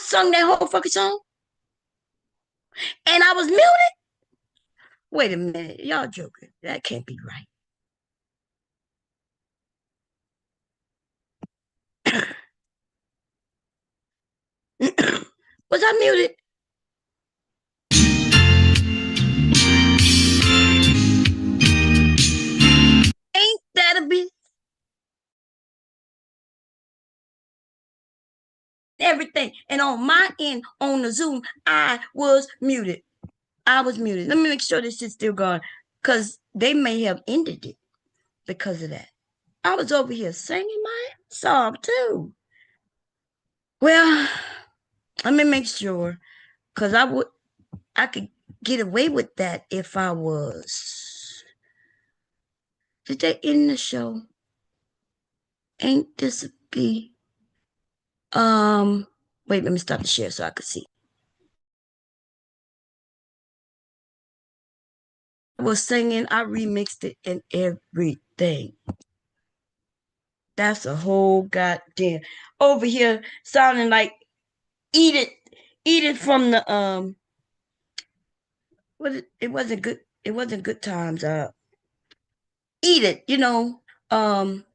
sung that whole fucking song and I was muted. Wait a minute, y'all joking? That can't be right. Was I muted? Ain't that a bit? Everything. And on my end, on the Zoom, I was muted. I was muted. Let me make sure this shit's still going. Because they may have ended it because of that. I was over here singing my song too. Well, let me make sure. Because I could get away with that if I was. Did they end the show? Ain't this be? Wait, let me stop the share so I could see. I was singing, I remixed it and everything. That's a whole goddamn over here sounding like eat it, eat it from the what it wasn't good. It wasn't good times. Eat it, um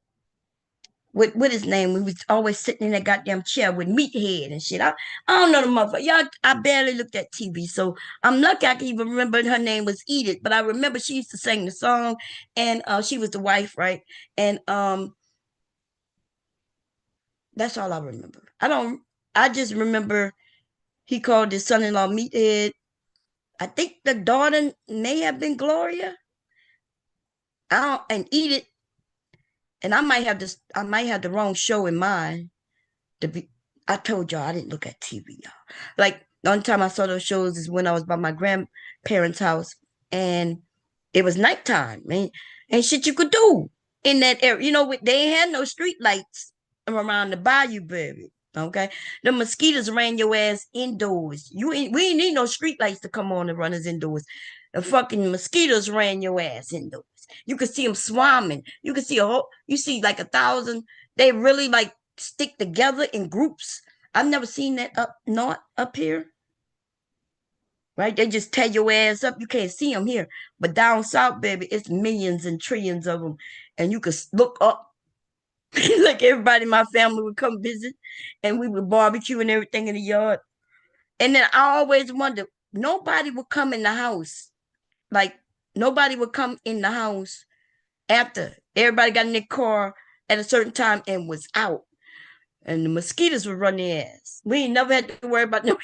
with his name. We was always sitting in that goddamn chair with Meathead and shit. I don't know the motherfucker. Y'all, I barely looked at TV, so I'm lucky I can even remember her name was Eat It. But I remember she used to sing the song, and she was the wife, right? And that's all I remember. I don't. I just remember he called his son-in-law Meathead. I think the daughter may have been Gloria. I don't and Eat It. And I might have this. I might have the wrong show in mind. To be, I told y'all I didn't look at TV, y'all. Like the only time I saw those shows is when I was by my grandparents' house, and it was nighttime, and shit you could do in that area. They ain't had no street lights around the bayou, baby. Okay, the mosquitoes ran your ass indoors. We ain't need no street lights to come on and run us indoors. The fucking mosquitoes ran your ass indoors. You could see them swarming. You could see you see like 1,000. They really like stick together in groups. I've never seen that up north up here. Right? They just tear your ass up. You can't see them here. But down south, baby, it's millions and trillions of them. And you could look up. Like everybody in my family would come visit and we would barbecue and everything in the yard. And then I always wonder, nobody would come in the house. Like nobody would come in the house after everybody got in their car at a certain time and was out. And the mosquitoes would run their ass. We ain't never had to worry about no.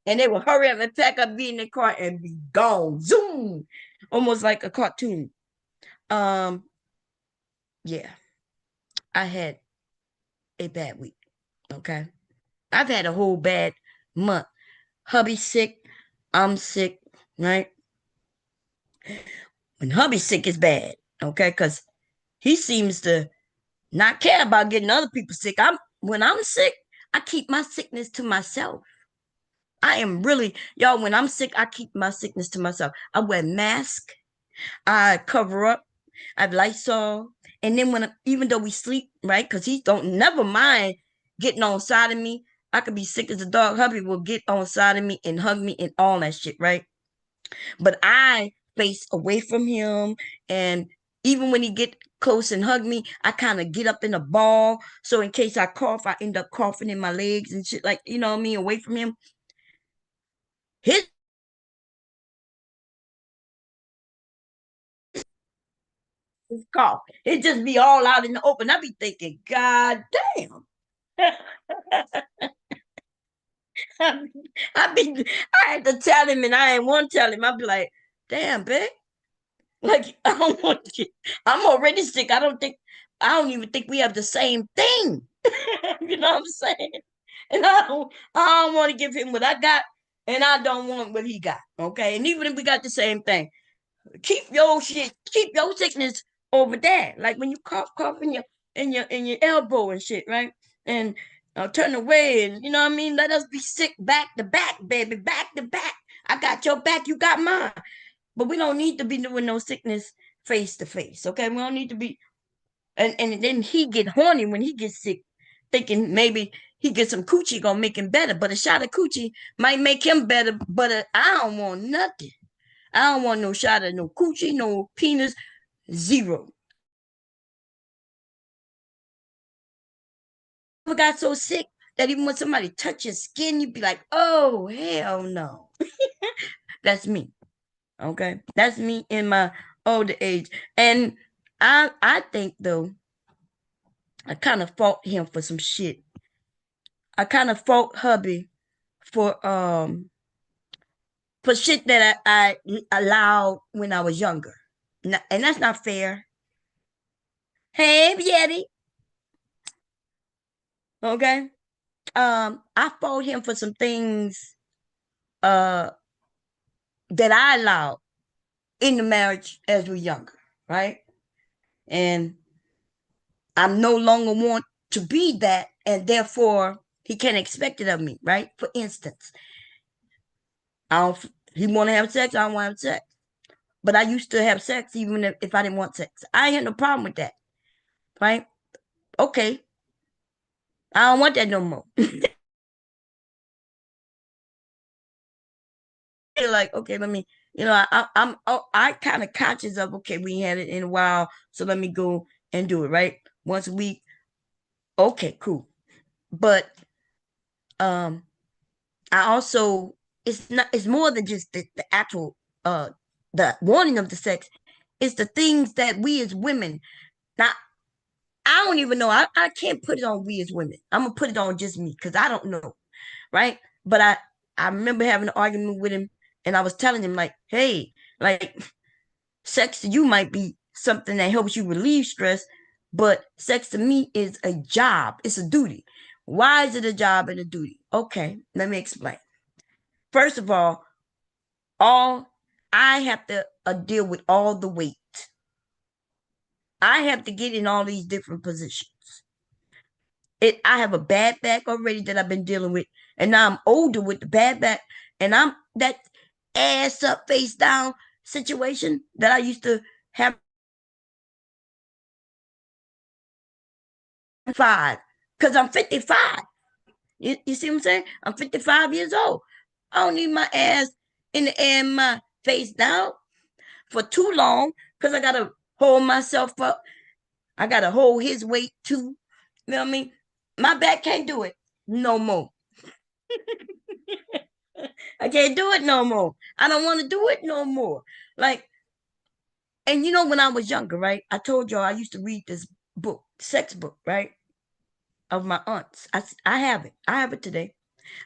And they would hurry up and pack up, be in their car, and be gone. Zoom, almost like a cartoon. Um, yeah, I had a bad week. Okay, I've had a whole bad month. Hubby's sick. I'm sick. Right? When hubby's sick, it's bad. Okay, because he seems to not care about getting other people sick. When I'm sick, I keep my sickness to myself. I am really, y'all, when I'm sick, I keep my sickness to myself. I wear mask, I cover up, I have Lysol. And then even though we sleep, right? Because he don't never mind getting on side of me. I could be sick as a dog. Hubby will get on side of me and hug me and all that shit, right? But I face away from him. And even when he get close and hug me, I kind of get up in a ball. So in case I cough, I end up coughing in my legs and shit, like, you know what I mean, away from him. His cough. It just be all out in the open. I be thinking, God damn. I had to tell him and I ain't want to tell him. I'd be like, damn, bitch. Like, I don't want to. I'm already sick. I don't even think we have the same thing. You know what I'm saying? And I don't want to give him what I got, and I don't want what he got. Okay. And even if we got the same thing, keep your sickness over there. Like when you cough in your elbow and shit, right? And turn away, and you know what I mean. Let us be sick back to back, baby, back to back. I got your back, you got mine. But we don't need to be doing no sickness face to face. Okay, we don't need to be. And then he get horny when he gets sick, thinking maybe he get some coochie gonna make him better. But a shot of coochie might make him better. But I don't want nothing. I don't want no shot of no coochie, no penis, zero. I got so sick that even when somebody touch your skin, you'd be like, oh, hell no. That's me. Okay. That's me in my older age. And I think though, I kind of fought him for some shit. I kind of fought hubby for shit that I allowed when I was younger. And that's not fair. Hey, Yeti. Okay. I fought him for some things uh that I allowed in the marriage as we're younger, right? And I no longer want to be that, and therefore he can't expect it of me, right? For instance, I don't. He want to have sex, I don't want to have sex. But I used to have sex even if I didn't want sex. I ain't had no problem with that, right? Okay, I don't want that no more. Like, okay, let me, I kind of conscious of, okay, we had it in a while, so let me go and do it, right? Once a week. Okay, cool. But um, I also, it's more than just the actual the wanting of the sex. It's the things that we as women, now I don't even know. I can't put it on we as women. I'm gonna put it on just me because I don't know, right? But I remember having an argument with him, and I was telling him like, hey, like sex to you might be something that helps you relieve stress, but sex to me is a job. It's a duty. Why is it a job and a duty? Okay, let me explain. First of all I have to deal with all the weight. I have to get in all these different positions. I have a bad back already that I've been dealing with, and now I'm older with the bad back, and I'm that ass up, face down situation that I used to have 5 because I'm 55. You see what I'm saying? I'm 55 years old. I don't need my ass in the air and my face down for too long because I gotta hold myself up. I gotta hold his weight too. You know what I mean? My back can't do it no more. I can't do it no more. I don't want to do it no more. Like, and when I was younger, right? I told y'all I used to read this book, sex book, right? Of my aunts. I have it. I have it today.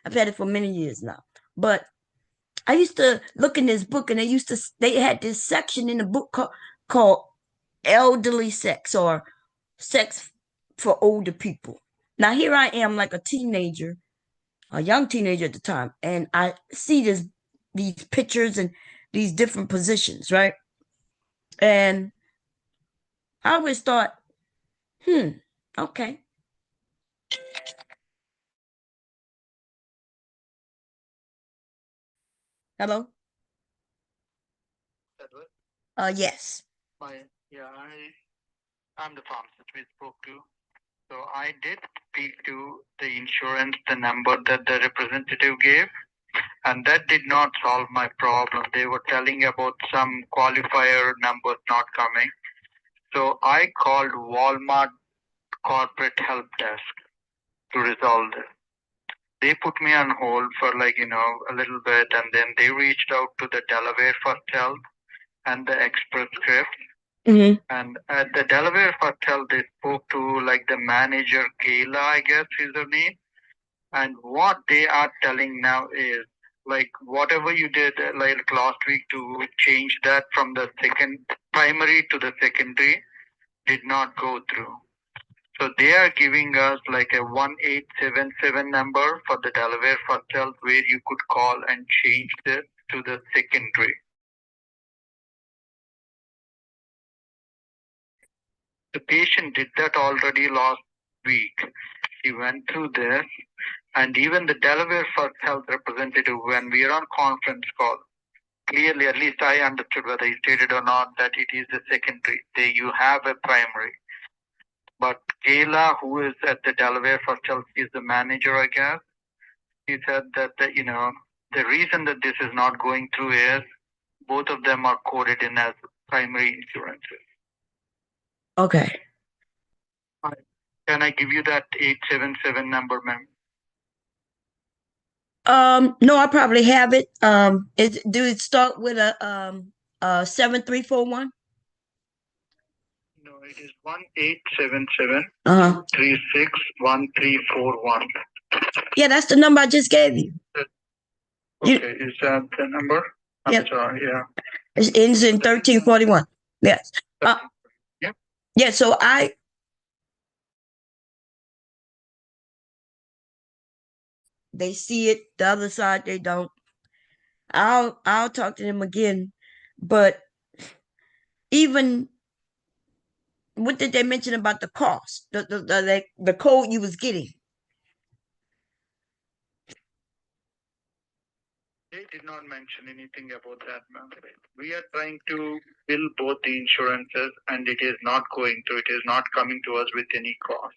I've had it for many years now. But I used to look in this book, and they had this section in the book called elderly sex, or sex for older people. Now here I am, like a teenager, a young teenager at the time, and I see these pictures and these different positions, right? And I always thought, okay. Hello? Edward? Yes. Yeah, I'm the pharmacist we spoke to. So I did speak to the insurance, the number that the representative gave, and that did not solve my problem. They were telling about some qualifier numbers not coming. So I called Walmart corporate help desk to resolve this. They put me on hold for a little bit, and then they reached out to the Delaware First Health and the Express Script. Mm-hmm. And at the Delaware Hotel, they spoke to the manager, Kayla, I guess is her name. And what they are telling now is whatever you did last week to change that from the second primary to the secondary did not go through. So they are giving us a 1877 number for the Delaware Hotel where you could call and change this to the secondary. The patient did that already last week. He went through this, and even the Delaware First Health representative, when we are on conference call, clearly, at least I understood whether he stated or not, that it is the secondary. You have a primary. But Kayla, who is at the Delaware Chelsea, is the manager, I guess. He said that the reason that this is not going through is both of them are coded in as primary insurances. Okay. Can I give you that 877 number, ma'am? No, I probably have it. Do it start with a 7341? No, it is 1877 Uh-huh. 361341. Yeah, that's the number I just gave you. Okay, is that the number? I'm Yep. sorry, yeah. It ends in 1341. Yes. Yeah. Yeah, so they see it, the other side they don't. I'll talk to them again. But even what did they mention about the cost? The code you was getting. They did not mention anything about that, ma'am. We are trying to bill both the insurances and it is not going to, it is not coming to us with any cost.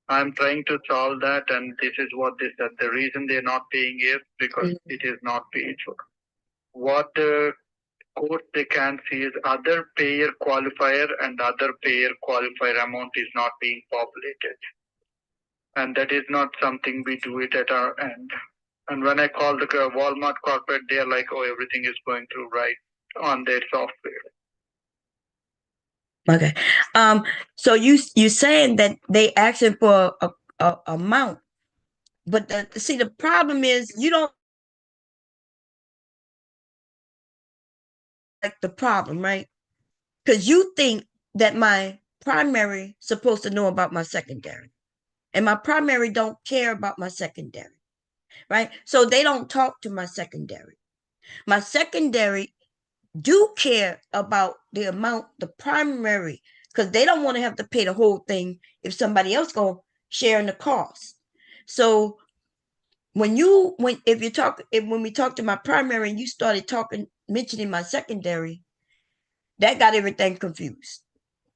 I'm trying to solve that and this is what they said. The reason they're not paying is because it is not paid for. What the court they can see is other payer qualifier and other payer qualifier amount is not being populated. And that is not something we do it at our end. And when I call the Walmart corporate, they're like, oh, everything is going through right on their software. Okay. So you saying that they asking for a amount, but see the problem is you don't like the problem, right? Because you think that my primary supposed to know about my secondary, and my primary don't care about my secondary, right? So they don't talk to my secondary. My secondary do care about the amount the primary, because they don't want to have to pay the whole thing if somebody else gonna share in the cost. So when we talk to my primary and you started talking mentioning my secondary, that got everything confused,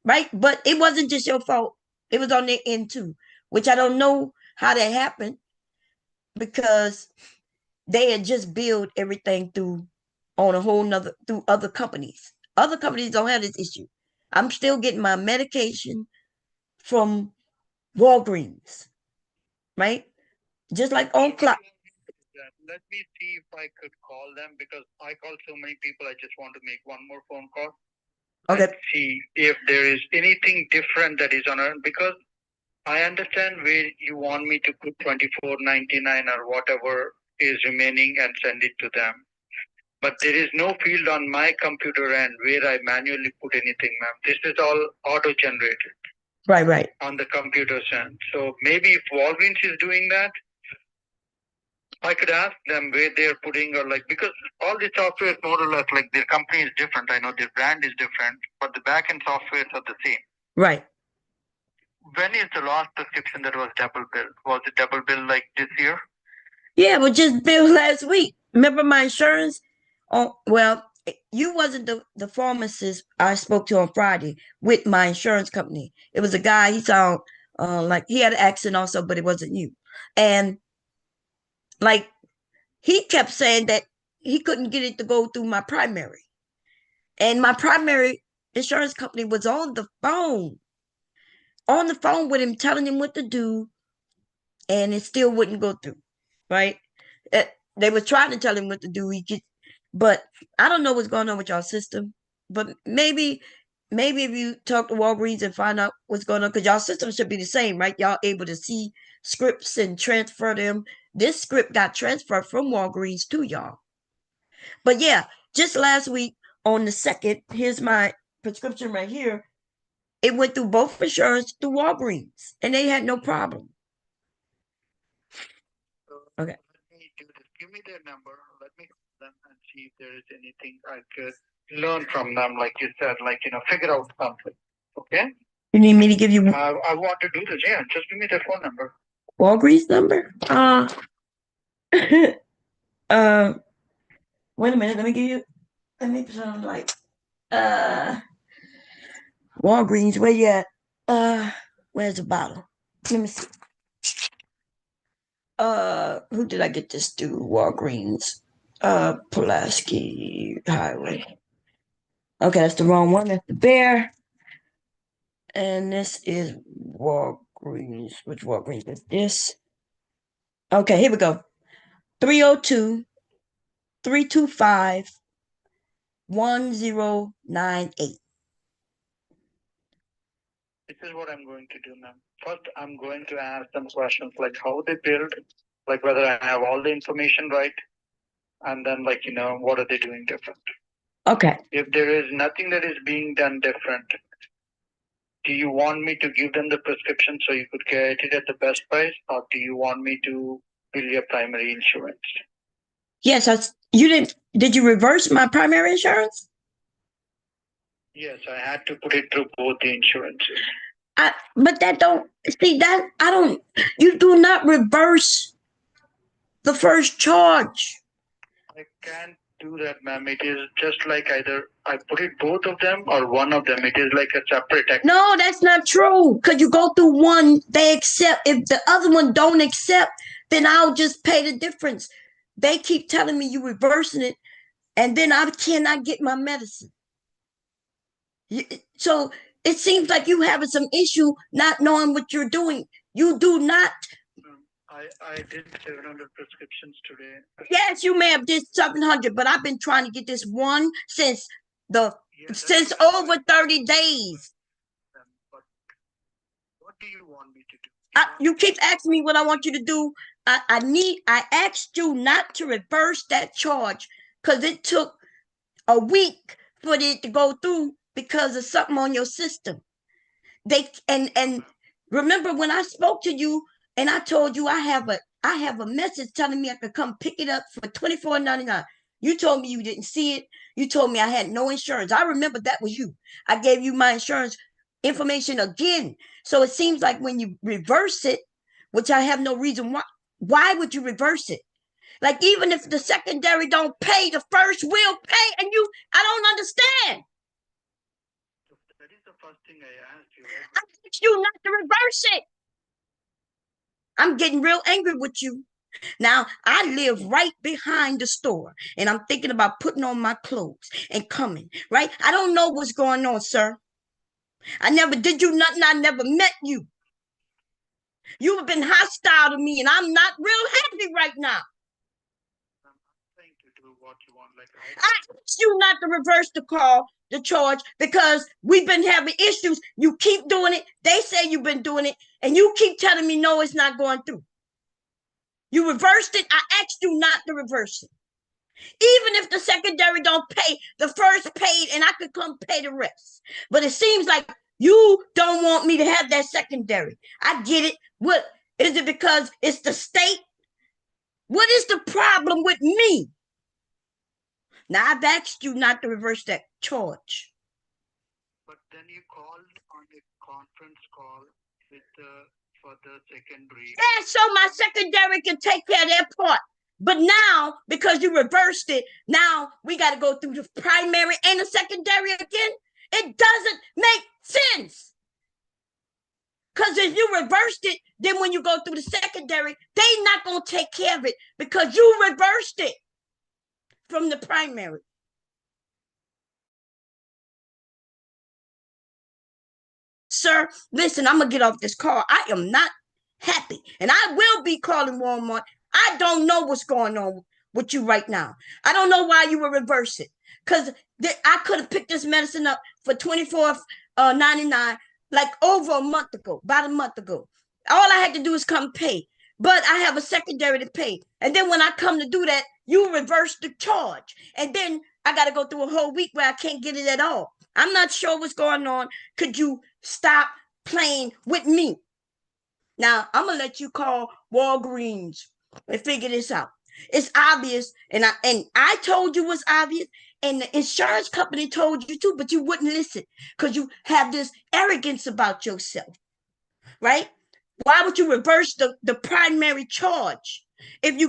right? But it wasn't just your fault. It was on their end too, which I don't know how that happened because they had just billed everything through on a whole nother through other companies. Other companies don't have this issue. I'm still getting my medication from Walgreens, right? Just like on clock. Let me see if I could call them because I call so many people. I just want to make one more phone call. Okay. And see if there is anything different that is on it because I understand where you want me to put 24.99 or whatever is remaining and send it to them. But there is no field on my computer end where I manually put anything, ma'am. This is all auto-generated. Right. On the computer end. So maybe if Walgreens is doing that, I could ask them where they're putting or like because all the software is more or less like their company is different. I know their brand is different, but the backend softwares are the same. Right. When is the last prescription that was double billed? Was it double billed like this year? Yeah, but just billed last week. Remember my insurance? Oh, well, you wasn't the pharmacist I spoke to on Friday with my insurance company. It was a guy. He sounded like he had an accent also, but it wasn't you. And like he kept saying that he couldn't get it to go through my primary, and my primary insurance company was on the phone with him, telling him what to do, and it still wouldn't go through. Right? They were trying to tell him what to do. But I don't know what's going on with y'all system. But maybe if you talk to Walgreens and find out what's going on, because y'all system should be the same, right? Y'all able to see scripts and transfer them. This script got transferred from Walgreens to y'all. But yeah, just last week on the 2nd, here's my prescription right here. It went through both insurance through Walgreens, and they had no problem. Okay. Let me do this. Give me their number. Let me call them and see if there is anything I could learn from them, like you said, figure out something. Okay? You need me to give you I want to do this. Yeah, just give me their phone number. Walgreens number? Uh, wait a minute. Let me put on like, uh, Walgreens, where you at? Where's the bottle? Let me see. Who did I get this to? Walgreens. Pulaski Highway. Okay, that's the wrong one. That's the bear. And this is Walgreens. Which Walgreens is this? Okay, here we go. 302 325 1098. This is what I'm going to do, ma'am. First, I'm going to ask some questions like how they build, like whether I have all the information right, and then like, what are they doing different? Okay. If there is nothing that is being done different, do you want me to give them the prescription so you could get it at the best price, or do you want me to bill your primary insurance? Yes, you didn't. Did you reverse my primary insurance? Yes, I had to put it through both the insurances. But that don't see that I don't. You do not reverse the first charge. I can't do that, ma'am. It is just like either I put it both of them or one of them. It is like a separate act. No, that's not true. Cause you go through one, they accept. If the other one don't accept, then I'll just pay the difference. They keep telling me you reversing it, and then I cannot get my medicine. So it seems like you having some issue not knowing what you're doing. You do not. I did 700 prescriptions today. Yes, you may have did 700, but I've been trying to get this one since over 30 days. But what do you want me to do? You keep asking me what I want you to do. I asked you not to reverse that charge because it took a week for it to go through because of something on your system. And remember when I spoke to you and I told you I have a message telling me I could come pick it up for $24.99. You told me you didn't see it. You told me I had no insurance. I remember that was you. I gave you my insurance information again. So it seems like when you reverse it, which I have no reason why would you reverse it? Like even if the secondary don't pay, the first will pay, and I don't understand. That is the first thing I asked you. I asked you not to reverse it. I'm getting real angry with you. Now, I live right behind the store and I'm thinking about putting on my clothes and coming, right? I don't know what's going on, sir. I never did you nothing. I never met you. You have been hostile to me and I'm not real happy right now. I'm trying to do what you want. I asked you not to reverse the charge because we've been having issues. You keep doing it. They say you've been doing it and you keep telling me no, it's not going through. You reversed it. I asked you not to reverse it. Even if the secondary don't pay, the first paid and I could come pay the rest. But it seems like you don't want me to have that secondary. I get it. What is it because it's the state? What is the problem with me? Now I've asked you not to reverse that charge. But then you called on a conference call for the secondary. Yeah, so my secondary can take care of their part. But now, because you reversed it, now we got to go through the primary and the secondary again. It doesn't make sense. Because if you reversed it, then when you go through the secondary, they not going to take care of it because you reversed it from the primary. Sir, listen, I'm going to get off this call. I am not happy. And I will be calling Walmart. I don't know what's going on with you right now. I don't know why you would reverse it. Because I could have picked this medicine up for $24.99 like over a month ago, about a month ago. All I had to do is come pay. But I have a secondary to pay. And then when I come to do that, you reverse the charge. And then I got to go through a whole week where I can't get it at all. I'm not sure what's going on. Could you stop playing with me? Now, I'm going to let you call Walgreens and figure this out. It's obvious, and I told you it was obvious, and the insurance company told you too, but you wouldn't listen because you have this arrogance about yourself, right? Why would you reverse the primary charge? If you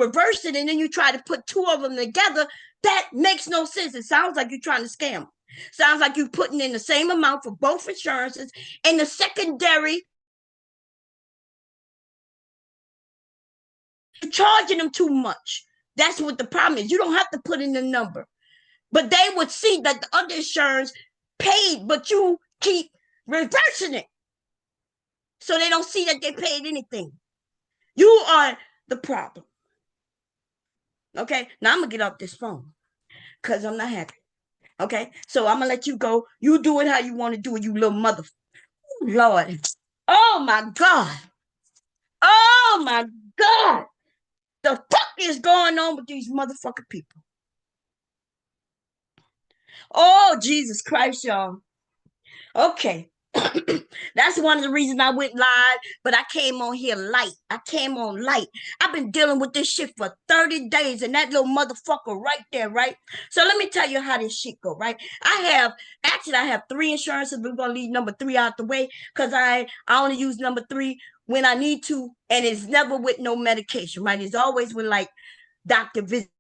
reverse it and then you try to put two of them together, that makes no sense. It sounds like you're trying to scam. Sounds like you're putting in the same amount for both insurances, and the secondary, you're charging them too much. That's what the problem is. You don't have to put in the number, but they would see that the other insurance paid, but you keep reversing it. So they don't see that they paid anything. You are the problem. Okay, now I'm gonna get off this phone because I'm not happy. Okay, so I'm gonna let you go. You do it how you want to do it, you little mother. Lord. Oh my God. Oh my God. The fuck is going on with these motherfucking people? Oh, Jesus Christ, y'all. Okay. That's one of the reasons I went live, but I came on here light. I came on light. I've been dealing with this shit for 30 days, and that little motherfucker right there, right? So let me tell you how this shit go, right? I have three insurances. We're gonna leave number three out the way because I only use number three when I need to, and it's never with no medication, right? It's always with like doctor visit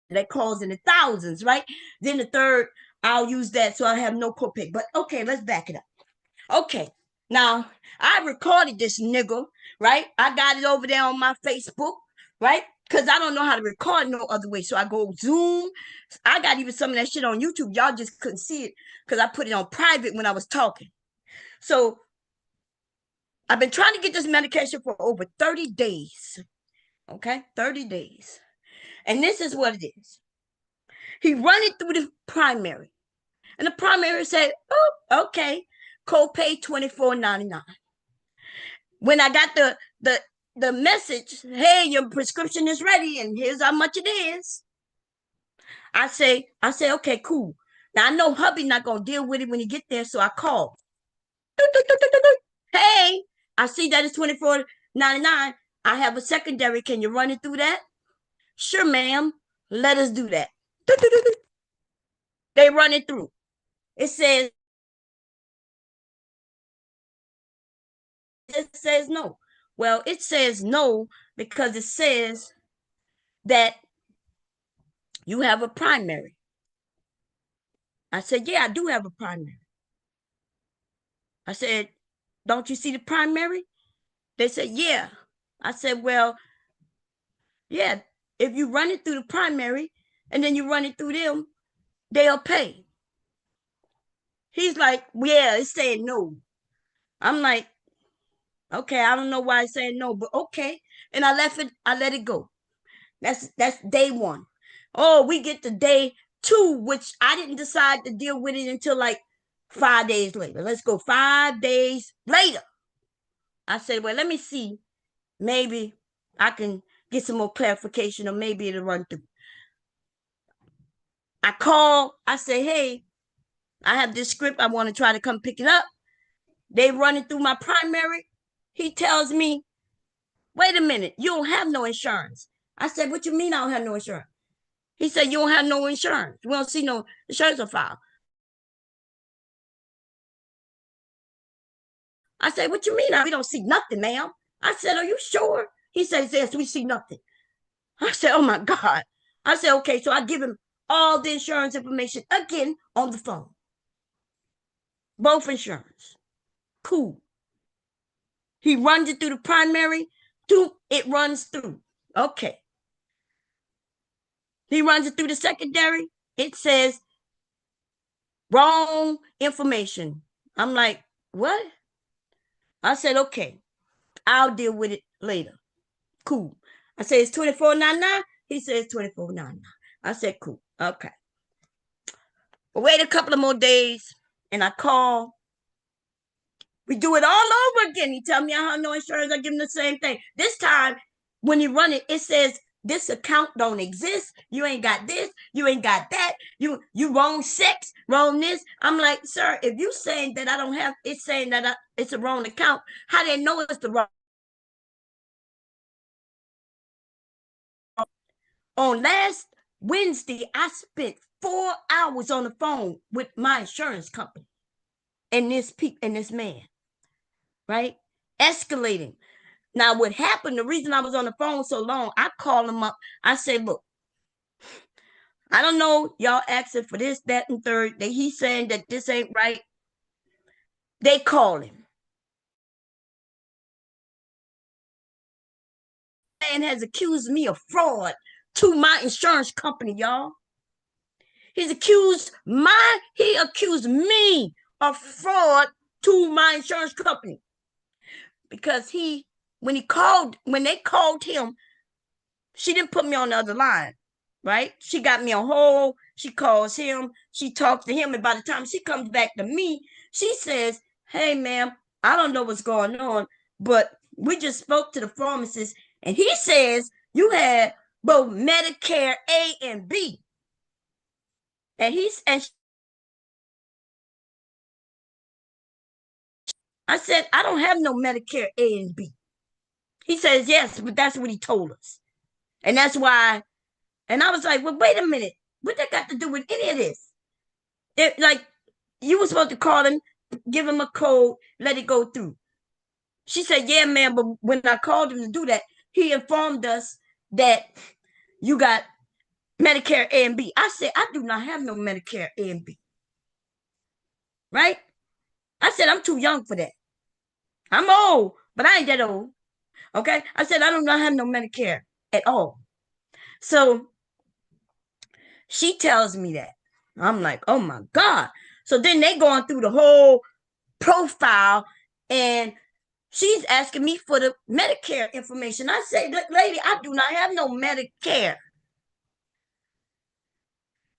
that calls in the thousands, right? Then the third, I'll use that so I have no copay. But okay, let's back it up. Okay, now I recorded this nigga, right? I got it over there on my Facebook, right? Because I don't know how to record no other way. So I go Zoom. I got even some of that shit on YouTube. Y'all just couldn't see it because I put it on private when I was talking. So I've been trying to get this medication for over 30 days. Okay, 30 days. And this is what it is. He run it through the primary. And the primary said, oh, okay, copay $24.99. When I got the message, hey, your prescription is ready and here's how much it is. I say, okay, cool. Now I know hubby not gonna deal with it when he get there, so I call. Hey, I see that it's $24.99. I have a secondary. Can you run it through that? Sure, ma'am. Let us do that. They run it through. It says no. Well, it says no because it says that you have a primary. I said, yeah, I do have a primary. I said, don't you see the primary? They said, yeah. I said, well, yeah, if you run it through the primary and then you run it through them, they'll pay. He's like, yeah, it's saying no. I'm like, okay, I don't know why it's saying no, but okay. And I let it go. That's day one. Oh, we get to day two, which I didn't decide to deal with it until like 5 days later. Let's go 5 days later. I said, well, let me see. Maybe I can get some more clarification or maybe it'll run through. I call, I say, hey, I have this script. I want to try to come pick it up. They run it through my primary. He tells me, wait a minute, you don't have no insurance. I said, what you mean I don't have no insurance? He said, you don't have no insurance. We don't see no insurance on file. I said, what you mean? We don't see nothing, ma'am. I said, are you sure? He says, yes, we see nothing. I said, oh my God. I said, okay, so I give him all the insurance information again on the phone. Both insurance. Cool. He runs it through the primary. It runs through. Okay. He runs it through the secondary. It says wrong information. I'm like, what? I said, okay, I'll deal with it later. Cool. I said, it's $24.99. He says $24.99. I said, cool. Okay. Wait a couple of more days and I call. We do it all over again. He tell me I have no insurance. I give him the same thing. This time, when you run it, it says this account don't exist. You ain't got this. You ain't got that. You wrong sex, wrong this. I'm like, sir, if you saying that I don't have, it's saying that it's a wrong account. How they know it's the wrong? On last Wednesday, I spent 4 hours on the phone with my insurance company and this man, right? Escalating. Now, what happened, the reason I was on the phone so long, I called him up. I said, look, I don't know. Y'all asking for this, that, and third. That he's saying that this ain't right. They call him. Man has accused me of fraud to my insurance company, y'all. He accused me of fraud to my insurance company because when they called him, she didn't put me on the other line, right? She got me on hold. She calls him. She talks to him. And by the time she comes back to me, she says, "Hey, ma'am, I don't know what's going on, but we just spoke to the pharmacist, and he says you had both Medicare A and B." And I said, "I don't have no Medicare A and B." He says, "Yes, but that's what he told us. And that's why." And I was like, "Well, wait a minute. What that got to do with any of this?" Like, you were supposed to call him, give him a code, let it go through. She said, "Yeah, man, but when I called him to do that, he informed us that you got Medicare A and B." I said, "I do not have no Medicare A and B." Right? I said, "I'm too young for that. I'm old, but I ain't that old." Okay? I said, "I do not have no Medicare at all." So she tells me that. I'm like, "Oh my God." So then they going through the whole profile, and she's asking me for the Medicare information. I say, "Lady, I do not have no Medicare."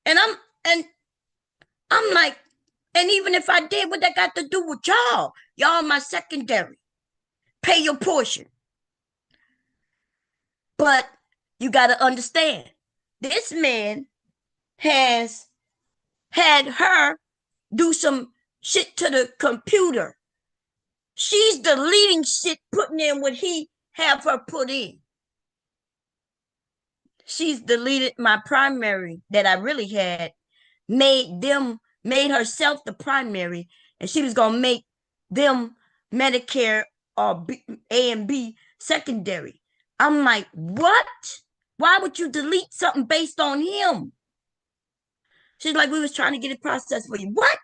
And I'm like, and even if I did, what that got to do with y'all? Y'all my secondary. Pay your portion. But you got to understand, this man has had her do some shit to the computer. She's deleting shit, putting in what he have her put in. She's deleted my primary that I really had, made herself the primary, and she was gonna make them Medicare or A and B secondary. I'm like, what? Why would you delete something based on him? She's like, "We was trying to get it processed for you." What?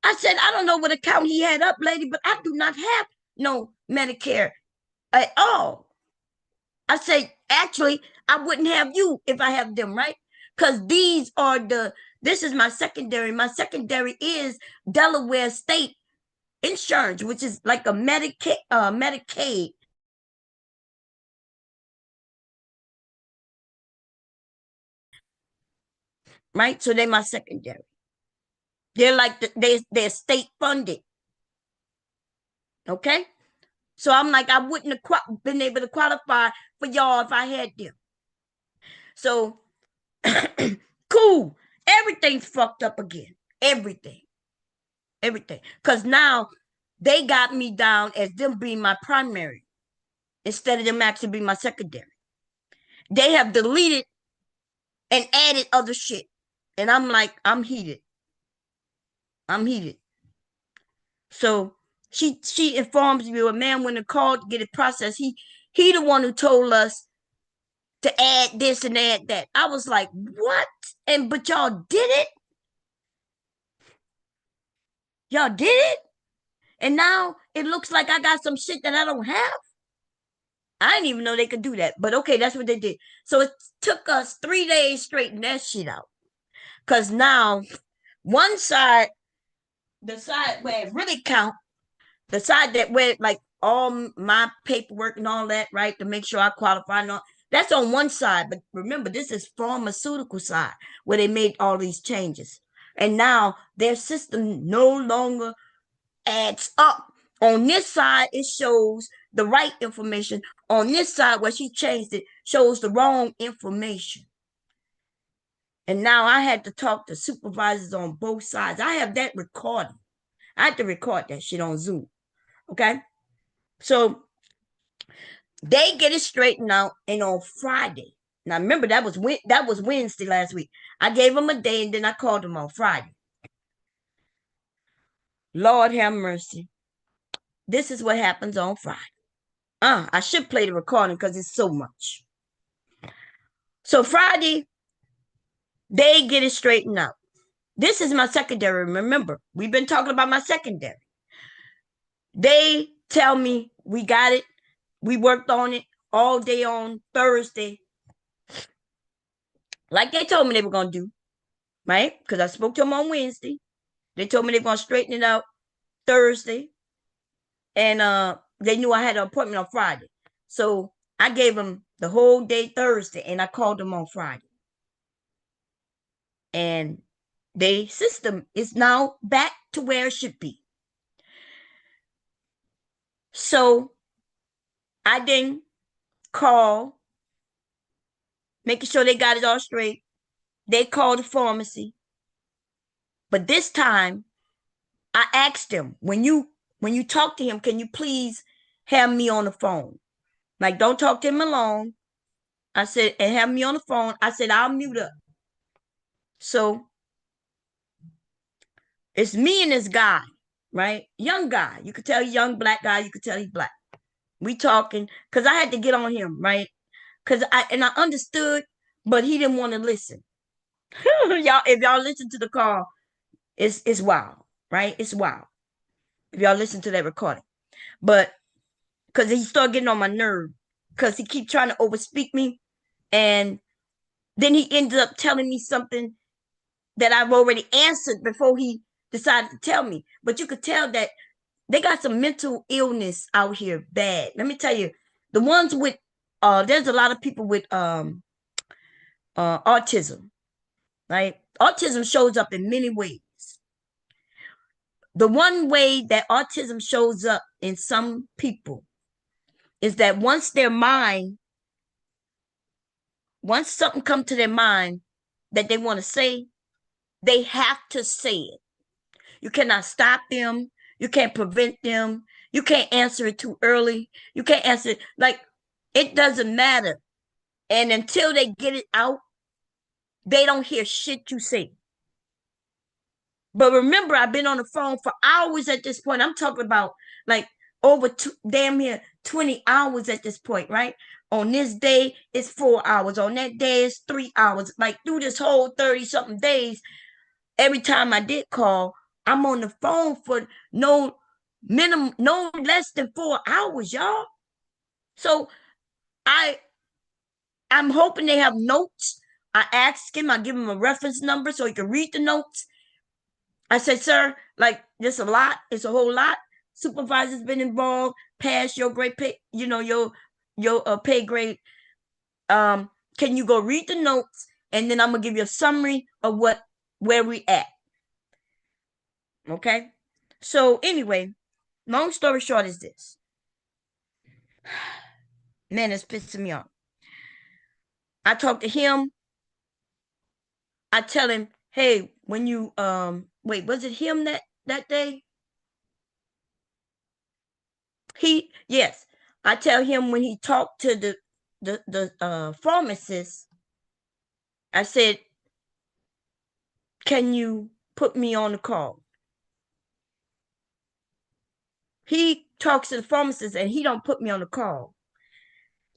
I said, "I don't know what account he had up, lady, but I do not have no Medicare at all." I say, "Actually, I wouldn't have you if I have them, right? Because this is my secondary. My secondary is Delaware State Insurance, which is like a Medicaid, right? So they're my secondary. They're like they're state funded, okay? So I'm like, I wouldn't have been able to qualify for y'all if I had them. So cool. Everything's fucked up again. Everything. Everything. Because now they got me down as them being my primary instead of them actually being my secondary. They have deleted and added other shit. And I'm like, I'm heated. I'm heated. So she informs me, a man when the call to get it processed, he the one who told us to add this and add that. I was like, what? And but y'all did it? Y'all did it? And now it looks like I got some shit that I don't have. I didn't even know they could do that. But okay, that's what they did. So it took us 3 days straighten that shit out. Cause now one side, the side where it really count, the side that where like all my paperwork and all that, right, to make sure I qualify and all, that's on one side. But remember, this is pharmaceutical side where they made all these changes. And now their system no longer adds up. On this side, it shows the right information. On this side, where she changed it, shows the wrong information. And now I had to talk to supervisors on both sides. I have that recorded. I had to record that shit on Zoom. Okay. So they get it straightened out, and on Friday. Now remember that was Wednesday last week. I gave them a day, and then I called them on Friday. Lord have mercy. This is what happens on Friday. I should play the recording because it's so much. So Friday, they get it straightened out. This is my secondary. Remember, we've been talking about my secondary. They tell me we got it. We worked on it all day on Thursday, like they told me they were going to do, right? Because I spoke to them on Wednesday. They told me they were going to straighten it out Thursday. And they knew I had an appointment on Friday. So I gave them the whole day Thursday and I called them on Friday. And their system is now back to where it should be. So I then call, making sure they got it all straight. They called the pharmacy. But this time I asked them, when you talk to him, can you please have me on the phone? Like, don't talk to him alone. I said, and have me on the phone. I said, I'll mute up. So it's me and this guy, right? Young guy. You could tell young black guy. You could tell he's black. We talking because I had to get on him, right? Because I understood, but he didn't want to listen. Y'all, if y'all listen to the call, it's wild, right? It's wild. If y'all listen to that recording, but because he started getting on my nerve, because he keep trying to overspeak me, and then he ended up telling me something that I've already answered before he decided to tell me. But you could tell that they got some mental illness out here bad. Let me tell you, the ones with there's a lot of people with autism, right? Autism shows up in many ways. The one way that autism shows up in some people is that once something comes to their mind that they want to say, they have to say it. You cannot stop them. You can't prevent them. You can't answer it too early. You can't answer it. Like, it doesn't matter. And until they get it out, they don't hear shit you say. But remember, I've been on the phone for hours at this point. I'm talking about like over damn near 20 hours at this point, right? On this day, it's 4 hours. On that day, it's 3 hours. Like through this whole 30 something days, every time I did call, I'm on the phone for no less than 4 hours, y'all. So I I'm hoping they have notes. I asked him, I give him a reference number so he can read the notes. I said, sir, like this a lot. It's a whole lot. Supervisor's been involved, past your grade pay, your pay grade. Can you go read the notes and then I'm gonna give you a summary of where we at. Okay. So anyway, long story short is this. Man, it's pissing me off. I talk to him. I tell him, hey, when you wait, was it him that day? Yes. I tell him when he talked to the pharmacist, I said, can you put me on the call? He talks to the pharmacist and he don't put me on the call.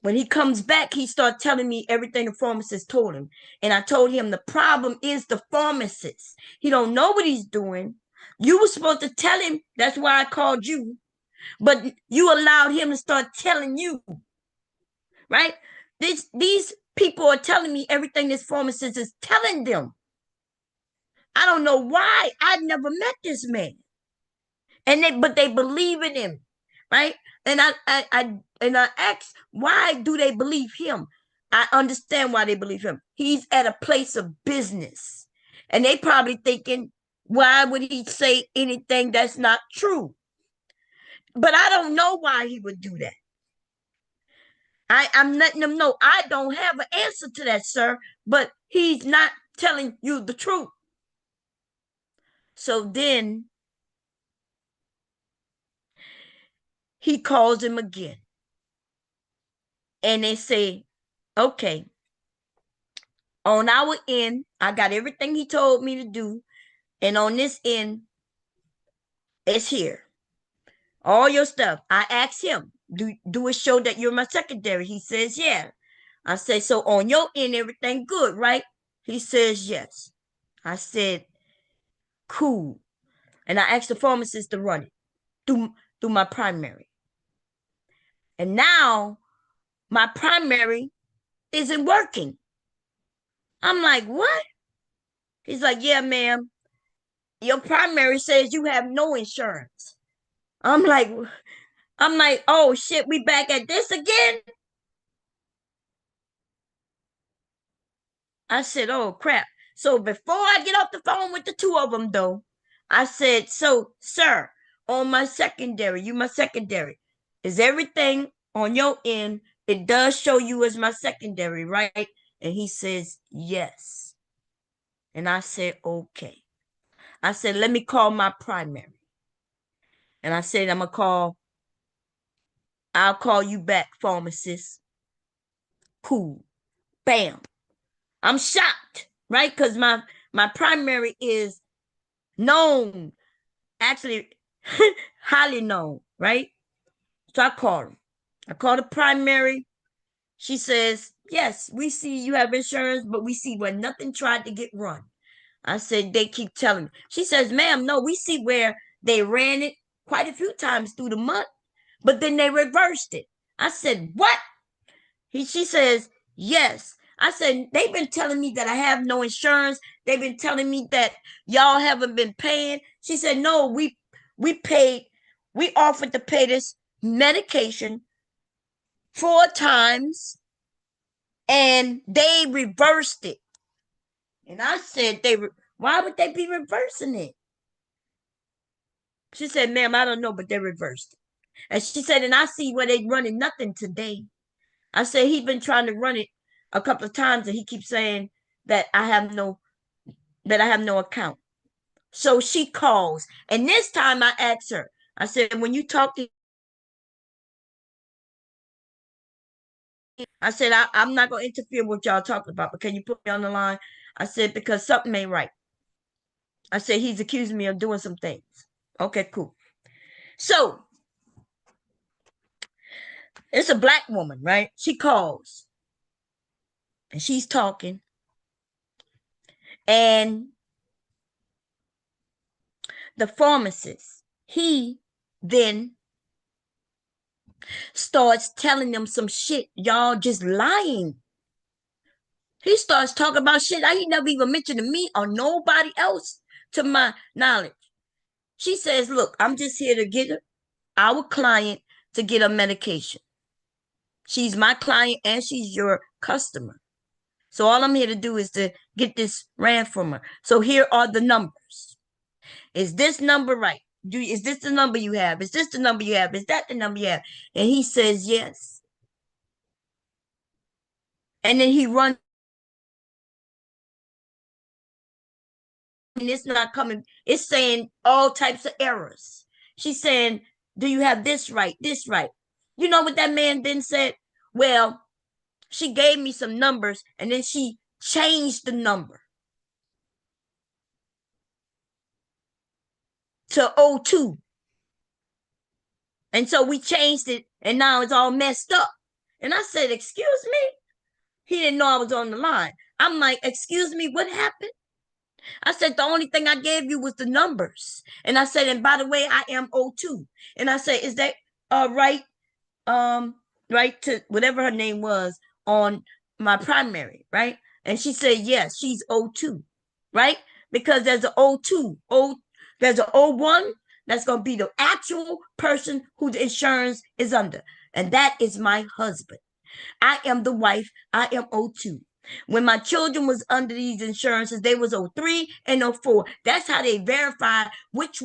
When he comes back, he starts telling me everything the pharmacist told him. And I told him the problem is the pharmacist. He don't know what he's doing. You were supposed to tell him. That's why I called you. But you allowed him to start telling you, right? These people are telling me everything this pharmacist is telling them. I don't know why. I never met this man. But they believe in him, right? And I ask, why do they believe him? I understand why they believe him. He's at a place of business, and they probably thinking, why would he say anything that's not true? But I don't know why he would do that. I'm letting them know I don't have an answer to that, sir. But he's not telling you the truth. So then he calls him again. And they say, okay, on our end, I got everything he told me to do. And on this end, it's here. All your stuff. I asked him, do it show that you're my secretary? He says, yeah. I said, so on your end, everything good, right? He says, yes. I said, cool. And I asked the pharmacist to run it through my primary. And now my primary isn't working. I'm like, what? He's like, yeah, ma'am. Your primary says you have no insurance. I'm like, oh shit, we back at this again? I said, oh crap. So before I get off the phone with the two of them though, I said, so sir, on my secondary, you my secondary, is everything on your end? It does show you as my secondary, right? And he says, yes. And I said, okay. I said, let me call my primary. And I said, I'll call you back, pharmacist. Cool. Bam. I'm shocked, right? Because my primary is known, actually highly known, right? So I call him. I call the primary. She says, yes, we see you have insurance, but we see where nothing tried to get run. I said, they keep telling me. She says, ma'am, no, we see where they ran it quite a few times through the month, but then they reversed it. I said, what? She says, yes. I said, they've been telling me that I have no insurance. They've been telling me that y'all haven't been paying. She said, no, we paid, we offered to pay this medication 4 times and they reversed it. And I said, why would they be reversing it? She said, ma'am, I don't know, but they reversed it. And she said, and I see where they running nothing today. I said, he's been trying to run it a couple of times and he keeps saying that I have no account. So she calls. And this time I asked her, I said, when you talk to, I said, I'm not going to interfere with what y'all talking about, but can you put me on the line? I said, because something ain't right. I said, he's accusing me of doing some things. Okay, cool. So it's a black woman, right? She calls and she's talking. And the pharmacist, he then starts telling them some shit, y'all, just lying. He starts talking about shit he never even mentioned to me or nobody else to my knowledge. She says, look, I'm just here to get our client to get a medication. She's my client and she's your customer. So all I'm here to do is to get this ran from her. So here are the numbers. Is this number right? Is this the number you have? Is this the number you have? Is that the number you have? And he says yes. And then he runs. And it's not coming. It's saying all types of errors. She's saying, do you have this right? This right? You know what that man then said? Well, she gave me some numbers and then she changed the number to O2. And so we changed it and now it's all messed up. And I said, excuse me? He didn't know I was on the line. I'm like, excuse me, what happened? I said, the only thing I gave you was the numbers. And I said, and by the way, I am O2. And I said, is that right? Right to whatever her name was on my primary, right? And she said, yes, she's O2, right? Because there's an O2, there's an O1 that's going to be the actual person who the insurance is under. And that is my husband. I am the wife. I am O2. When my children was under these insurances, they was O3 and O4. That's how they verify which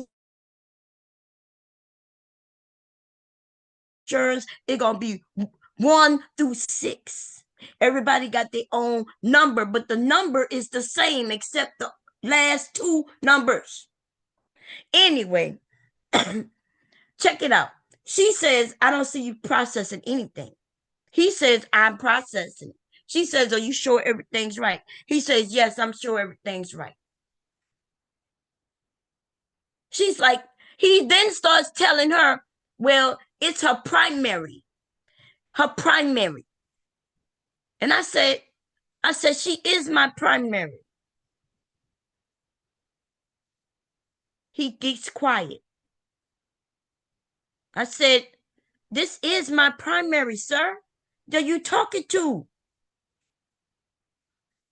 insurance it's gonna be 1 through 6. Everybody got their own number, but the number is the same except the last 2 numbers. Anyway, check it out. She says, I don't see you processing anything. He says, I'm processing. She says, are you sure everything's right? He says, yes, I'm sure everything's right. She's like, he then starts telling her, well, it's her primary. Her primary. And I said, she is my primary. He gets quiet. I said, this is my primary, sir. That you talking to?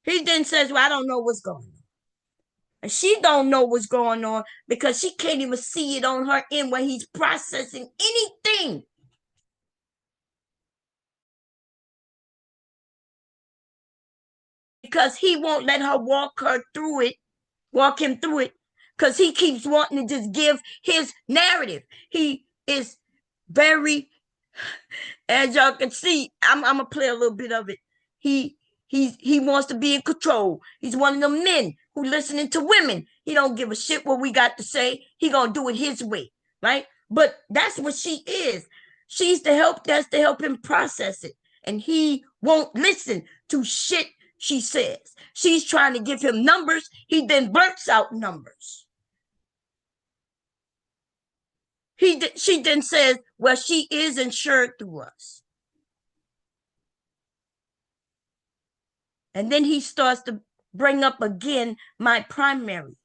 He then says, well, I don't know what's going on. And she don't know what's going on because she can't even see it on her end when he's processing anything. Because he won't let her walk him through it, because he keeps wanting to just give his narrative. He is very, as y'all can see, I'm gonna play a little bit of it. He wants to be in control. He's one of the men who listening to women. He don't give a shit what we got to say. He gonna do it his way, right? But that's what she is. She's the help. That's to help him process it, and he won't listen to shit she says. She's trying to give him numbers. He then blurts out numbers. She then says, well, she is insured through us. And then he starts to bring up again my primary.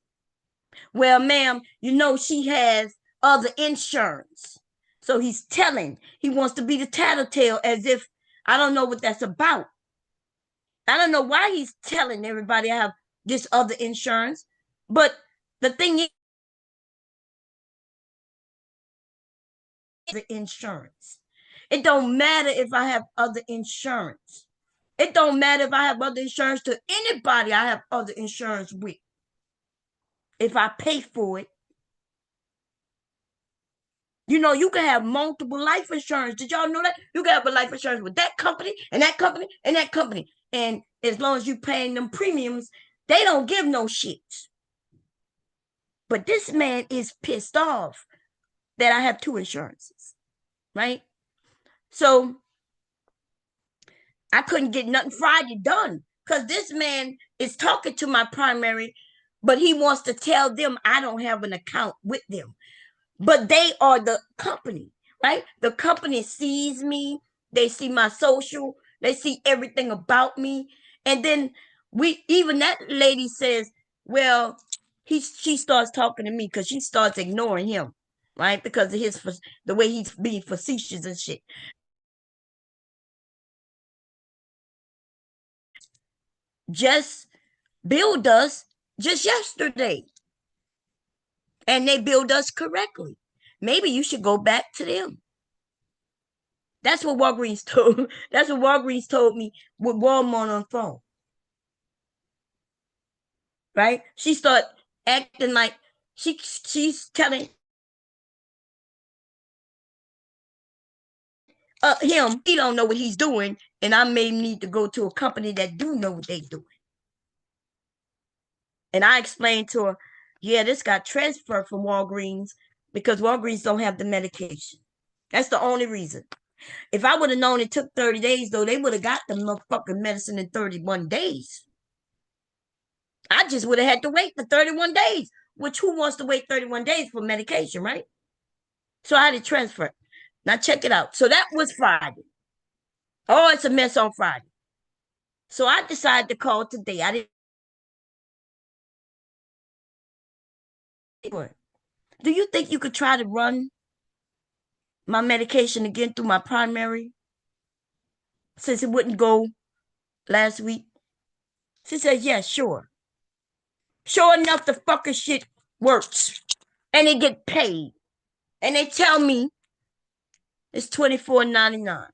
Well, ma'am, you know she has other insurance. So he's telling, he wants to be the tattletale as if I don't know what that's about. I don't know why he's telling everybody I have this other insurance. But the thing is, the insurance. It don't matter if I have other insurance. It don't matter if I have other insurance to anybody I have other insurance with. If I pay for it, you know, you can have multiple life insurance. Did y'all know that? You can have a life insurance with that company and that company and that company. And as long as you paying them premiums, they don't give no shits. But this man is pissed off that I have two insurances, right? So I couldn't get nothing Friday done because this man is talking to my primary, but he wants to tell them I don't have an account with them. But they are the company, right? The company sees me, they see my social, they see everything about me. And then even that lady says, well, she starts talking to me because she starts ignoring him, right? Because of the way he's being facetious and shit. Just billed us just yesterday, and they billed us correctly. Maybe you should go back to them. That's what Walgreens told. That's what Walgreens told me with Walmart on the phone. Right? She started acting like she's telling him he don't know what he's doing, and I may need to go to a company that do know what they doing. And I explained to her, yeah, this got transferred from Walgreens because Walgreens don't have the medication. That's the only reason. If I would have known it took 30 days, though, they would have got the motherfucking medicine in 31 days. I just would have had to wait for 31 days, which who wants to wait 31 days for medication, right? So I had to transfer. Now check it out. So that was Friday. Oh, it's a mess on Friday. So I decided to call today. I didn't. Do you think you could try to run my medication again through my primary since it wouldn't go last week? She said, yeah, sure. Sure enough, the fucking shit works. And they get paid. And they tell me it's $24.99.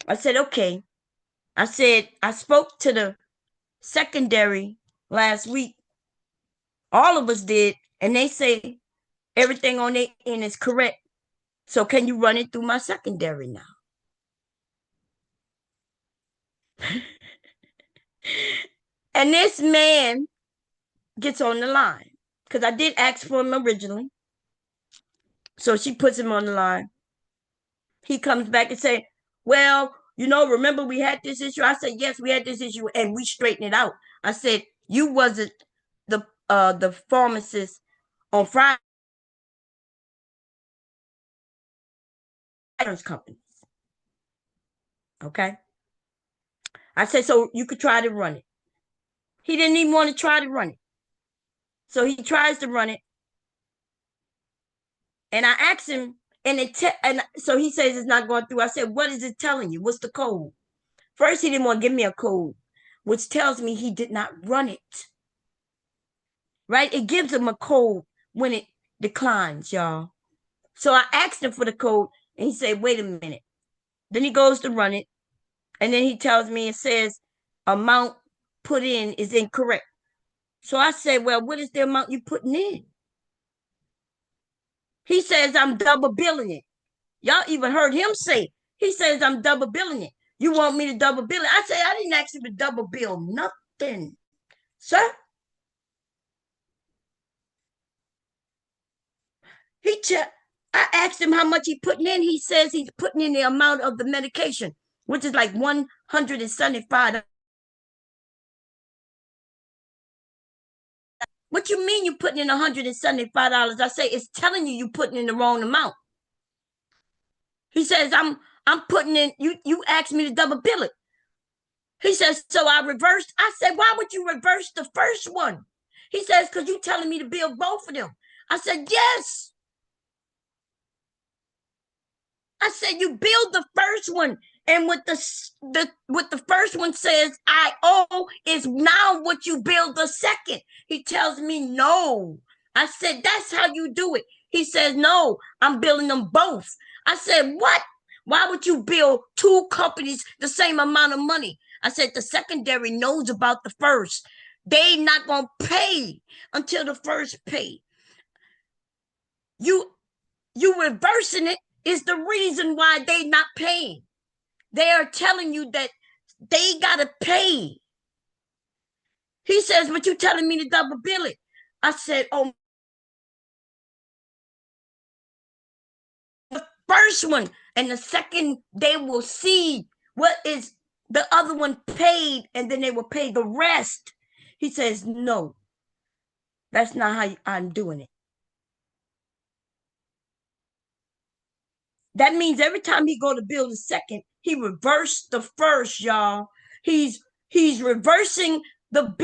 I said, okay. I said, I spoke to the secondary last week. All of us did. And they say everything on their end is correct. So can you run it through my secondary now? And this man gets on the line because I did ask for him originally. So she puts him on the line. He comes back and say, well, you know, remember we had this issue? I said, yes, we had this issue and we straightened it out. I said, you wasn't the pharmacist on Friday insurance companies. Okay. I said, so you could try to run it. He didn't even want to try to run it. So he tries to run it. And I asked him, and so he says it's not going through. I said, what is it telling you? What's the code? First, he didn't want to give me a code, which tells me he did not run it. Right? It gives him a code when it declines, y'all. So I asked him for the code, and he said, wait a minute. Then he goes to run it, and then he tells me it says amount put in is incorrect. So I said, well, what is the amount you putting in? He says I'm double billing it. Y'all even heard him say, he says I'm double billing it. You want me to double bill it? I said, I didn't ask you to double bill nothing, sir. I asked him how much he putting in. He says he's putting in the amount of the medication, which is like $175. What you mean you putting in $175? I say it's telling you putting in the wrong amount. He says I'm putting in. You asked me to double bill it. He says so I reversed. I said why would you reverse the first one? He says because you telling me to bill both of them. I said yes. I said you build the first one, and what the first one says I owe is now what you build the second. He tells me no. I said that's how you do it. He says no, I'm billing them both. I said what? Why would you bill two companies the same amount of money? I said the secondary knows about the first. They not gonna pay until the first pay. You reversing it is the reason why they not paying. They are telling you that they gotta pay. He says, but you telling me to double bill it. I said, oh, the first one and the second, they will see what is the other one paid, and then they will pay the rest. He says, no, that's not how I'm doing it. That means every time he go to build a second, he reversed the first, y'all. He's reversing the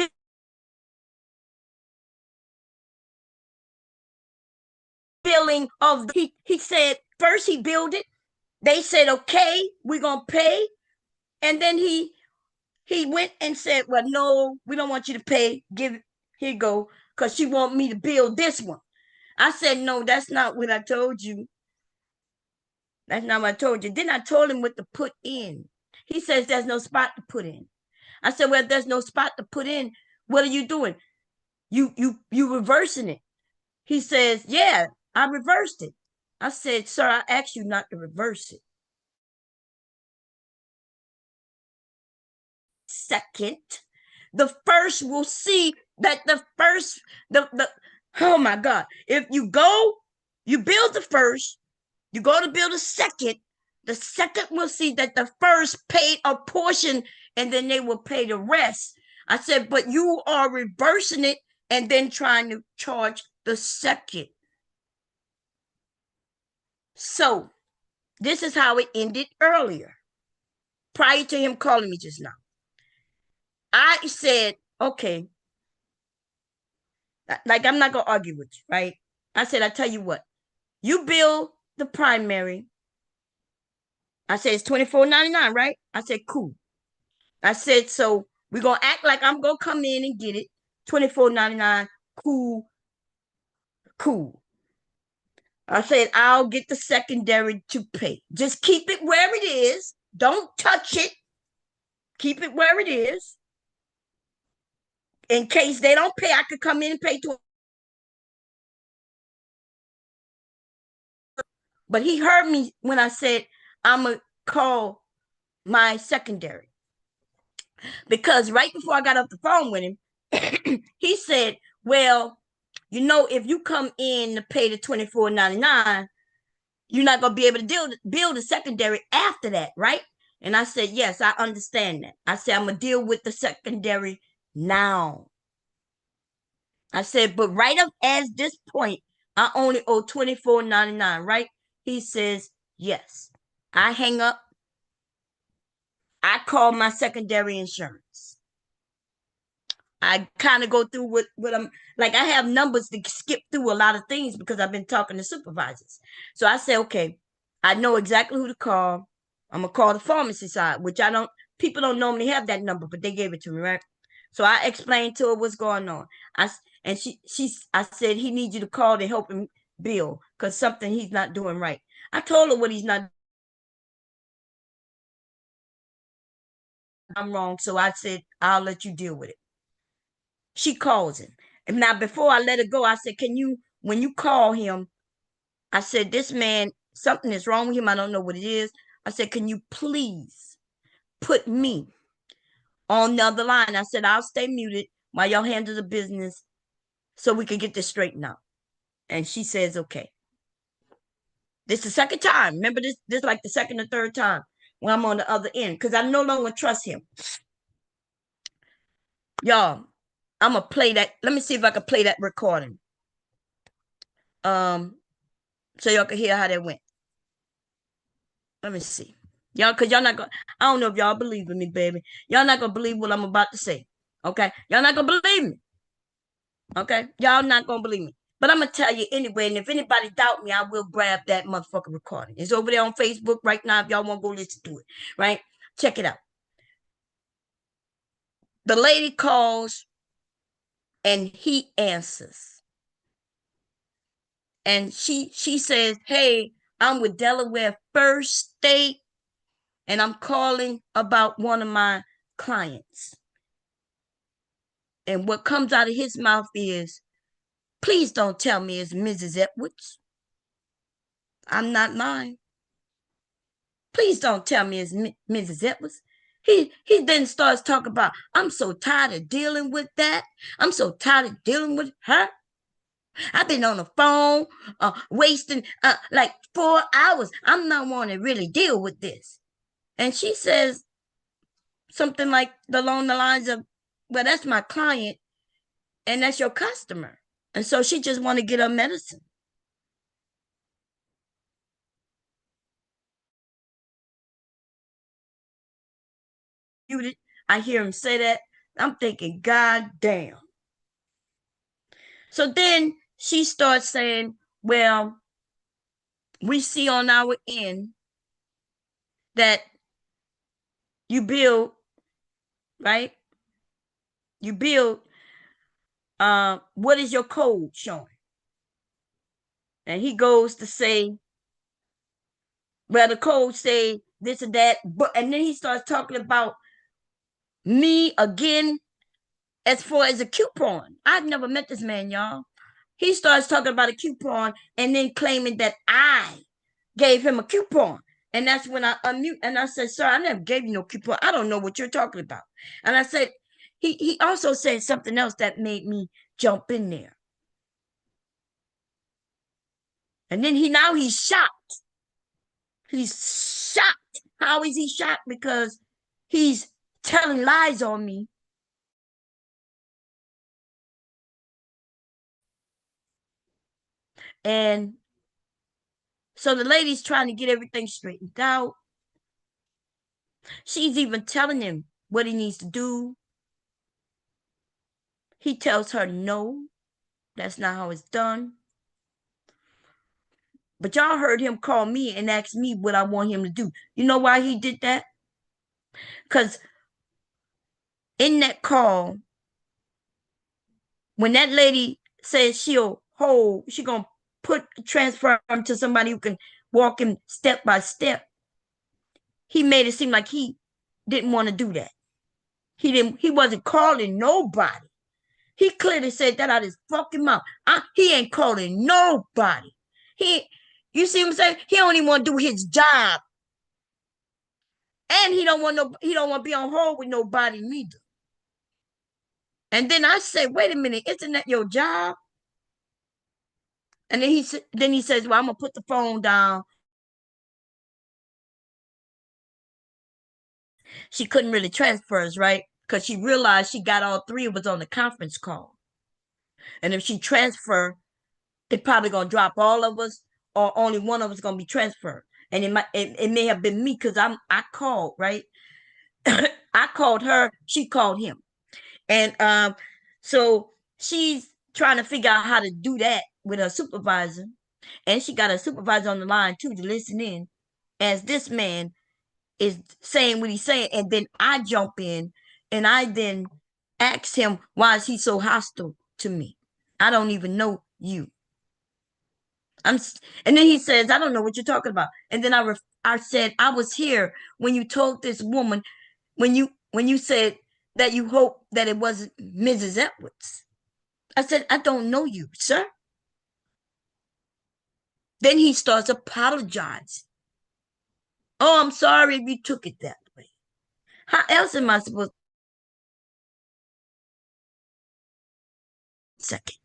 billing of he said first he billed it. They said, okay, we're gonna pay. And then he went and said, well, no, we don't want you to pay. Give it, here you go, because she want me to build this one. I said, no, that's not what I told you. That's not what I told you. Then I told him what to put in. He says there's no spot to put in. I said, well, there's no spot to put in. What are you doing? You reversing it. He says, yeah, I reversed it. I said, sir, I asked you not to reverse it. Second, the first will see that the first, the oh my God, if you go, you build the first, you go to build the second will see that the first paid a portion and then they will pay the rest. I said, but you are reversing it and then trying to charge the second. So this is how it ended earlier, prior to him calling me just now. I said, okay, like I'm not gonna argue with you, right? I said, I tell you what, you bill the primary. I said it's $24.99, right? I said, cool. I said, so we're gonna act like I'm gonna come in and get it. $24.99, cool, cool. I said, I'll get the secondary to pay. Just keep it where it is. Don't touch it. Keep it where it is. In case they don't pay, I could come in and pay to. But he heard me when I said I'm gonna call my secondary, because right before I got off the phone with him, he said, well, you know, if you come in to pay the $24.99, you're not gonna be able to build a secondary after that, right? And I said, yes, I understand that. I said, I'm gonna deal with the secondary now. I said, but right up as this point, I only owe $24.99, right? He says, yes. I hang up. I call my secondary insurance. I kind of go through what I'm like. I have numbers to skip through a lot of things because I've been talking to supervisors. So I say, okay, I know exactly who to call. I'm gonna call the pharmacy side, which I don't. People don't normally have that number, but they gave it to me, right? So I explained to her what's going on. I said he needs you to call to help him bill because something he's not doing right. I told her what he's not. I'm wrong, so I said I'll let you deal with it. She calls him. And now before I let her go, I said, can you, when you call him, I said, this man, something is wrong with him. I don't know what it is. I said, can you please put me on the other line? I said, I'll stay muted while y'all handle the business so we can get this straightened out. And she says, okay. This is the second time. Remember this like the second or third time when I'm on the other end because I no longer trust him. Y'all, I'm gonna play that. Let me see if I can play that recording. So y'all can hear how that went. Let me see. Y'all, cause y'all not gonna, I don't know if y'all believe in me, baby. Y'all not gonna believe what I'm about to say. Okay? Y'all not gonna believe me. Okay? Y'all not gonna believe me. But I'm gonna tell you anyway, and if anybody doubt me, I will grab that motherfucking recording. It's over there on Facebook right now if y'all want to go listen to it. Right? Check it out. The lady calls and he answers. And she says, hey, I'm with Delaware First State, and I'm calling about one of my clients. And what comes out of his mouth is, please don't tell me it's Mrs. Edwards. I'm not lying. Please don't tell me it's Mrs. Edwards. He then starts talking about, I'm so tired of dealing with that. I'm so tired of dealing with her. I've been on the phone wasting like 4 hours. I'm not wanting to really deal with this. And she says something like along the lines of, well, that's my client and that's your customer. And so she just want to get her medicine. I hear him say that. I'm thinking, God damn. So then she starts saying, well, we see on our end that you build, right? You build, what is your code showing? And he goes to say, well, the code say this or that, but and then he starts talking about me again as far as a coupon. I've never met this man, y'all. He starts talking about a coupon and then claiming that I gave him a coupon. And that's when I unmute and I said, sir, I never gave you no coupon. I don't know what you're talking about. And I said, he also said something else that made me jump in there. And then he's shocked. He's shocked. How is he shocked? Because he's telling lies on me. And so the lady's trying to get everything straightened out. She's even telling him what he needs to do. He tells her, no, that's not how it's done. But y'all heard him call me and ask me what I want him to do. You know why he did that? Because in that call, when that lady says she'll hold, she gonna transfer him to somebody who can walk him step by step. He made it seem like he didn't want to do that. He wasn't calling nobody. He clearly said that out his fucking mouth. He ain't calling nobody. You see what I'm saying? He don't even want to do his job. And he don't want to be on hold with nobody neither. And then I say, wait a minute, isn't that your job? And then he says, well, I'm gonna put the phone down. She couldn't really transfer us, right? Because she realized she got all three of us on the conference call. And if she transfer, they're probably gonna drop all of us, or only one of us gonna be transferred. And it may have been me because I called, right? I called her, she called him. And so she's trying to figure out how to do that with her supervisor. And she got a supervisor on the line too to listen in as this man is saying what he's saying. And then I jump in and I then ask him, why is he so hostile to me? I don't even know you. I'm, and then he says, I don't know what you're talking about. And then I said, I was here when you told this woman, when you said that you hope that it wasn't Mrs. Edwards. I said, I don't know you, sir. Then he starts apologizing. Oh, I'm sorry if you took it that way. How else am I supposed to second?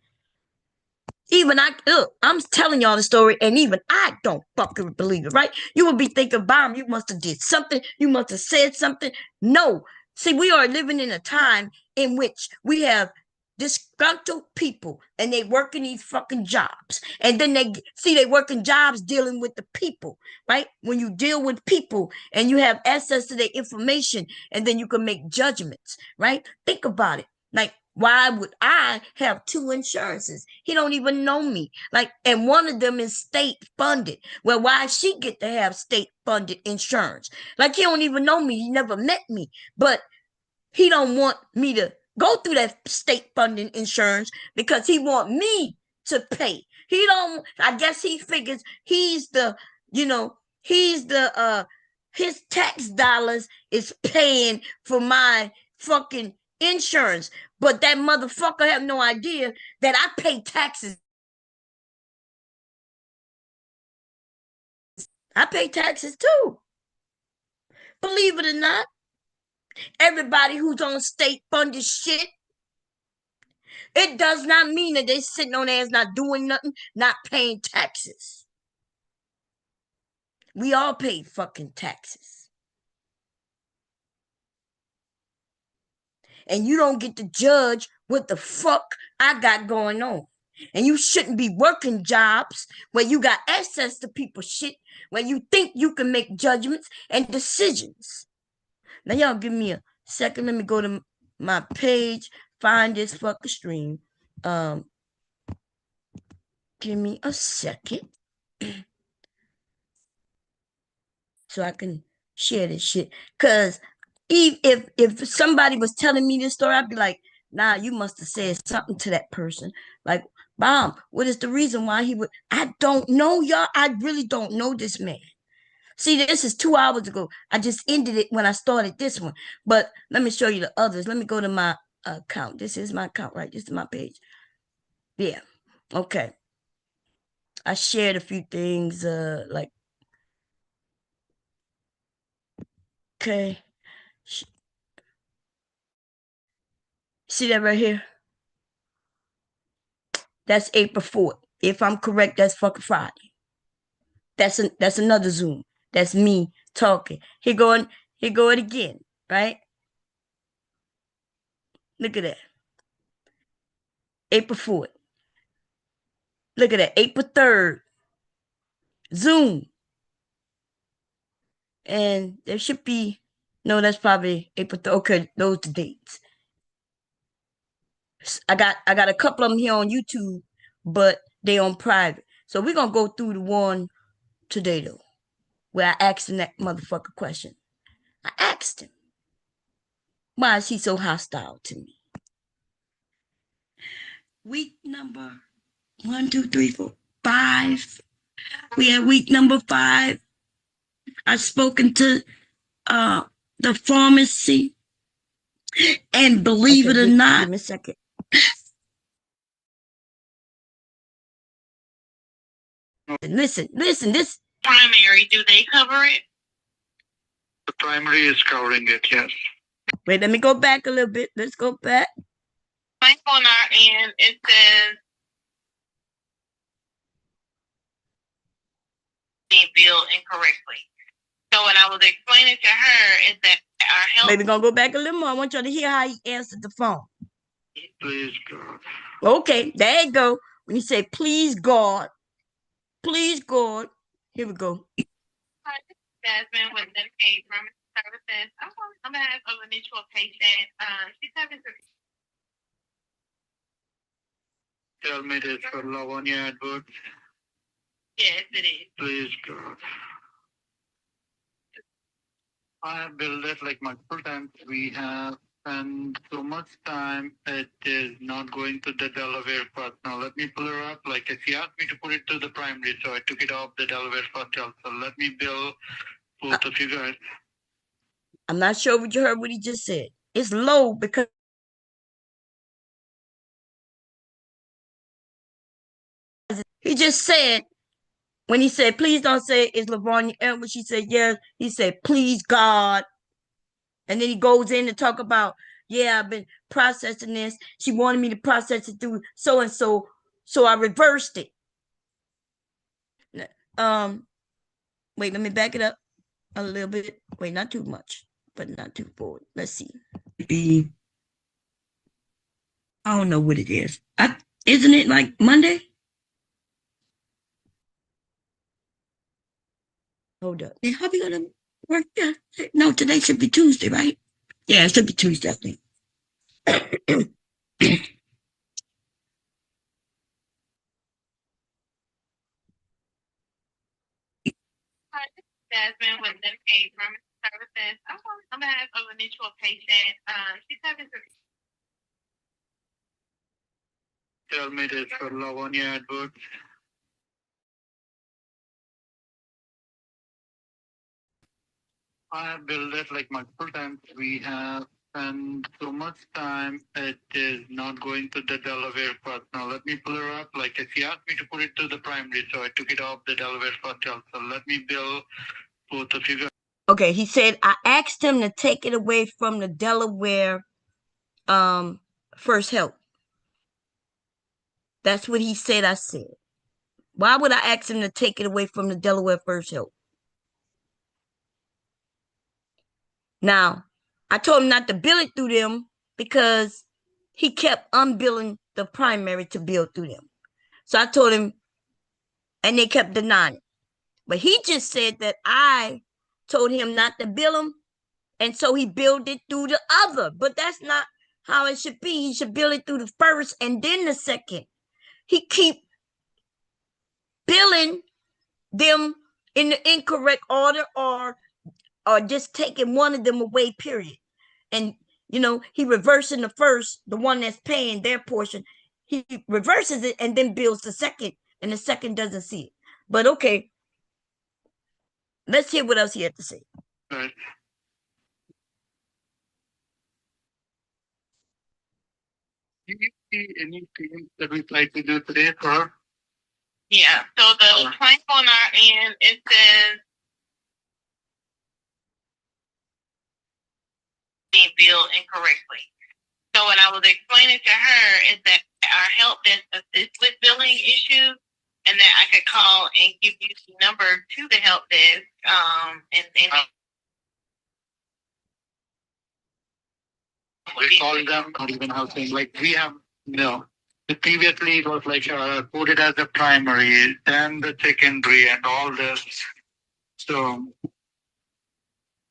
Even look, I'm telling y'all the story, and even I don't fucking believe it, right? You would be thinking, Bomb, you must have did something. You must have said something. No. See, we are living in a time in which we have disgruntled people, and they work in these fucking jobs. And then they working jobs dealing with the people, right? When you deal with people and you have access to their information, and then you can make judgments, right? Think about it. Like, why would I have two insurances? He don't even know me. Like, and one of them is state funded. Well, why she get to have state funded insurance? Like, he don't even know me. He never met me. But he don't want me to go through that state funding insurance because he want me to pay. He don't, I guess he figures he's the, he's the his tax dollars is paying for my fucking insurance. But that motherfucker have no idea that I pay taxes. I pay taxes too. Believe it or not, everybody who's on state funded shit, it does not mean that they sitting on their ass not doing nothing, not paying taxes. We all pay fucking taxes. And you don't get to judge what the fuck I got going on. And you shouldn't be working jobs where you got access to people's shit, where you think you can make judgments and decisions. Now, y'all give me a second. Let me go to my page, find this fucking stream. Give me a second so I can share this shit. Cause if somebody was telling me this story, I'd be like, nah, you must have said something to that person. Like, Bomb, what is the reason why he would? I don't know, y'all. I really don't know this man. See, this is 2 hours ago. I just ended it when I started this one. But let me show you the others. Let me go to my account. This is my account, right? This is my page. Yeah. Okay. I shared a few things, like, okay. See that right here? That's April 4th. If I'm correct, that's fucking Friday. That's another Zoom. That's me talking. Here it again, right? Look at that. April 4th. Look at that. April 3rd. Zoom. And there should be, no, that's probably April 3rd. Okay, those are the dates. I got a couple of them here on YouTube, but they on private. So we're gonna go through the one today though, where I asked him that motherfucker question. I asked him, why is he so hostile to me? Week number 1, 2, 3, 4, 5. We had week number 5. I've spoken to the pharmacy, and believe it or not, give me a second. Listen, this primary, do they cover it? The primary is covering it, yes. Wait, let me go back a little bit. Let's go back. Like on our end, it says being billed incorrectly. So what I was explaining to her is that our health. Maybe gonna go back a little more. I want y'all to hear how he answered the phone. Please God. Okay, there you go. When he said, please God, please God. Here we go. Jasmine with Medicaid Services. I'm calling On behalf of a mutual patient, she's having some. Tell me this for Lavonia Edwards. Yes, it is. Please, God. I have built it like multiple times. We have spent so much time. It is not going to the Delaware first. Now let me pull her up. Like she asked me to put it to the primary, so I took it off the Delaware first also. Let me bill both of you guys. I'm not sure what you heard what he just said. It's low because he just said, when he said, please don't say it's Lavonia Edwards, she said, yes. He said, please, God. And then he goes in to talk about, yeah, I've been processing this. She wanted me to process it through so and so. So I reversed it. Wait, let me back it up a little bit. Wait, not too much, but not too forward. Let's see. I don't know what it is. Isn't it like Monday? Hold up. How we gonna work that? No, today should be Tuesday, right? Yeah, it should be Tuesday, I think. Hi, this is Jasmine with Medicaid Pharmacy Services. I'm calling on behalf of a mutual patient. She's having some. Tell me this for Lavonia Edwards. I have built it like multiple times. We have spent so much time. It is not going to the Delaware first. Now let me pull her up. Like she asked me to put it to the primary, so I took it off the Delaware first also. Let me bill both of you guys. Okay, he said I asked him to take it away from the Delaware first help. That's what he said I said. Why would I ask him to take it away from the Delaware first help? Now, I told him not to bill it through them because he kept unbilling the primary to bill through them. So I told him, and they kept denying it. But he just said that I told him not to bill him, and so he billed it through the other. But that's not how it should be. He should bill it through the first and then the second. He keep billing them in the incorrect order or just taking one of them away, period. And he reversing the first, the one that's paying their portion. He reverses it and then bills the second, and the second doesn't see it. But okay, let's hear what else he had to say. Right. Do you see anything that we try to do today for her? Yeah, so the plank on our end, it says being billed incorrectly. So what I was explaining to her is that our help desk assists with billing issues, and that I could call and give you the number to the help desk. And we call them, not even helping. Like we have no. Previously, it was like coded as a primary, then the secondary, and all this. So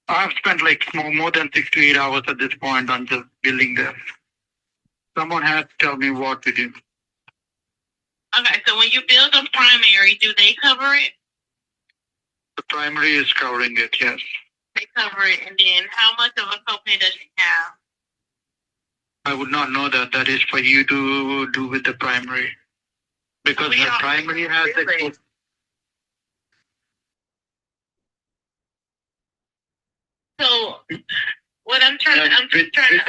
I've spent like more than 6 to 8 hours at this point on just building this. Someone has to tell me what to do. Okay, so when you build a primary, do they cover it? The primary is covering it, yes. They cover it, and then how much of a copay does she have? I would not know that. That is for you to do with the primary. Because her primary has the. So what I'm trying to understand.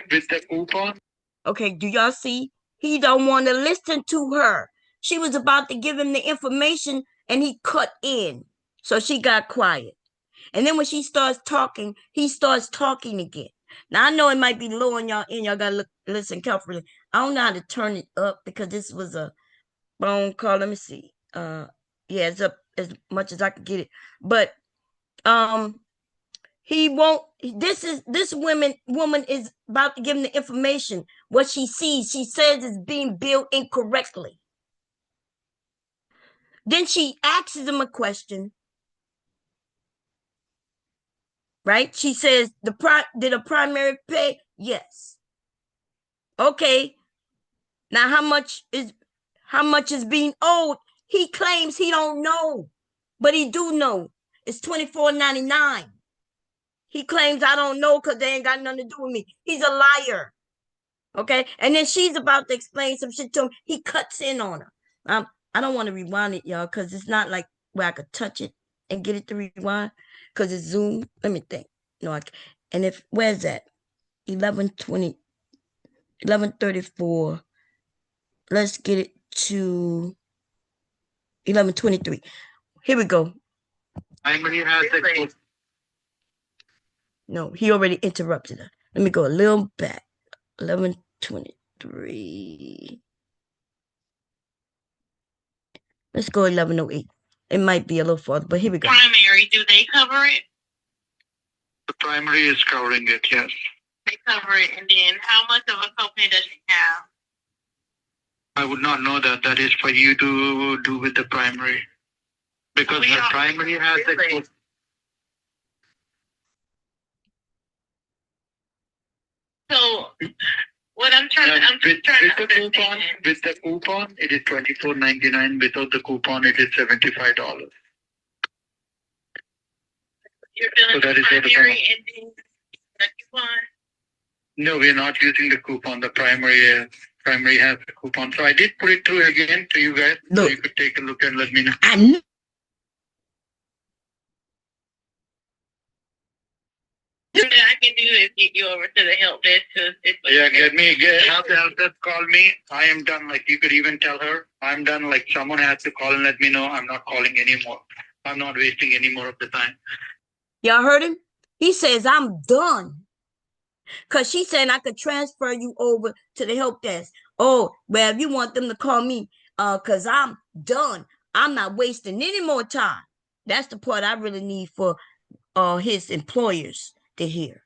With the coupon. Okay, do y'all see? He don't want to listen to her. She was about to give him the information and he cut in. So she got quiet. And then when she starts talking, he starts talking again. Now I know it might be low on y'all and y'all gotta listen carefully. I don't know how to turn it up because this was a phone call. Let me see. Yeah, it's up as much as I can get it. But he won't. This woman is about to give him the information. What she sees, she says is being billed incorrectly. Then she asks him a question. right? She says did a primary pay? Yes. Okay. Now how much is being owed? He claims he don't know, but he do know. It's $24.99. He claims I don't know because they ain't got nothing to do with me. He's a liar. Okay. And then she's about to explain some shit to him. He cuts in on her. I don't want to rewind it, y'all, because it's not like where I could touch it and get it to rewind because it's Zoom. Let me think. No, and if where's that? 11:20, 11:34. Let's get it to 11:23. Here we go. No, he already interrupted her. Let me go a little back. 11:23. Let's go 11:08. It might be a little farther, but here we go. Primary, do they cover it? The primary is covering it, yes. They cover it, and then how much of a copay does she have? I would not know that. That is for you to do with the primary. Because the primary has the... So what I'm trying to understand. With the coupon, it is $24.99. Without the coupon, it is $75. You're billing so the primary and then the coupon? No, we're not using the coupon. The primary has the coupon. So I did put it through again to you guys. Look, so you could take a look and let me know. I knew. I can do is get you over to the help desk. Have the help desk call me. I am done. Like you could even tell her, I'm done. Like someone has to call and let me know. I'm not calling anymore. I'm not wasting any more of the time. Y'all heard him? He says, I'm done. Because she said I could transfer you over to the help desk. Oh, well, if you want them to call me, because I'm done. I'm not wasting any more time. That's the part I really need for his employers to hear.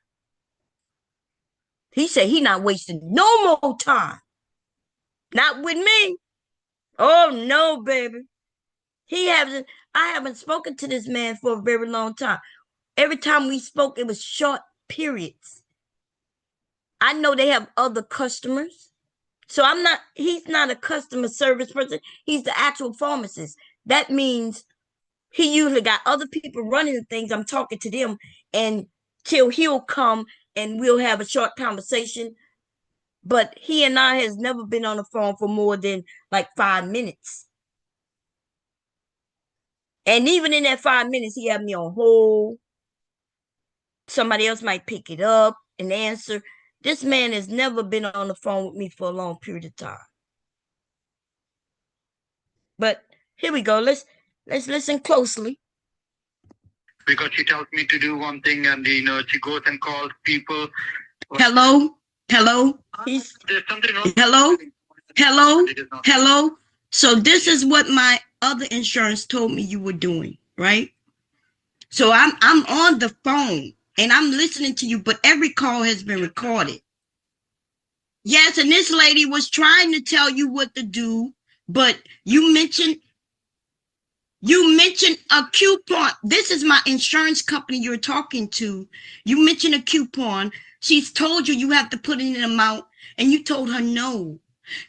He said he not wasting no more time. Not with me. Oh no, baby. I haven't spoken to this man for a very long time. Every time we spoke, it was short periods. I know they have other customers. So he's not a customer service person. He's the actual pharmacist. That means he usually got other people running the things. I'm talking to them and till he'll come and we'll have a short conversation. But he and I has never been on the phone for more than like 5 minutes. And even in that 5 minutes, he had me on hold. Somebody else might pick it up and answer. This man has never been on the phone with me for a long period of time. But here we go. Let's listen closely. Because she tells me to do one thing and she goes and calls people. Hello? Hello? So this is what my other insurance told me you were doing, right? So I'm on the phone and I'm listening to you, but every call has been recorded. Yes, and this lady was trying to tell you what to do, but you mentioned a coupon. This is my insurance company you're talking to. You mentioned a coupon. She's told you have to put in an amount, and you told her no.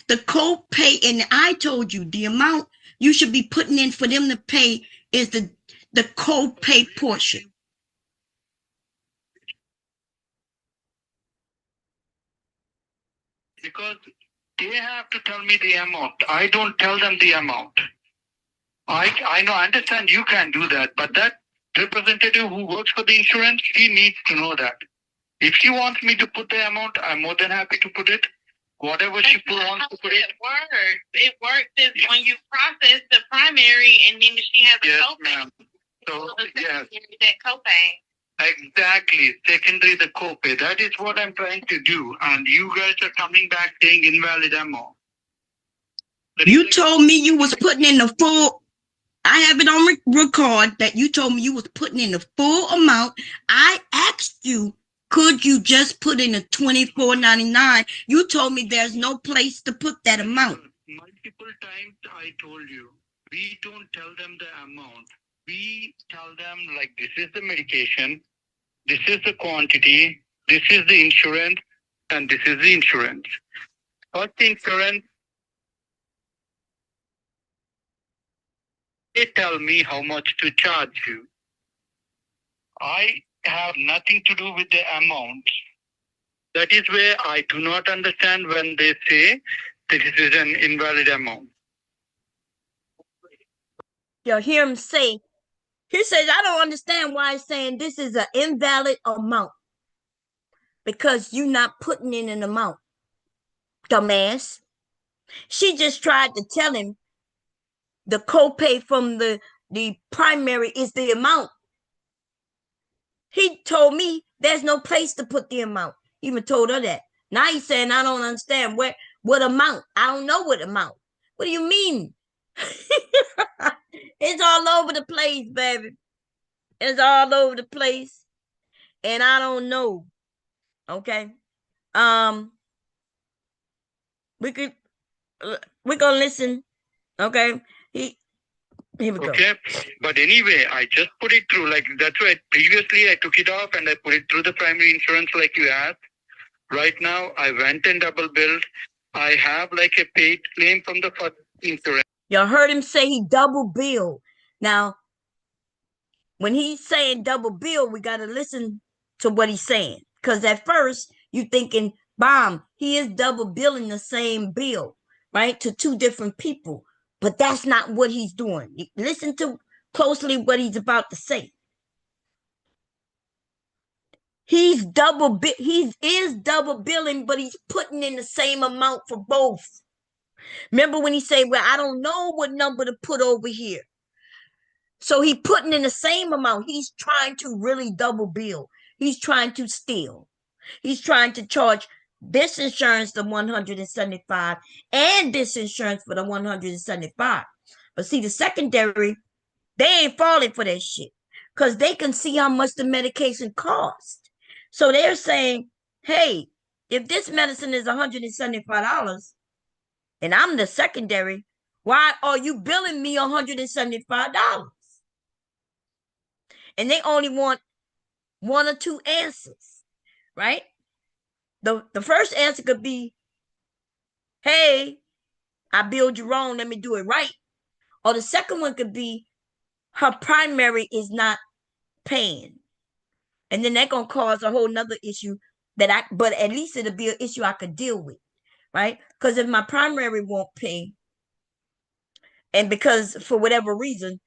The co-pay, and I told you the amount you should be putting in for them to pay is the co-pay portion. Because they have to tell me the amount. I don't tell them the amount. I know, I understand you can do that, but that representative who works for the insurance, he needs to know that. If she wants me to put the amount, I'm more than happy to put it. Whatever she wants to put it. It works is when you process the primary and then she has a copay. Ma'am. So yes. That copay. Exactly. Secondary the copay. That is what I'm trying to do. And you guys are coming back saying invalid amount. You told me you was putting in the full. I have it on record that you told me you was putting in the full amount. I asked you, could you just put in a $24.99? You told me there's no place to put that amount. Multiple times I told you, we don't tell them the amount. We tell them like this is the medication. this is the quantity, this is the insurance, and this is the insurance. First insurance, they tell me how much to charge you. I have nothing to do with the amount. That is where I do not understand when they say this is an invalid amount. You'll hear him say, he says, I don't understand why he's saying this is an invalid amount. Because you're not putting in an amount, dumbass. She just tried to tell him the copay from the primary is the amount. He told me there's no place to put the amount. He even told her that. Now he's saying I don't understand what amount. I don't know what amount. What do you mean? It's all over the place, baby. It's all over the place. And I don't know. Okay. We're gonna listen. Okay. Here we go. Okay. But anyway, I just put it through. Like that's why previously I took it off and I put it through the primary insurance like you asked. Right now I went and double billed. I have like a paid claim from the first insurance. Y'all heard him say he double billed. Now, when he's saying double bill, we got to listen to what he's saying. Because at first, you thinking, bomb, he is double billing the same bill, right? To two different people. But that's not what he's doing. Listen to closely what he's about to say. He is double billing, but he's putting in the same amount for both. Remember when he said, well, I don't know what number to put over here. So he putting in the same amount. He's trying to really double bill. He's trying to steal. He's trying to charge this insurance the 175 and this insurance for the 175. But see, the secondary, they ain't falling for that shit because they can see how much the medication costs. So they're saying, hey, if this medicine is $175 and I'm the secondary, why are you billing me $175? And they only want one or two answers, right? The first answer could be, hey, I billed you wrong, let me do it right. Or the second one could be, her primary is not paying. And then that's gonna cause a whole nother issue but at least it'll be an issue I could deal with, right? Because if my primary won't pay, and because for whatever reason,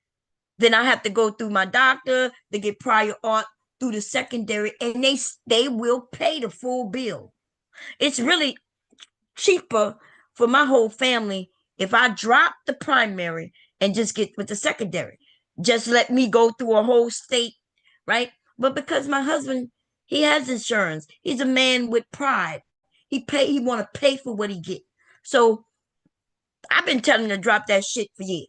then I have to go through my doctor to get prior auth through the secondary, and they will pay the full bill. It's really cheaper for my whole family if I drop the primary and just get with the secondary. Just let me go through a whole state, right? But because my husband, he has insurance. He's a man with pride. He want to pay for what he get. So I've been telling him to drop that shit for years.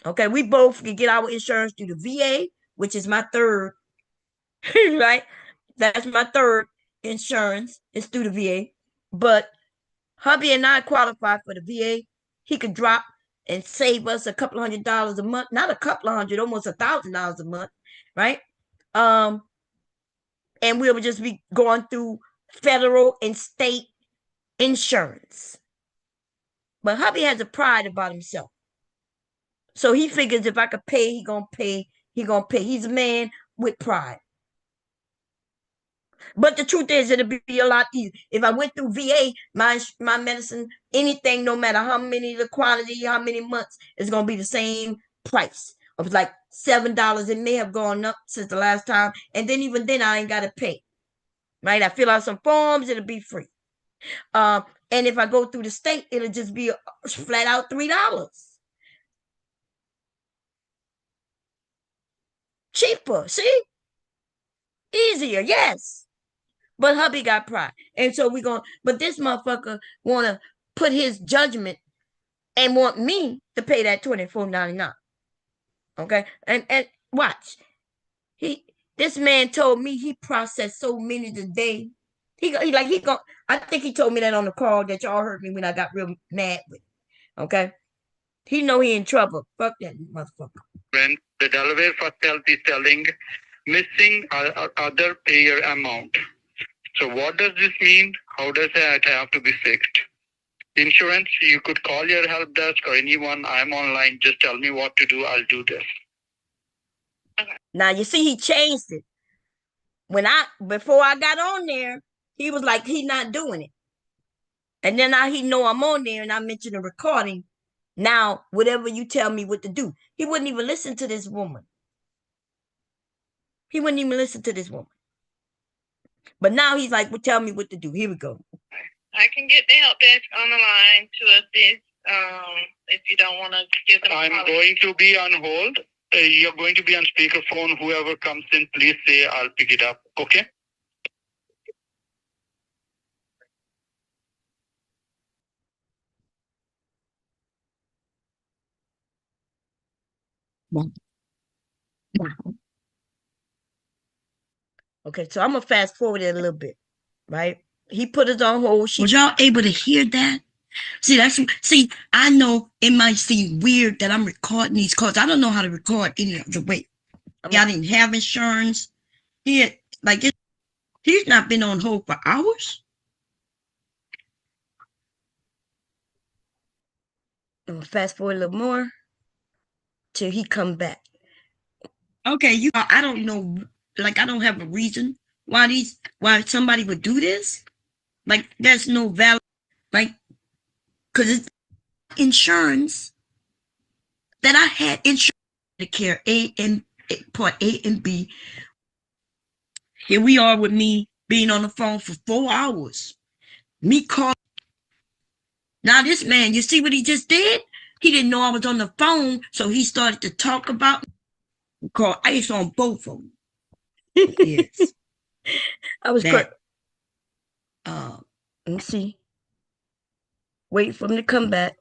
Okay, we both can get our insurance through the VA, which is my third, right? That's my third insurance. It's through the VA. But hubby and I qualify for the VA. He could drop and save us a couple $100 a month. Not a couple of hundred, almost $1,000 a month, right? And we will just be going through federal and state insurance. But hubby has a pride about himself. So he figures if I could pay, he gonna pay. He gonna pay. He's a man with pride. But the truth is, it'll be a lot easier. If I went through VA, my medicine, anything, no matter how many, the quantity, how many months, it's gonna be the same price of like $7. It may have gone up since the last time, and then even then, I ain't gotta pay. Right? I fill out some forms, it'll be free. And if I go through the state, it'll just be flat out $3. Cheaper, see? Easier, yes. But hubby got pride. And so but this motherfucker wanna put his judgment and want me to pay that $24.99. Okay? And watch. This man told me he processed so many today. I think he told me that on the call that y'all heard me when I got real mad with him. Okay? He know he in trouble. Fuck that motherfucker. When the Delaware First Health is telling missing other payer amount. So what does this mean? How does that have to be fixed? Insurance, you could call your help desk or anyone. I'm online. Just tell me what to do. I'll do this. Okay. Now you see he changed it. Before I got on there, he was like he not doing it. And then now he know I'm on there and I mentioned a recording. Now, whatever you tell me what to do. He wouldn't even listen to this woman. He wouldn't even listen to this woman. But now he's like, well, tell me what to do. Here we go. I can get the help desk on the line to assist if you don't want to give them I'm going to be on hold. You're going to be on speakerphone. Whoever comes in, please say I'll pick it up. Okay? Okay, so I'm gonna fast forward it a little bit, right? He put us on hold. Was y'all able to hear that? See, I know it might seem weird that I'm recording these calls. I don't know how to record any other way. I didn't have insurance. He's not been on hold for hours. I'm gonna fast forward a little more till he come back. Okay, I don't know, like I don't have a reason why somebody would do this. Like there's no valid, like, because it's insurance that I had insurance Medicare A and Part A and B. Here we are with me being on the phone for 4 hours. Me calling. Now this man, you see what he just did? He didn't know I was on the phone, so he started to talk about me. Call ice on both of them. Yes. I was that. Let me see. Wait for him to come back.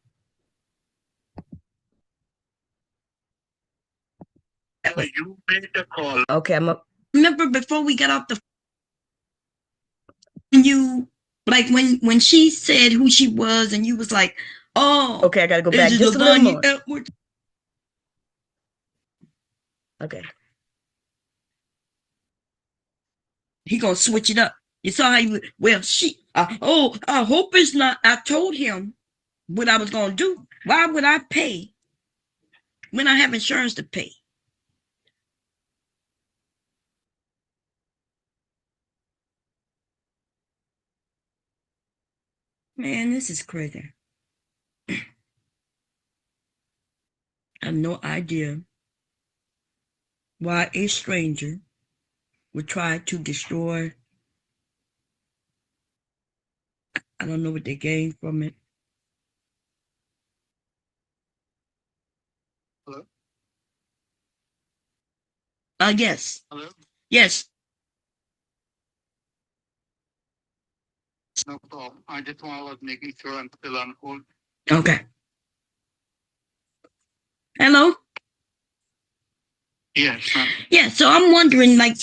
You made the call. Okay, I'm up. Remember before we got off the you like when she said who she was and you was like, oh, okay, I gotta go back just a little more. Edwards. Okay. He gonna switch it up. You saw how you I hope it's not. I told him what I was gonna do. Why would I pay when I have insurance to pay? Man, this is crazy. I have no idea why a stranger would try to destroy. I don't know what they gained from it. Hello? Yes. Hello? Yes. No problem. I was making sure I'm still on hold. Okay. Hello? Yes, ma'am. Yeah, so I'm wondering, like,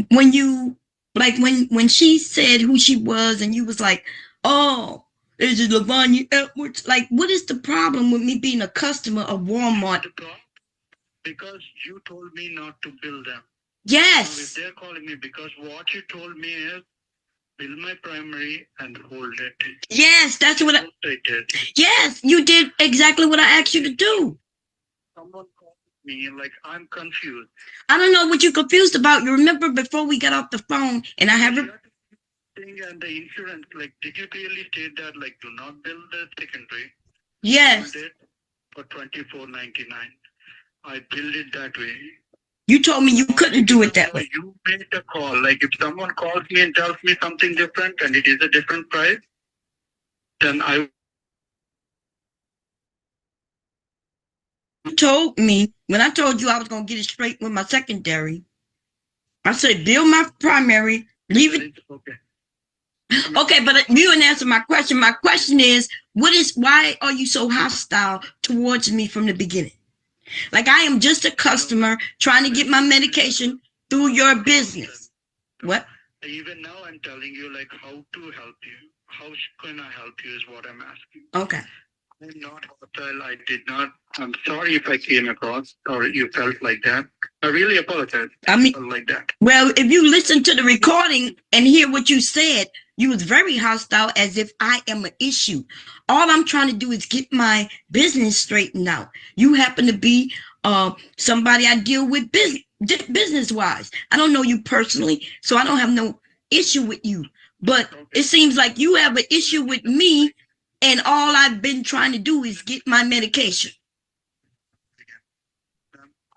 when she said who she was and you was like, oh, is it Lavanya Edwards? Like, what is the problem with me being a customer of Walmart? Because you told me not to bill them. Yes. So if they're calling me, because what you told me is bill my primary and hold it. Yes, that's what I did. Yes, you did exactly what I asked you to do. Someone called me, like, I'm confused. I don't know what you're confused about. You remember before we got off the phone and I have and the insurance, like, did you clearly state that, like, do not bill the secondary? Yes. Hold it for $24.99. I billed it that way. You told me you couldn't do it that way. You made the call. Like, if someone calls me and tells me something different and it is a different price, then You told me, when I told you I was going to get it straight with my secondary, I said, bill my primary, leave it. Okay. Okay, but you didn't answer my question. My question is, why are you so hostile towards me from the beginning? Like, I am just a customer trying to get my medication through your business. What? Even now I'm telling you, like, how to help you. How can I help you is what I'm asking. Okay. I'm not hostile. I did not. I'm sorry if I came across or you felt like that. I really apologize. I mean, Like that. well, if you listen to the recording and hear what you said, you was very hostile as if I am an issue. All I'm trying to do is get my business straightened out. You happen to be somebody I deal with business wise. I don't know you personally, so I don't have no issue with you. But it seems like you have an issue with me, and all I've been trying to do is get my medication.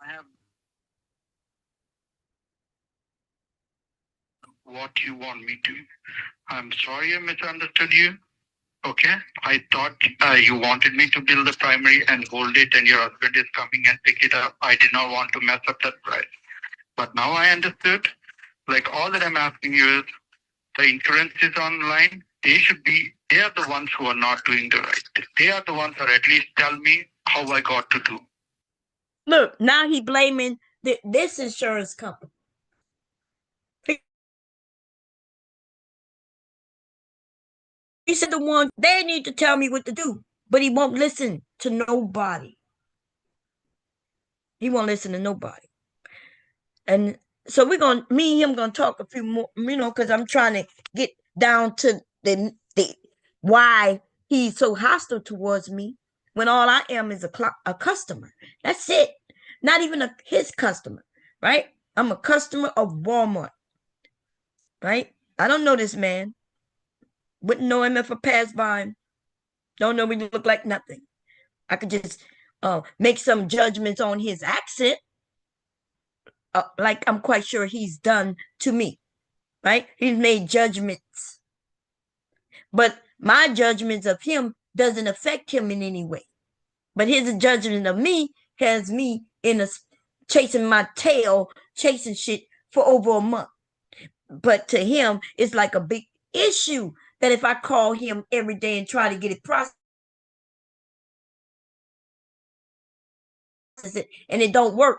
I have what you want me to. I'm sorry I misunderstood you. Okay, I thought you wanted me to build the primary and hold it, and your husband is coming and pick it up. I did not want to mess up that price. But now I understood. Like all that I'm asking you is the insurance is online. They are the ones who are not doing the right. They are the ones who at least tell me how I got to do. Look, now he blaming this insurance company. He said the one they need to tell me what to do, but he won't listen to nobody. He won't listen to nobody. And so we're gonna me and him gonna talk a few more, because I'm trying to get down to the why he's so hostile towards me when all I am is a customer. That's it. Not even his customer, right? I'm a customer of Walmart, right? I don't know this man. Wouldn't know him if I passed by him. Don't know when he look like nothing. I could just make some judgments on his accent, like I'm quite sure he's done to me, right? He's made judgments, but my judgments of him doesn't affect him in any way. But his judgment of me has me in a chasing my tail, chasing shit for over a month. But to him, it's like a big issue that if I call him every day and try to get it processed and it don't work,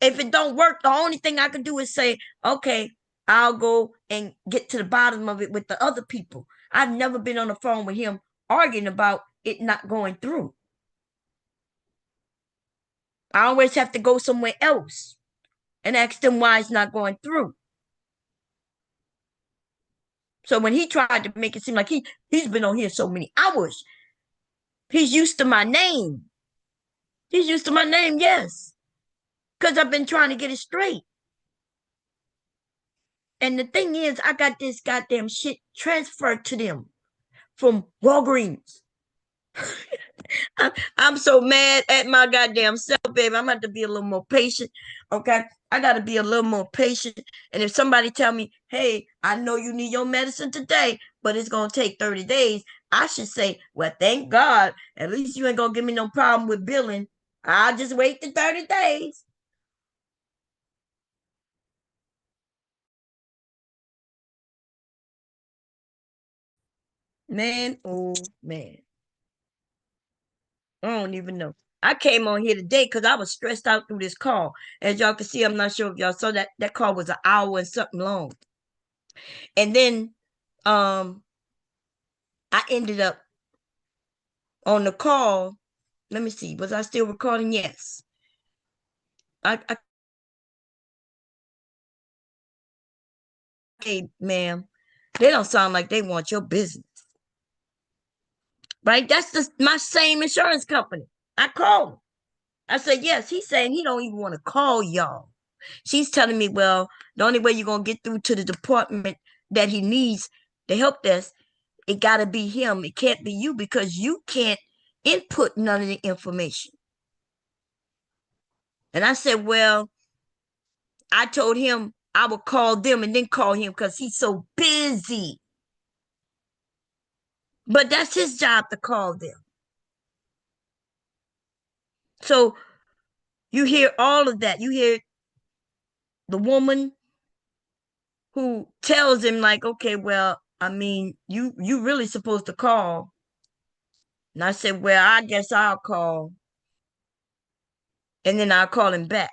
if it don't work, the only thing I can do is say, okay, I'll go and get to the bottom of it with the other people. I've never been on the phone with him arguing about it not going through. I always have to go somewhere else and ask them why it's not going through. So when he tried to make it seem like he's been on here so many hours, he's used to my name. He's used to my name, yes. Because I've been trying to get it straight. And the thing is, I got this goddamn shit transferred to them from Walgreens. I'm so mad at my goddamn self, baby. I'm going to be a little more patient. Okay. I got to be a little more patient. And if somebody tell me, hey, I know you need your medicine today, but it's going to take 30 days, I should say, well, thank God. At least you ain't going to give me no problem with billing. I'll just wait the 30 days. Man, oh, man. I don't even know. I came on here today because I was stressed out through this call. As y'all can see, I'm not sure if y'all saw that call was an hour and something long. And then I ended up on the call. Let me see. Was I still recording? Yes. I hey, ma'am, they don't sound like they want your business. Right? That's my same insurance company. I called him. I said, yes. He's saying he don't even want to call y'all. She's telling me, well, the only way you're going to get through to the department that he needs the help desk, it got to be him. It can't be you because you can't input none of the information. And I said, well, I told him I would call them and then call him because he's so busy. But that's his job to call them. So you hear all of that. You hear the woman who tells him, like, okay, well, I mean, you really supposed to call. And I said, well, I guess I'll call. And then I'll call him back.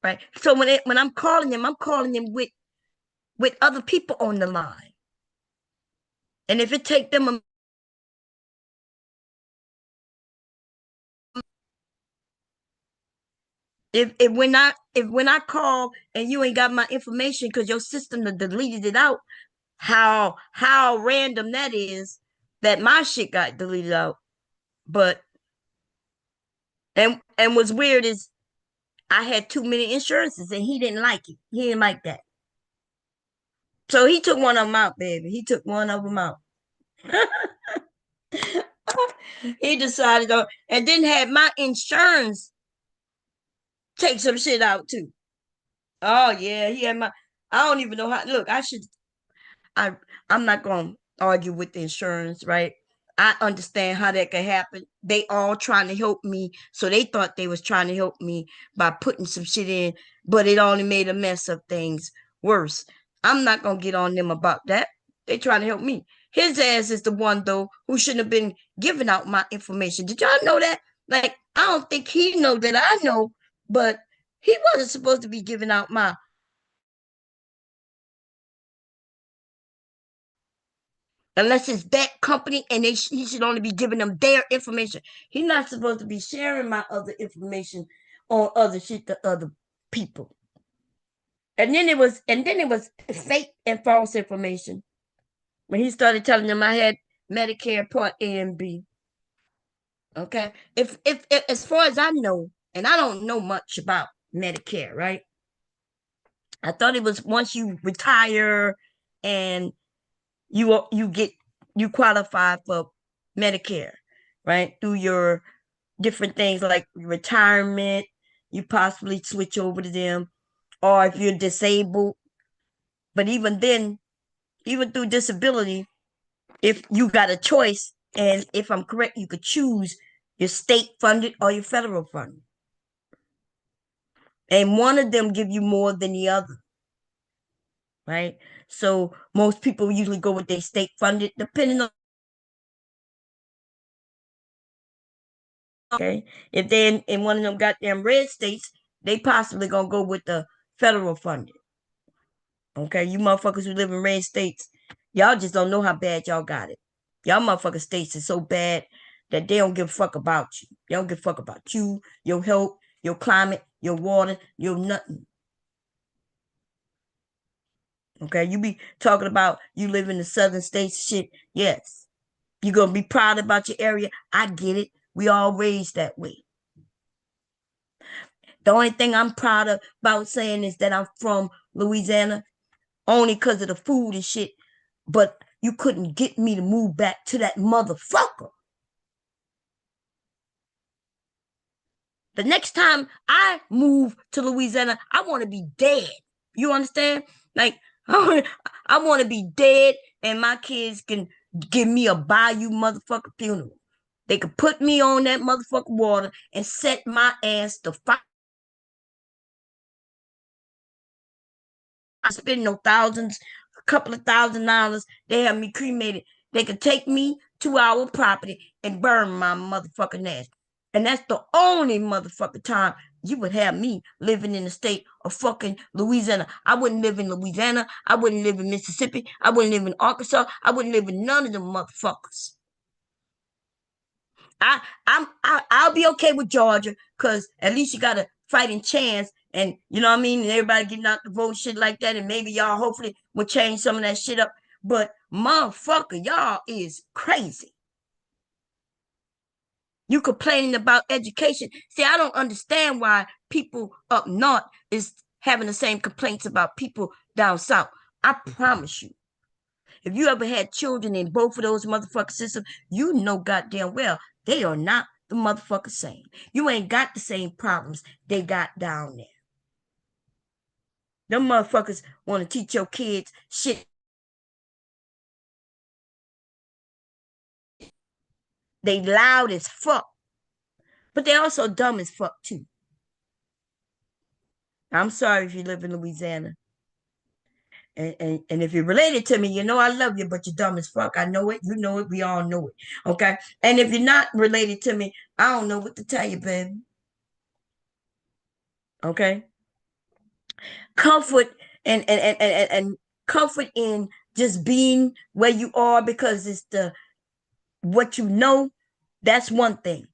Right. So when I'm calling him with other people on the line. And if it take them a If when I call and you ain't got my information because your system deleted it out, how random that is that my shit got deleted out. But and what's weird is I had too many insurances and he didn't like it. He didn't like that. So he took one of them out, baby. He took one of them out. He decided on and then had my insurance take some shit out too. Oh yeah, he had my I don't even know how look, I I'm not gonna argue with the insurance, right? I understand how that could happen. They all trying to help me, so they thought they was trying to help me by putting some shit in, but it only made a mess of things worse. I'm not gonna get on them about that. They trying to help me. His ass is the one though who shouldn't have been giving out my information. Did y'all know that? Like I don't think he know that I know, but he wasn't supposed to be giving out my unless it's that company and he should only be giving them their information. He's not supposed to be sharing my other information on other shit to other people. And then it was fake and false information when he started telling them I had Medicare Part A and B. Okay, if as far as I know, and I don't know much about Medicare, right? I thought it was once you retire and you get you qualify for Medicare, right? Through your different things like retirement, you possibly switch over to them, or if you're disabled. But even then, even through disability, if you got a choice, and if I'm correct, you could choose your state funded or your federal funded, and one of them give you more than the other, right? So most people usually go with their state funded, depending on okay. If they're in one of them goddamn red states, they possibly gonna go with the federal funding. Okay, you motherfuckers who live in red states, y'all just don't know how bad y'all got it. Y'all motherfucker states is so bad that they don't give a fuck about you. They don't give a fuck about you, your health, your climate, your water, your nothing. Okay, you be talking about you live in the southern states shit. Yes. You gonna be proud about your area. I get it. We all raised that way. The only thing I'm proud of about saying is that I'm from Louisiana only because of the food and shit. But you couldn't get me to move back to that motherfucker. The next time I move to Louisiana, I want to be dead. You understand? Like, I want to be dead and my kids can give me a bayou motherfucker funeral. They could put me on that motherfucker water and set my ass to fire. I spend no thousands, a couple of $1,000. They have me cremated. They could take me to our property and burn my motherfucking ass. And that's the only motherfucking time you would have me living in the state of fucking Louisiana. I wouldn't live in Louisiana. I wouldn't live in Mississippi. I wouldn't live in Arkansas. I wouldn't live in none of them motherfuckers. I'll be okay with Georgia because at least you got a fighting chance, and you know what I mean. And everybody getting out the vote, shit like that, and maybe y'all hopefully will change some of that shit up. But motherfucker, y'all is crazy. You complaining about education. See, I don't understand why people up north is having the same complaints about people down south. I promise you. If you ever had children in both of those motherfucker systems, you know goddamn well they are not the motherfucker same. You ain't got the same problems they got down there. Them motherfuckers want to teach your kids shit. They loud as fuck, but they also dumb as fuck too. I'm sorry if you live in Louisiana. And if you're related to me, you know I love you, but you're dumb as fuck. I know it. You know it. We all know it. Okay. And if you're not related to me, I don't know what to tell you, baby. Okay. Comfort and comfort in just being where you are because it's the what you know, that's one thing.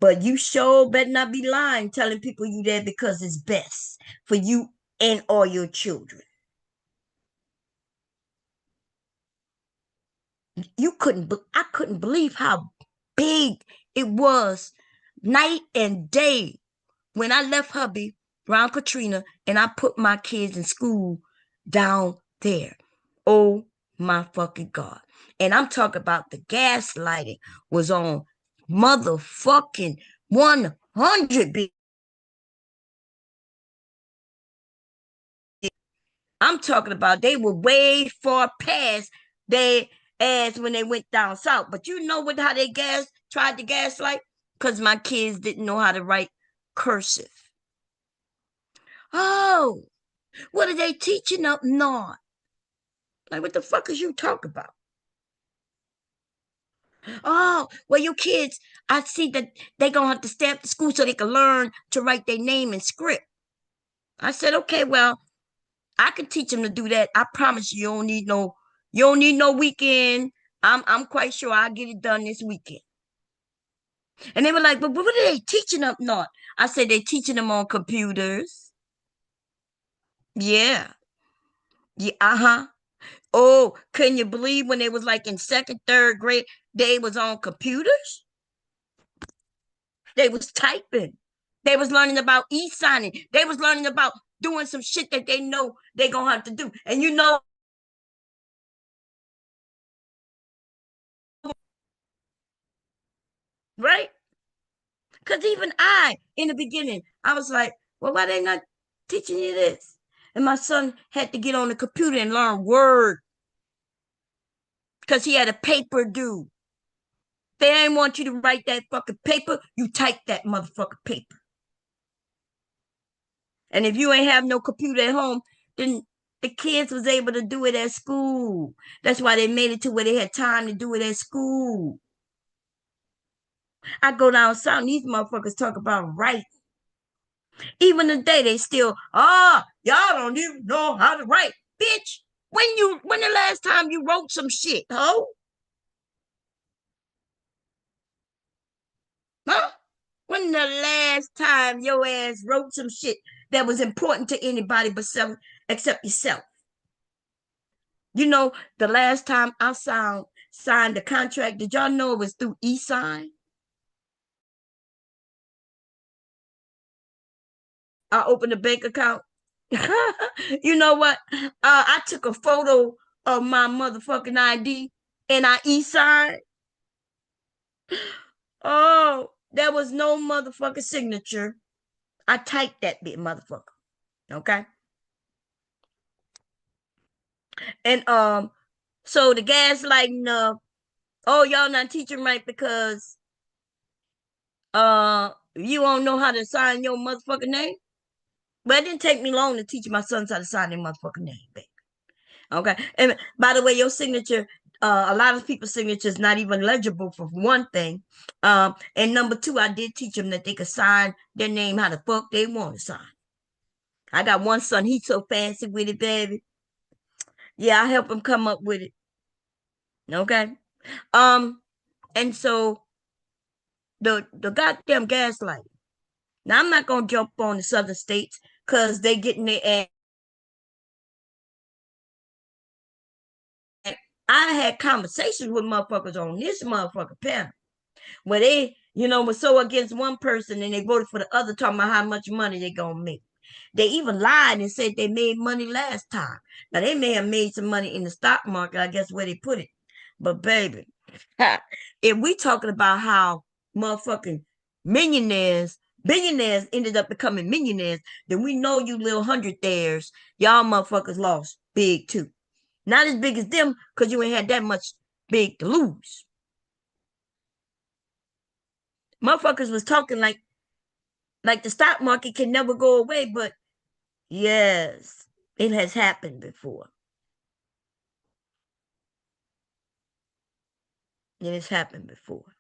But you sure better not be lying, telling people you there because it's best for you and all your children. I couldn't believe how big it was night and day when I left hubby around Katrina and I put my kids in school down there. Oh my fucking God. And I'm talking about the gaslighting was on motherfucking 100. I'm talking about they were way far past they as when they went down south. But you know what how they tried to gaslight? Because my kids didn't know how to write cursive. Oh, what are they teaching up north? Like, what the fuck is you talking about? Oh, well, you kids, I see that they gonna have to stay at the school so they can learn to write their name in script. I said, okay, well, I can teach them to do that. I promise you, you don't need no weekend. I'm quite sure I'll get it done this weekend. And they were like, but what are they teaching up north? I said they teaching them on computers. Yeah. Yeah, uh-huh. Oh, can you believe when they was like in second, third grade, they was on computers? They was typing. They was learning about e-signing. They was learning about doing some shit that they know they gonna have to do. And you know, right? Because even I, in the beginning, I was like, well, why they not teaching you this? And my son had to get on the computer and learn Word because he had a paper due. They ain't want you to write that fucking paper, you type that motherfucking paper. And if you ain't have no computer at home, then the kids was able to do it at school. That's why they made it to where they had time to do it at school. I go down south and these motherfuckers talk about writing. Even today, they still, y'all don't even know how to write. Bitch, when the last time you wrote some shit, ho? Huh? When the last time your ass wrote some shit that was important to anybody but self, except yourself? You know, the last time I signed the contract, did y'all know it was through e-sign? I opened a bank account. You know what? I took a photo of my motherfucking ID and I e-signed. Oh, there was no motherfucking signature. I typed that bit, motherfucker. Okay. And so the gaslighting oh, y'all not teaching right because you don't know how to sign your motherfucking name. But it didn't take me long to teach my sons how to sign their motherfucking name, baby. Okay. And by the way, your signature, a lot of people's signatures not even legible for one thing. And number two, I did teach them that they could sign their name how the fuck they want to sign. I got one son, he's so fancy with it, baby. Yeah, I help him come up with it. Okay. Um, and so the goddamn gaslight. Now I'm not gonna jump on the southern states because they getting their ass. I had conversations with motherfuckers on this motherfucker panel where they, were so against one person and they voted for the other, talking about how much money they gonna make. They even lied and said they made money last time. Now they may have made some money in the stock market, I guess where they put it. But baby, if we talking about how motherfucking millionaires, billionaires ended up becoming millionaires, then we know you little hundred theirs, y'all motherfuckers lost big too. Not as big as them, because you ain't had that much big to lose. Motherfuckers was talking like the stock market can never go away, but yes, it has happened before. It has happened before.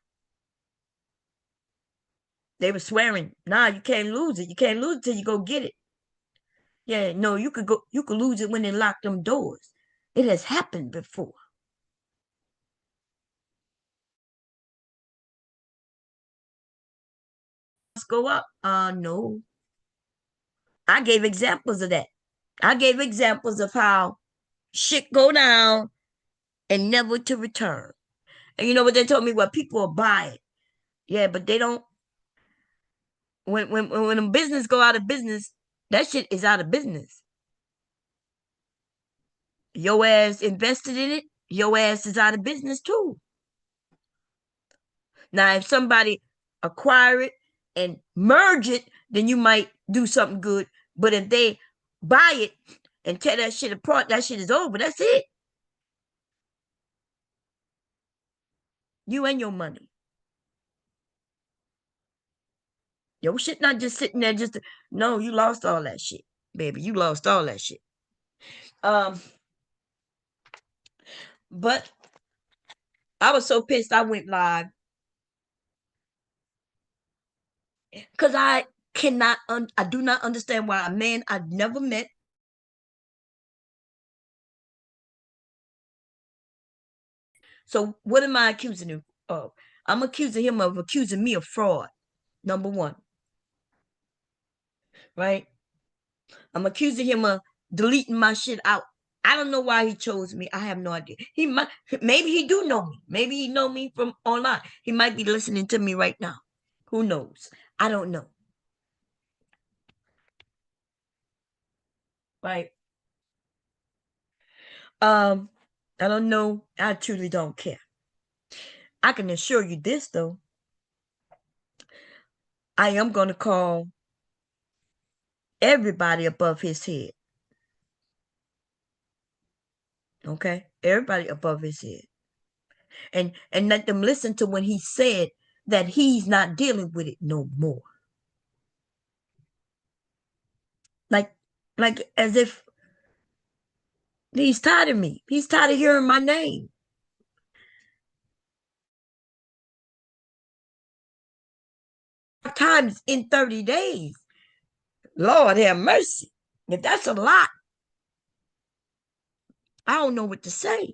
They were swearing, nah, you can't lose it. You can't lose it till you go get it. Yeah, no, you could lose it when they lock them doors. It has happened before. costs go up. No. I gave examples of that. I gave examples of how shit go down and never to return. And you know what they told me? Well, people will buy it. Yeah, but they don't. When a business go out of business, that shit is out of business. Your ass invested in it. Your ass is out of business too. Now, if somebody acquire it and merge it, then you might do something good. But if they buy it and tear that shit apart, that shit is over. That's it. You and your money. Your shit not just sitting there no, you lost all that shit, baby. You lost all that shit. Um, but I was so pissed I went live because I do not understand why a man I've never met. So what am I accusing him of? I'm accusing him of accusing me of fraud. Number one, right? I'm accusing him of deleting my shit out. I don't know why he chose me. I have no idea. He might, maybe he do know me. Maybe he know me from online. He might be listening to me right now. Who knows? I don't know. Right? Um, I don't know. I truly don't care. I can assure you this though. I am gonna call everybody above his head. Okay? Everybody above his head. And let them listen to when he said that he's not dealing with it no more. Like as if he's tired of me. He's tired of hearing my name. Times in 30 days. Lord have mercy. If that's a lot, I don't know what to say.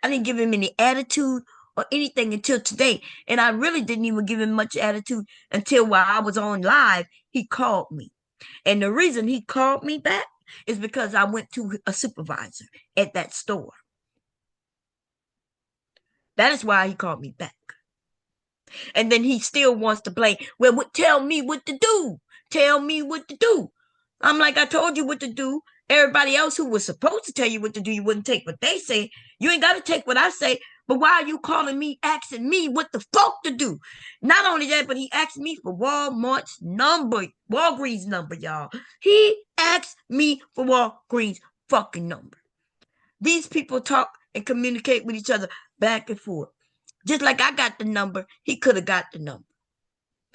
I didn't give him any attitude or anything until today. And I really didn't even give him much attitude until while I was on live, he called me. And the reason he called me back is because I went to a supervisor at that store. That is why he called me back. And then he still wants to blame. Well, tell me what to do. Tell me what to do. I'm like, I told you what to do. Everybody else who was supposed to tell you what to do, you wouldn't take what they say. You ain't got to take what I say. But why are you calling me, asking me what the fuck to do? Not only that, but he asked me for Walmart's number, Walgreens number, y'all. He asked me for Walgreens fucking number. These people talk and communicate with each other back and forth. Just like I got the number, he could have got the number.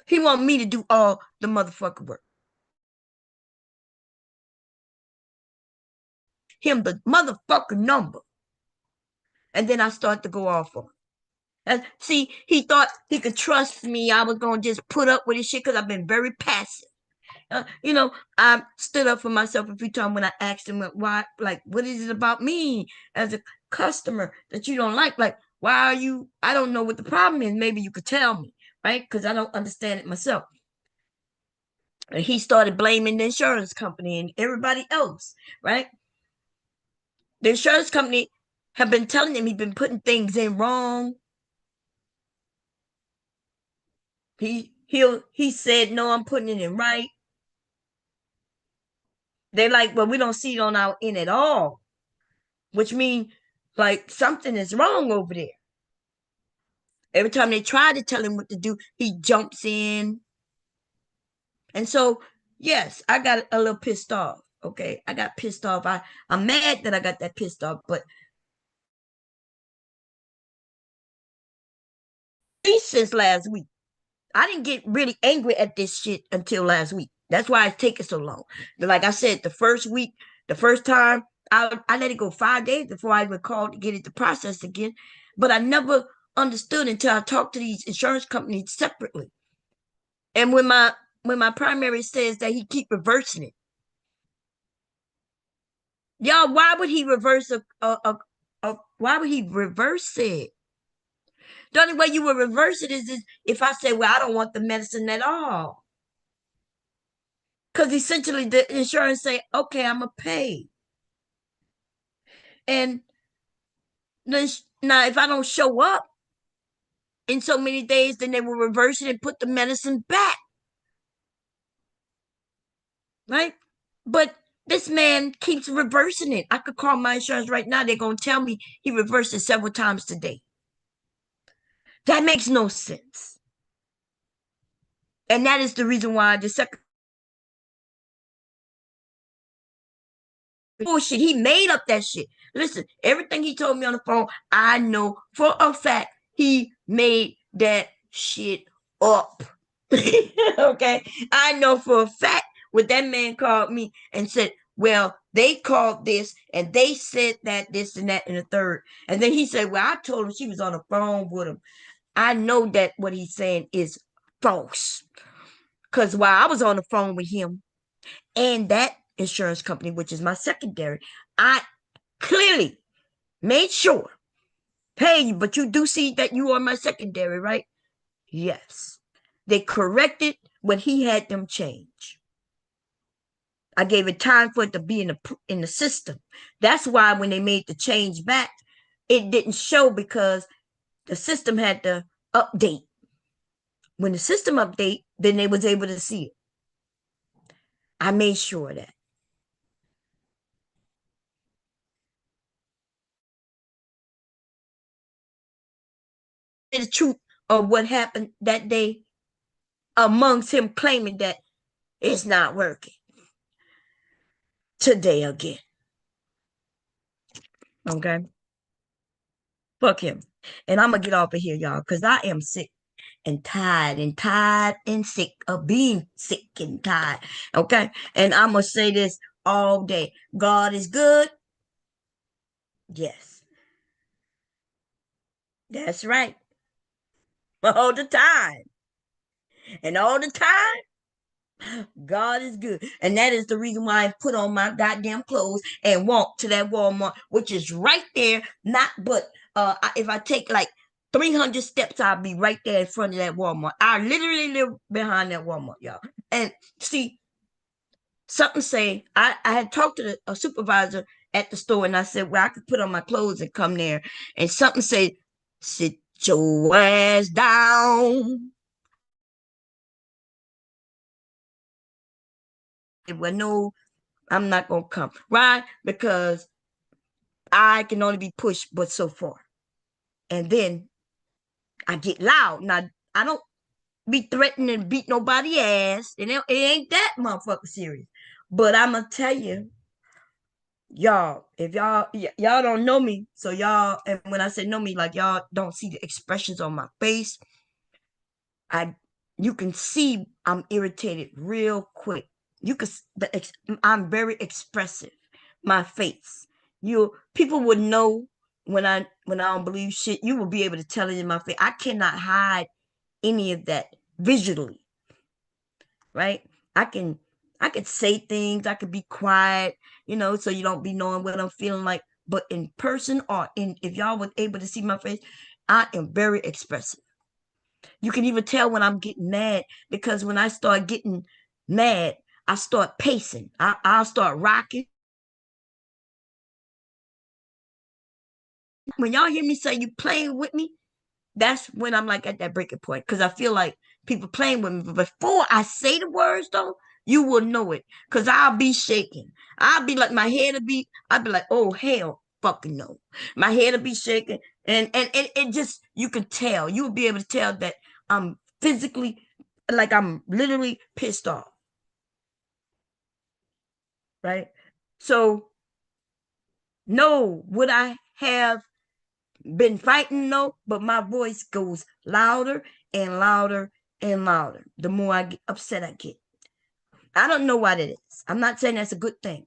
He want me to do all the motherfucking work. Him the motherfucking number. And then I start to go off on him. And see, he thought he could trust me. I was going to just put up with his shit because I've been very passive. I stood up for myself a few times when I asked him why, like, what is it about me as a customer that you don't like? Like, why are you? I don't know what the problem is. Maybe you could tell me, right? Because I don't understand it myself. And he started blaming the insurance company and everybody else, right? The insurance company have been telling him he's been putting things in wrong. He said, no, I'm putting it in right. They're like, well, we don't see it on our end at all, which means like something is wrong over there. Every time they try to tell him what to do, he jumps in. And so, yes, I got a little pissed off. Okay, I got pissed off. I'm mad that I got that pissed off, but since last week, I didn't get really angry at this shit until last week. That's why it's taking so long. Like I said, the first week, the first time, I let it go 5 days before I even called to get it to process again. But I never understood until I talked to these insurance companies separately. And when my primary says that he keep reversing it, y'all, why would he reverse why would he reverse it? The only way you will reverse it is if I say, well, I don't want the medicine at all. Because essentially the insurance say, okay, I'm going to pay. And then, now if I don't show up in so many days, then they will reverse it and put the medicine back. Right? But this man keeps reversing it. I could call my insurance right now. They're going to tell me he reversed it several times today. That makes no sense. And that is the reason why the second bullshit, he made up that shit. Listen, everything he told me on the phone, I know for a fact he made that shit up. Okay? I know for a fact when that man called me and said, well, they called this and they said that, this and that, and the third. And then he said, well, I told him she was on the phone with him. I know that what he's saying is false. Because while I was on the phone with him and that insurance company, which is my secondary, I clearly made sure, hey, but you do see that you are my secondary, right? Yes. They corrected what he had them change. I gave it time for it to be in the system. That's why when they made the change back, it didn't show because the system had to update. When the system update, then they was able to see it. I made sure of that. The truth of what happened that day amongst him claiming that it's not working today again. Okay? Fuck him. And I'm going to get off of here, y'all, because I am sick and tired and sick of being sick and tired. Okay? And I'm going to say this all day. God is good. Yes. That's right. All the time. And all the time, God is good. And that is the reason why I put on my goddamn clothes and walk to that Walmart, which is right there. Not but if I take like 300 steps, I'll be right there in front of that Walmart. I literally live behind that Walmart, y'all. And see, something say, I had talked to a supervisor at the store and I said, well, I could put on my clothes and come there. And something say, sit your ass down. Well, no, I'm not gonna come. Right? Because I can only be pushed but so far. And then I get loud. Now I don't be threatening and beat nobody ass. It ain't that motherfucker serious. But I'ma tell you, y'all, if y'all don't know me, so y'all, and when I say know me, like y'all don't see the expressions on my face, I you can see I'm irritated real quick. You can I'm very expressive. My face. You people would know when I don't believe shit. You will be able to tell it in my face. I cannot hide any of that visually, right? I can I could say things, I could be quiet, so you don't be knowing what I'm feeling like. But in person or in if y'all was able to see my face, I am very expressive. You can even tell when I'm getting mad because when I start getting mad, I start pacing. I'll start rocking. When y'all hear me say you playing with me, that's when I'm like at that breaking point because I feel like people playing with me. But before I say the words, though, you will know it because I'll be shaking. I'll be like, I'll be like, oh, hell, fucking no. My head will be shaking. And it just, you can tell. You'll be able to tell that I'm physically, like I'm literally pissed off, right? So, no, would I have been fighting? No, but my voice goes louder and louder and louder the more I get upset I get. I don't know what it is. I'm not saying that's a good thing.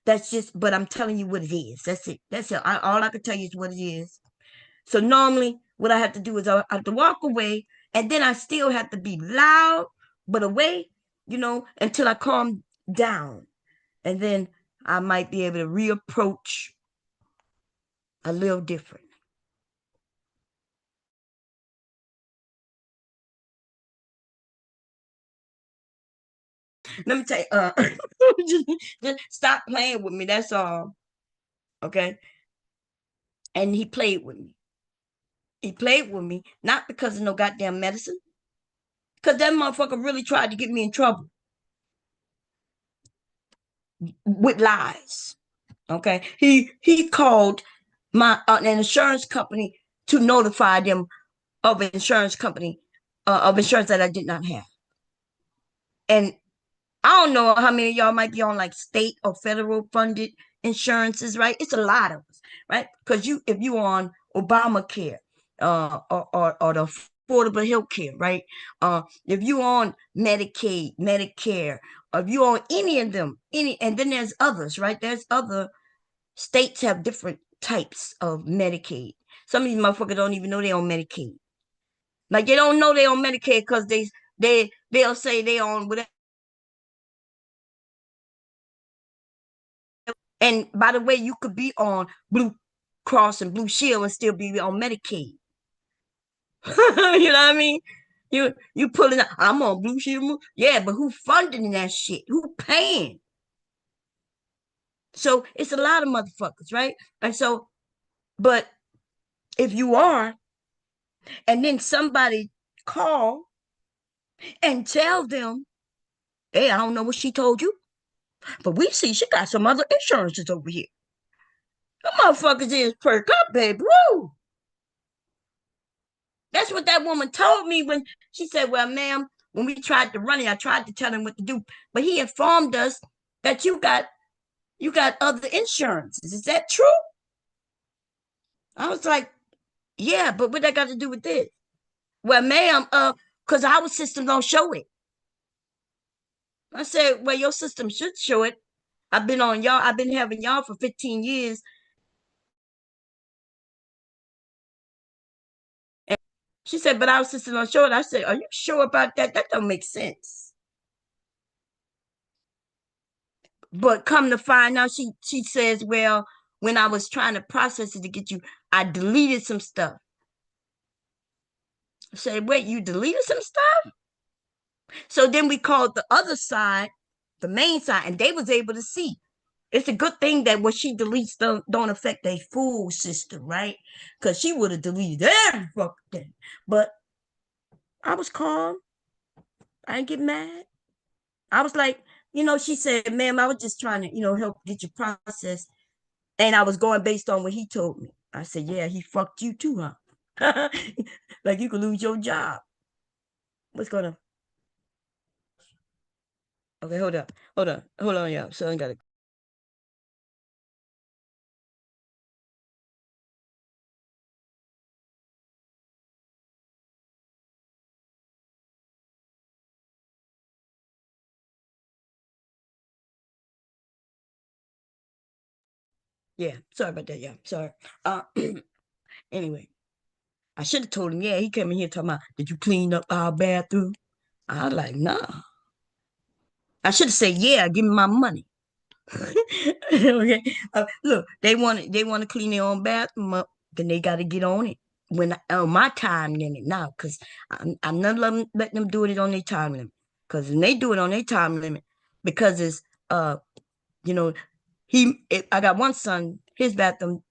That's just, but I'm telling you what it is. That's it. That's it. All I can tell you is what it is. So normally, what I have to do is I have to walk away, and then I still have to be loud, but away, until I calm down, and then I might be able to reapproach a little different. Let me tell you, just stop playing with me. That's all. Okay. And he played with me. He played with me, not because of no goddamn medicine, because that motherfucker really tried to get me in trouble with lies. Okay. He called my an insurance company to notify them of insurance company of insurance that I did not have. And I don't know how many of y'all might be on like state or federal funded insurances, right? It's a lot of us, right? Because if you on Obamacare, or the affordable health care, right? If you on Medicaid, Medicare, or if you on any of them, and then there's others, right? There's other states have different types of Medicaid. Some of these motherfuckers don't even know they on Medicaid. Like they don't know they on Medicaid because they'll say they on whatever. And by the way, you could be on Blue Cross and Blue Shield and still be on Medicaid. You know what I mean? You pulling out, I'm on Blue Shield. Yeah, but who funding that shit? Who paying? So it's a lot of motherfuckers, right? And so, but if you are, and then somebody call and tell them, hey, I don't know what she told you, but we see she got some other insurances over here. The motherfuckers is perk up, baby. Woo! That's what that woman told me when she said, well, ma'am, when we tried to run it, I tried to tell him what to do, but he informed us that you got other insurances. Is that true? I was like, yeah, but what that got to do with this? Well, ma'am, because our system don't show it. I said, well, your system should show it. I've been having y'all for 15 years. And she said, but our system don't show it. I said, are you sure about that? That don't make sense. But come to find out, she says, well, when I was trying to process it to get you, I deleted some stuff. I said, wait, you deleted some stuff? So then we called the other side, the main side, and they was able to see. It's a good thing that what she deletes don't affect their full system, right? Because she would have deleted every fucking thing. But I was calm. I didn't get mad. I was like, she said, ma'am, I was just trying to, help get your process. And I was going based on what he told me. I said, yeah, he fucked you too, huh? Like you could lose your job. What's going on? Okay, hold on, yeah. So I got it. Yeah, sorry about that. Yeah, sorry. Uh, anyway, I should have told him. Yeah, he came in here talking about, did you clean up our bathroom? I was like, nah. I should have said, yeah, give me my money. Okay. Look, they want to clean their own bathroom up, then they got to get on it on my time limit now, because I'm not letting them do it on their time limit. Because when they do it on their time limit, because it's you know, I got one son, his bathroom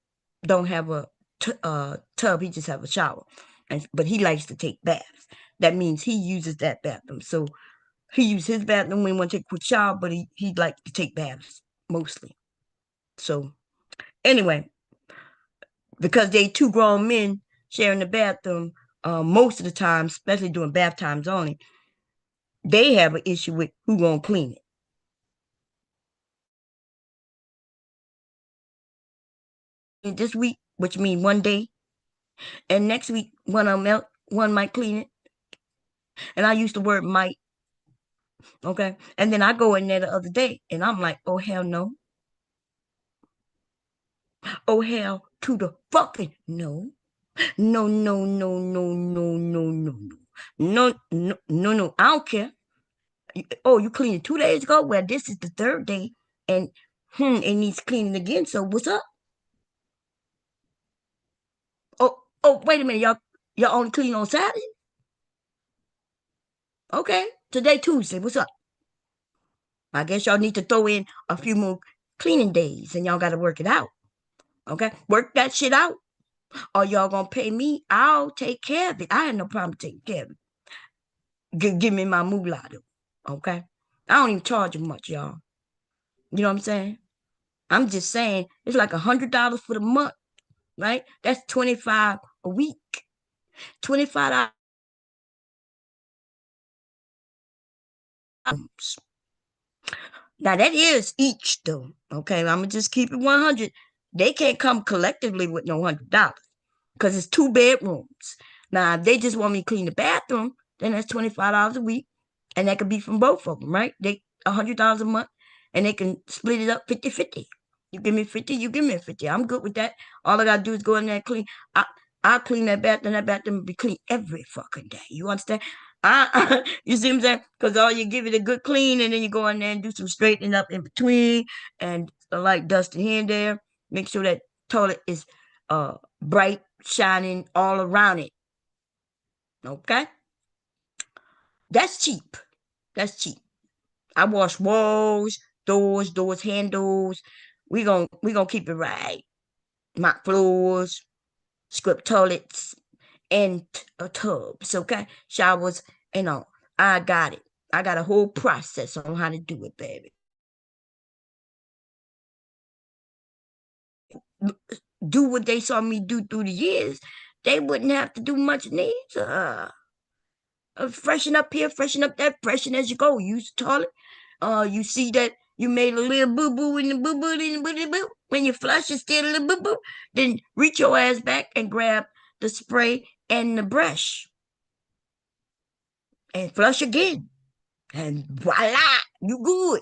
don't have a tub, he just have a shower, but he likes to take baths. That means he uses that bathroom. So he used his bathroom when he want to take a quick shower, but he'd like to take baths mostly. So anyway, because they two grown men sharing the bathroom, most of the time, especially during bath times only, they have an issue with who gonna clean it. This week, which means one day, and next week one might clean it. And I use the word might, okay? And then I go in there the other day and I'm like, oh hell no. Oh hell to the fucking no. No, no, no, no, no, no, no, no. No, no, no, no. I don't care. Oh, you cleaned it 2 days ago? Well, this is the third day, and it needs cleaning again. So what's up? Oh, wait a minute, y'all only clean on Saturday? Okay, today Tuesday. What's up? I guess y'all need to throw in a few more cleaning days and y'all got to work it out. Okay? Work that shit out. Or y'all gonna pay me, I'll take care of it. I had no problem taking care of it. Give me my moolah, okay? I don't even charge you much, y'all. You know what I'm saying? I'm just saying it's like $100 for the month, right? That's 25 a week. $25. Now that is each though. Okay, I'm gonna just keep it 100. They can't come collectively with no $100 because it's 2 bedrooms. Now, if they just want me to clean the bathroom, then that's $25 a week, and that could be from both of them, right? They $100 a month, and they can split it up 50-50. You give me 50, you give me 50. I'm good with that. All I gotta do is go in there and clean. I'll clean that bathroom. That bathroom will be clean every fucking day. You understand? You see what I'm saying? Because all you give it a good clean, and then you go in there and do some straightening up in between, and like dusting here and there. Make sure that toilet is bright, shining all around it. Okay? That's cheap. That's cheap. I wash walls, doors, handles. We gonna keep it right. Mop floors, scrub toilets, and tubs. Okay, showers and all. I got it. I got a whole process on how to do it, baby. Do what they saw me do through the years. They wouldn't have to do much needs. Freshen up here, freshen up that, freshen as you go. Use the toilet. You see that you made a little boo boo in the boo boo in the boo boo. When you flush, it's still a little boo boo. Then reach your ass back and grab the spray and the brush and flush again. And voila, you good.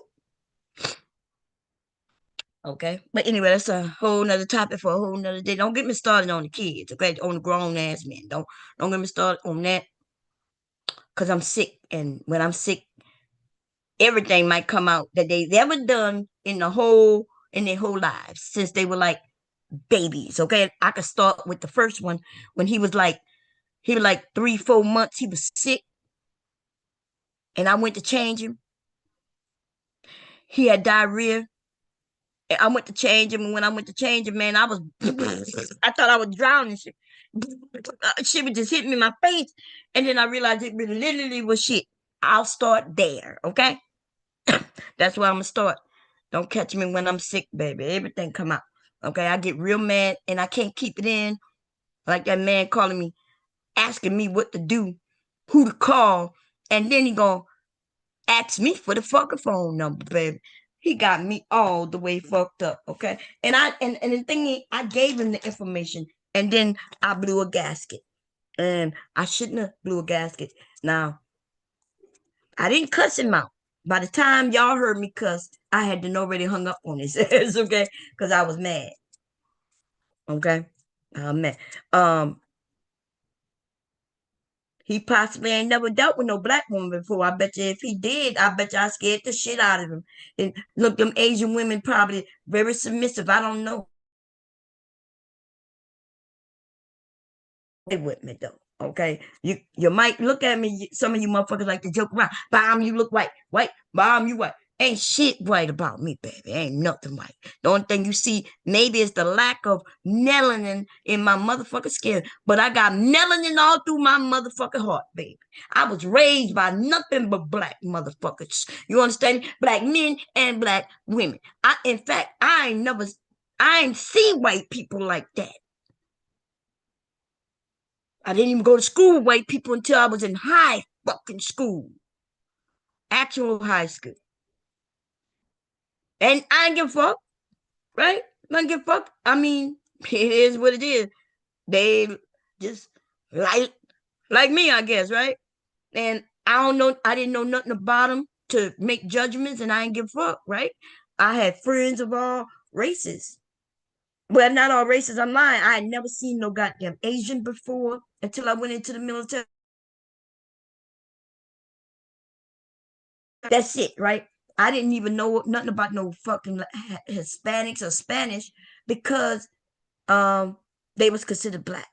Okay. But anyway, that's a whole nother topic for a whole nother day. Don't get me started on the kids, okay? On the grown ass men. Don't get me started on that. Cause I'm sick. And when I'm sick, everything might come out that they've ever done in their whole lives since they were like babies. Okay. I could start with the first one when he was like 3-4 months, he was sick, and I went to change him. He had diarrhea. And I went to change him, and when I went to change him, man, I was I thought I was drowning. Shit would just hit me in my face. And then I realized it really literally was shit. I'll start there, okay? That's where I'm gonna start. Don't catch me when I'm sick, baby. Everything come out. Okay, I get real mad and I can't keep it in. Like that man calling me, asking me what to do, who to call, and then he gonna ask me for the fucking phone number, baby. He got me all the way fucked up. Okay, and the thing is, I gave him the information, and then I blew a gasket, and I shouldn't have blew a gasket. Now I didn't cuss him out. By the time y'all heard me cuss, I had been already hung up on his ass, okay? Because I was mad, okay? I'm mad. Um, he possibly ain't never dealt with no black woman before. I bet you if he did, I bet you I scared the shit out of him. And look, them Asian women probably very submissive. I don't know. With me though. Okay, you might look at me. Some of you motherfuckers like to joke around. Bomb, you look white. White, bomb, you white. Ain't shit white about me, baby. Ain't nothing white. The only thing you see maybe is the lack of melanin in my motherfucking skin. But I got melanin all through my motherfucking heart, baby. I was raised by nothing but black motherfuckers. You understand? Black men and black women. In fact, I ain't seen white people like that. I didn't even go to school with white people until I was in high fucking school. Actual high school. And I ain't give a fuck, right? I ain't give a fuck. I mean, it is what it is. They just like me, I guess, right? And I don't know, I didn't know nothing about them to make judgments, and I ain't give a fuck, right? I had friends of all races. Well, not all races. I'm lying. I had never seen no goddamn Asian before until I went into the military. That's it, right? I didn't even know nothing about no fucking Hispanics or Spanish because um they was considered black.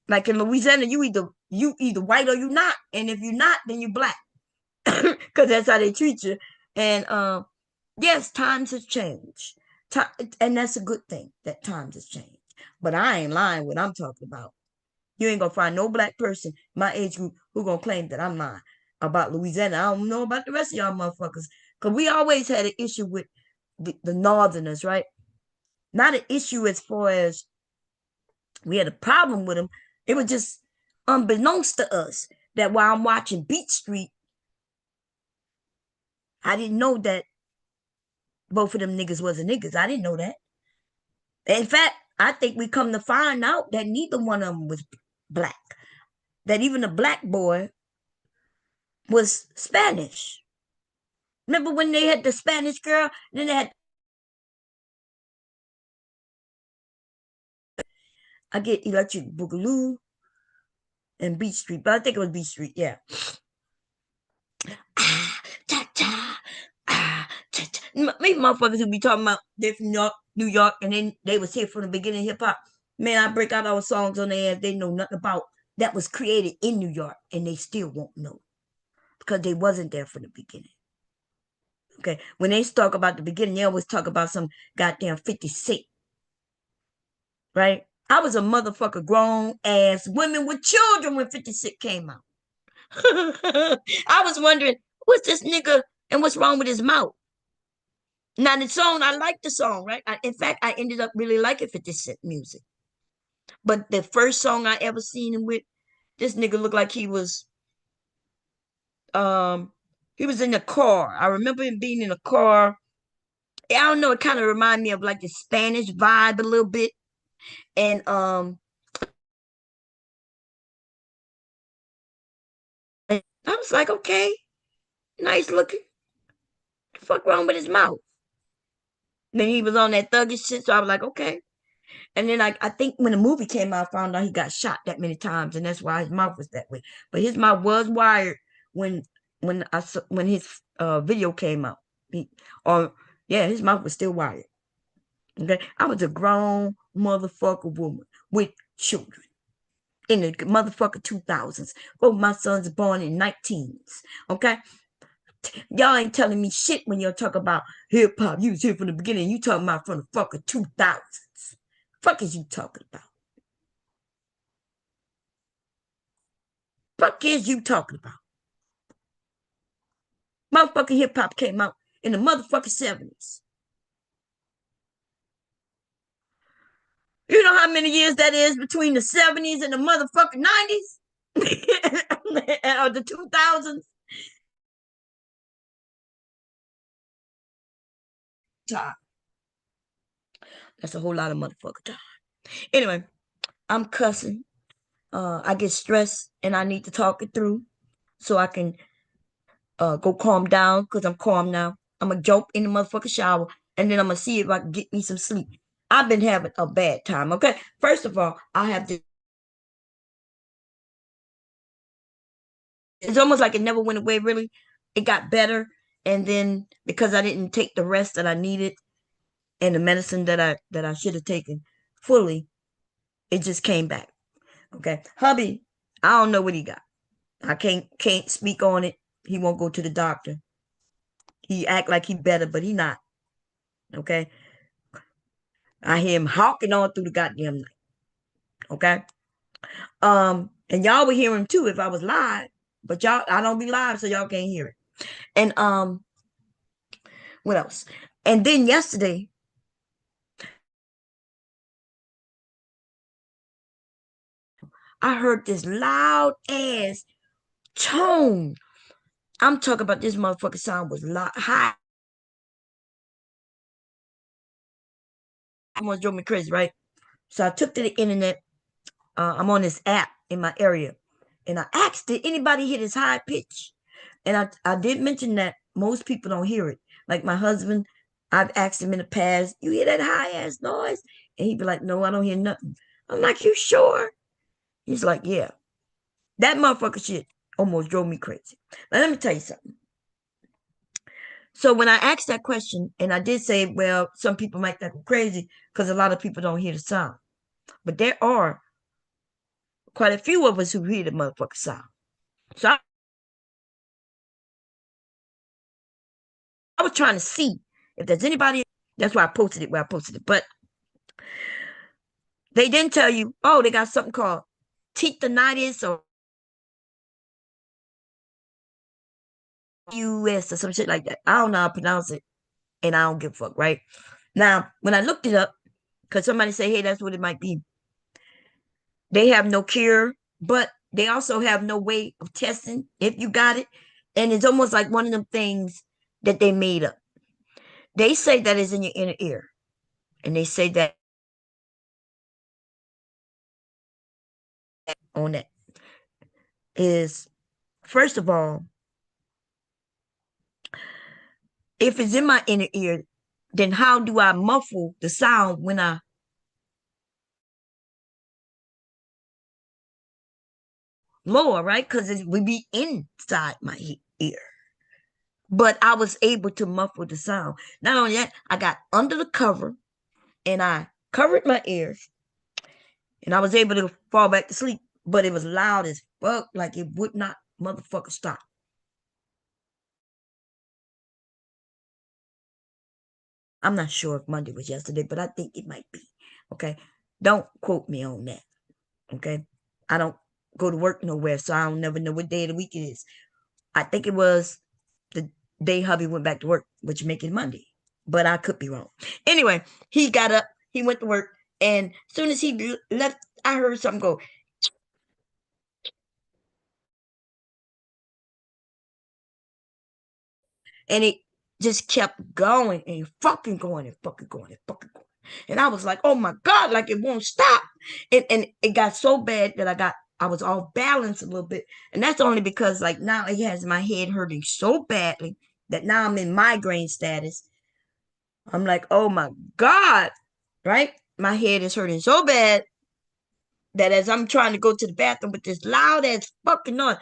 Like in Louisiana, you either white or you not, and if you're not, then you black. because that's how they treat you. And yes, times have changed. And that's a good thing that times has changed. But I ain't lying what I'm talking about. You ain't gonna find no black person my age group who gonna claim that I'm lying about Louisiana. I don't know about the rest of y'all motherfuckers. Cause we always had an issue with the Northerners, right? Not an issue as far as we had a problem with them. It was just unbeknownst to us that while I'm watching Beat Street, I didn't know that both of them niggas wasn't niggas. I didn't know that. In fact, I think we come to find out that neither one of them was black. That even the black boy was Spanish. Remember when they had the Spanish girl? Then they had I get Electric Boogaloo and Beach Street, but I think it was Beach Street. Yeah. Ah, cha cha. Ah, cha cha. Maybe motherfuckers who be talking about they're from New York, and then they was here from the beginning of hip hop. Man, I break out our songs on their ass. They know nothing about that was created in New York, and they still won't know because they wasn't there from the beginning. Okay, when they talk about the beginning, they always talk about some goddamn 56, right? I was a motherfucker grown ass women with children when 56 came out. I was wondering, what's this nigga and what's wrong with his mouth? Now the song, I like the song, right? In fact, I ended up really liking 50 Cent music. But the first song I ever seen him with, this nigga looked like um he was in the car. I remember him being in a car. I don't know, it kind of reminded me of like the Spanish vibe a little bit. And I was like, okay, nice looking. The fuck wrong with his mouth? Then he was on that thuggish shit, so I was like, okay. And then I think when the movie came out, I found out he got shot that many times, and that's why his mouth was that way. But his mouth was wired when when his video came out. Or yeah, his mouth was still wired. Okay, I was a grown motherfucker woman with children in the motherfucker 2000s. Both my sons are born in 19s. Okay, y'all ain't telling me shit when y'all talk about hip hop. You was here from the beginning. You talking about from the fucking 2000s. Fuck is you talking about? Fuck is you talking about? Motherfucking hip hop came out in the motherfucking 70s. You know how many years that is between the 70s and the motherfucking 90s? Or the 2000s? Time. That's a whole lot of motherfucking time. Anyway, I'm cussing. I get stressed and I need to talk it through so I can go calm down because I'm calm now. I'm gonna jump in the motherfucking shower and then I'm gonna see if I can get me some sleep. I've been having a bad time. Okay, first of all, I have to. It's almost like it never went away. Really, it got better, and then because I didn't take the rest that I needed and the medicine that I should have taken fully, it just came back. Okay, hubby, I don't know what he got. I can't speak on it. He won't go to the doctor. He act like he better, but he not. Okay, I hear him hawking on through the goddamn night. Okay. And y'all would hear him too if I was live, but y'all, I don't be live, so y'all can't hear it. And what else? And then yesterday, I heard this loud ass tone. I'm talking about this motherfucking sound was loud, high. Almost drove me crazy, right? So I took to the internet. I'm on this app in my area, and I asked, did anybody hear this high pitch? And I did mention that most people don't hear it. Like my husband, I've asked him in the past, you hear that high ass noise? And he'd be like, no, I don't hear nothing. I'm like, you sure? He's like, yeah. That motherfucker shit almost drove me crazy. Now, let me tell you something. So when I asked that question, and I did say, well, some people might think I'm crazy because a lot of people don't hear the sound. But there are quite a few of us who hear the motherfucker sound. So I was trying to see if there's anybody. That's why I posted it where I posted it. But they didn't tell you, oh, they got something called tetanitis or US or some shit like that. I don't know how to pronounce it, and I don't give a fuck, right? Now, when I looked it up, because somebody say, hey, that's what it might be, they have no cure, but they also have no way of testing if you got it. And it's almost like one of them things that they made up. They say that is in your inner ear. And they say that on that is, first of all, if it's in my inner ear, then how do I muffle the sound when I lower, right? Because it would be inside my ear. But I was able to muffle the sound. Not only that, I got under the cover and I covered my ears and I was able to fall back to sleep. But it was loud as fuck, like it would not motherfucker stop. I'm not sure if Monday was yesterday, but I think it might be. Okay. Don't quote me on that. Okay. I don't go to work nowhere, so I don't never know what day of the week it is. I think it was the day hubby went back to work, which make it Monday. But I could be wrong. Anyway, he got up, he went to work, and as soon as he left, I heard something go, and it just kept going and fucking going and fucking going and fucking going. And I was like, oh my God, like it won't stop. And it got so bad that I was off balance a little bit. And that's only because like now it has my head hurting so badly that now I'm in migraine status. I'm like, oh my God, right? My head is hurting so bad that as I'm trying to go to the bathroom with this loud ass fucking noise,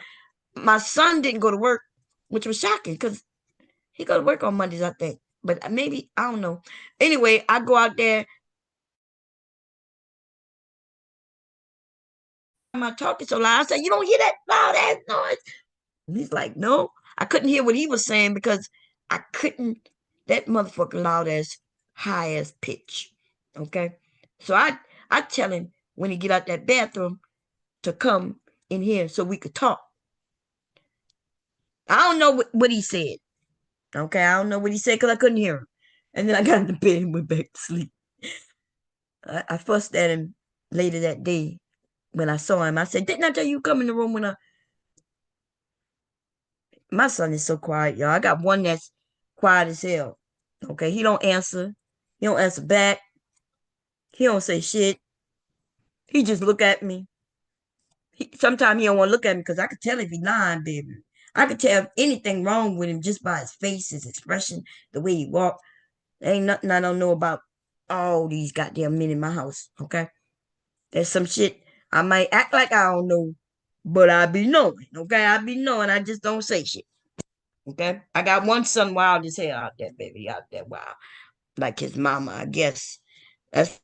my son didn't go to work, which was shocking because he go to work on Mondays, I think. But maybe, I don't know. Anyway, I go out there. I'm talking so loud. I said, you don't hear that loud ass noise? And he's like, no. I couldn't hear what he was saying because I couldn't, that motherfucker loud as high as pitch. Okay. So I tell him when he get out that bathroom to come in here so we could talk. I don't know what he said. Okay. I don't know what he said because I couldn't hear him. And then I got in the bed and went back to sleep. I fussed at him later that day when I saw him. I said, didn't I tell you come in the room when I my son is so quiet, y'all. I got one that's quiet as hell. Okay. He don't answer. He don't answer back. He don't say shit. He just look at me. Sometimes he don't want to look at me because I could tell if he lying, baby. I could tell if anything wrong with him just by his face, his expression, the way he walk. There ain't nothing I don't know about all these goddamn men in my house. Okay. There's some shit I might act like I don't know, but I be knowing. Okay. I be knowing. I just don't say shit. Okay. I got one son wild as hell out there, baby. Out there wild. Like his mama, I guess. That's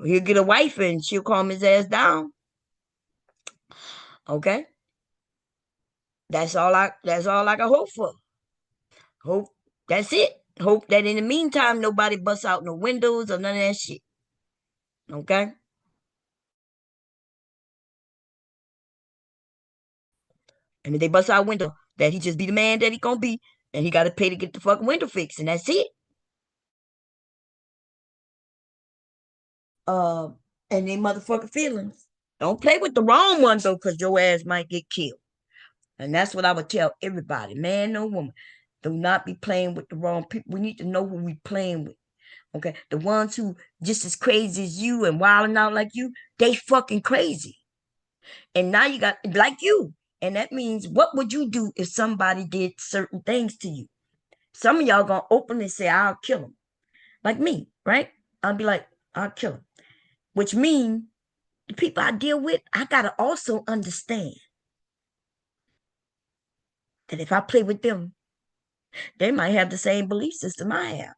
he'll get a wife and she'll calm his ass down. Okay. That's all I can hope for. Hope that's it. Hope that in the meantime nobody busts out no windows or none of that shit. Okay? And if they bust out a window, that he just be the man that he gonna be, and he gotta pay to get the fucking window fixed, and that's it. Uh and they motherfucking feelings. Don't play with the wrong ones though, cause your ass might get killed. And that's what I would tell everybody, man, no woman. Do not be playing with the wrong people. We need to know who we playing with. Okay. The ones who just as crazy as you and wilding out like you, they fucking crazy. And now you got like you. And that means what would you do if somebody did certain things to you? Some of y'all gonna openly say, I'll kill him. Like me, right? I'll be like, I'll kill him. Which means the people I deal with, I gotta also understand that if I play with them, they might have the same belief system I have.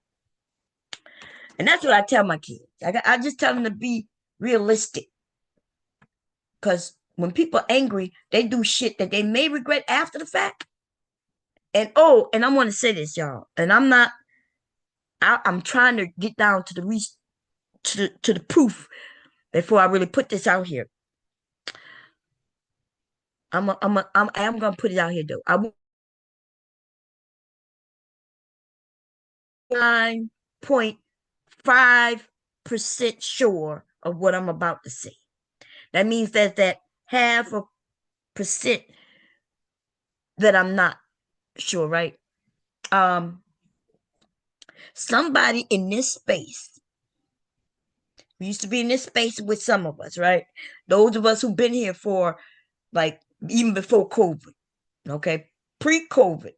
And that's what I tell my kids. I just tell them to be realistic. Because when people angry, they do shit that they may regret after the fact. And and I want to say this, y'all. And I'm trying to get down to the proof before I really put this out here. I am gonna put it out here though. I'm 9.5% sure of what I'm about to say. That means that half a percent that I'm not sure, right? Somebody in this space, we used to be in this space with some of us, right? Those of us who've been here for like even before COVID, okay? Pre-COVID.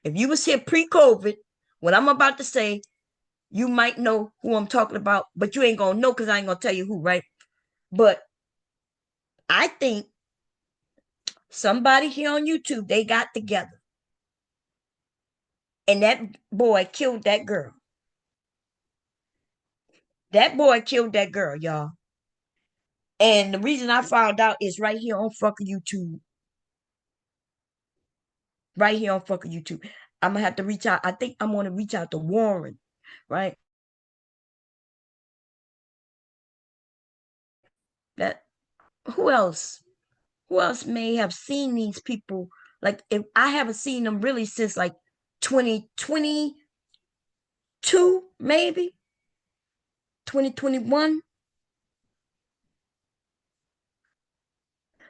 If you was here pre-COVID, what I'm about to say, you might know who I'm talking about, but you ain't gonna know because I ain't gonna tell you who, right? But I think somebody here on YouTube, they got together and that boy killed that girl. That boy killed that girl, y'all. And the reason I found out is right here on fucking YouTube. Right here on fucking YouTube. I'm gonna have to reach out. I think I'm gonna reach out to Warren, right? That who else? Who else may have seen these people? Like if I haven't seen them really since like 2022, maybe 2021.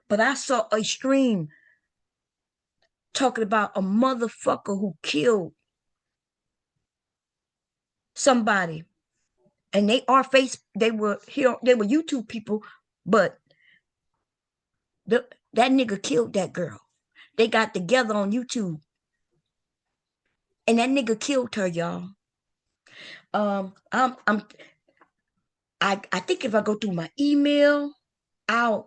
But I saw a stream talking about a motherfucker who killed somebody. And they were here, they were YouTube people, but that nigga killed that girl. They got together on YouTube. And that nigga killed her, y'all. I think if I go through my email, I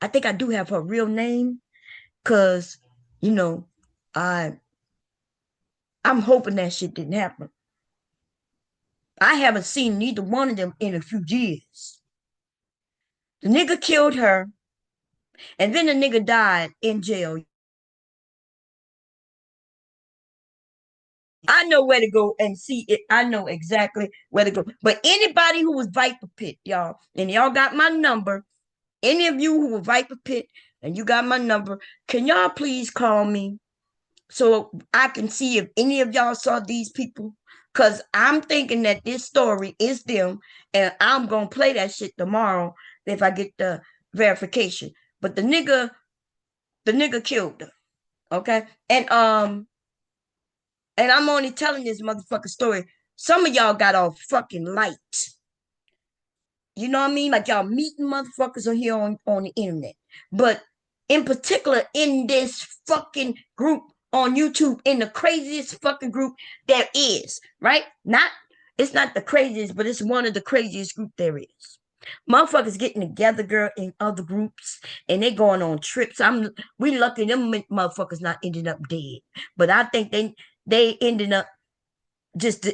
think I do have her real name, cause you know, I I'm hoping that shit didn't happen. I haven't seen neither one of them in a few years. The nigga killed her, and then the nigga died in jail. I know where to go and see it. I know exactly where to go. But anybody who was Viper Pit, y'all, and y'all got my number, any of you who were Viper Pit and you got my number, can y'all please call me so I can see if any of y'all saw these people? Because I'm thinking that this story is them, and I'm going to play that shit tomorrow if I get the verification. But the nigga killed her, okay? And I'm only telling this motherfucking story. Some of y'all got off fucking light. You know what I mean? Like y'all meeting motherfuckers on here on the internet. But in particular, in this fucking group on YouTube, in the craziest fucking group there is, right? It's not the craziest, but it's one of the craziest group there is. Motherfuckers getting together, girl, in other groups, and they going on trips. We lucky them motherfuckers not ending up dead, but I think they ended up just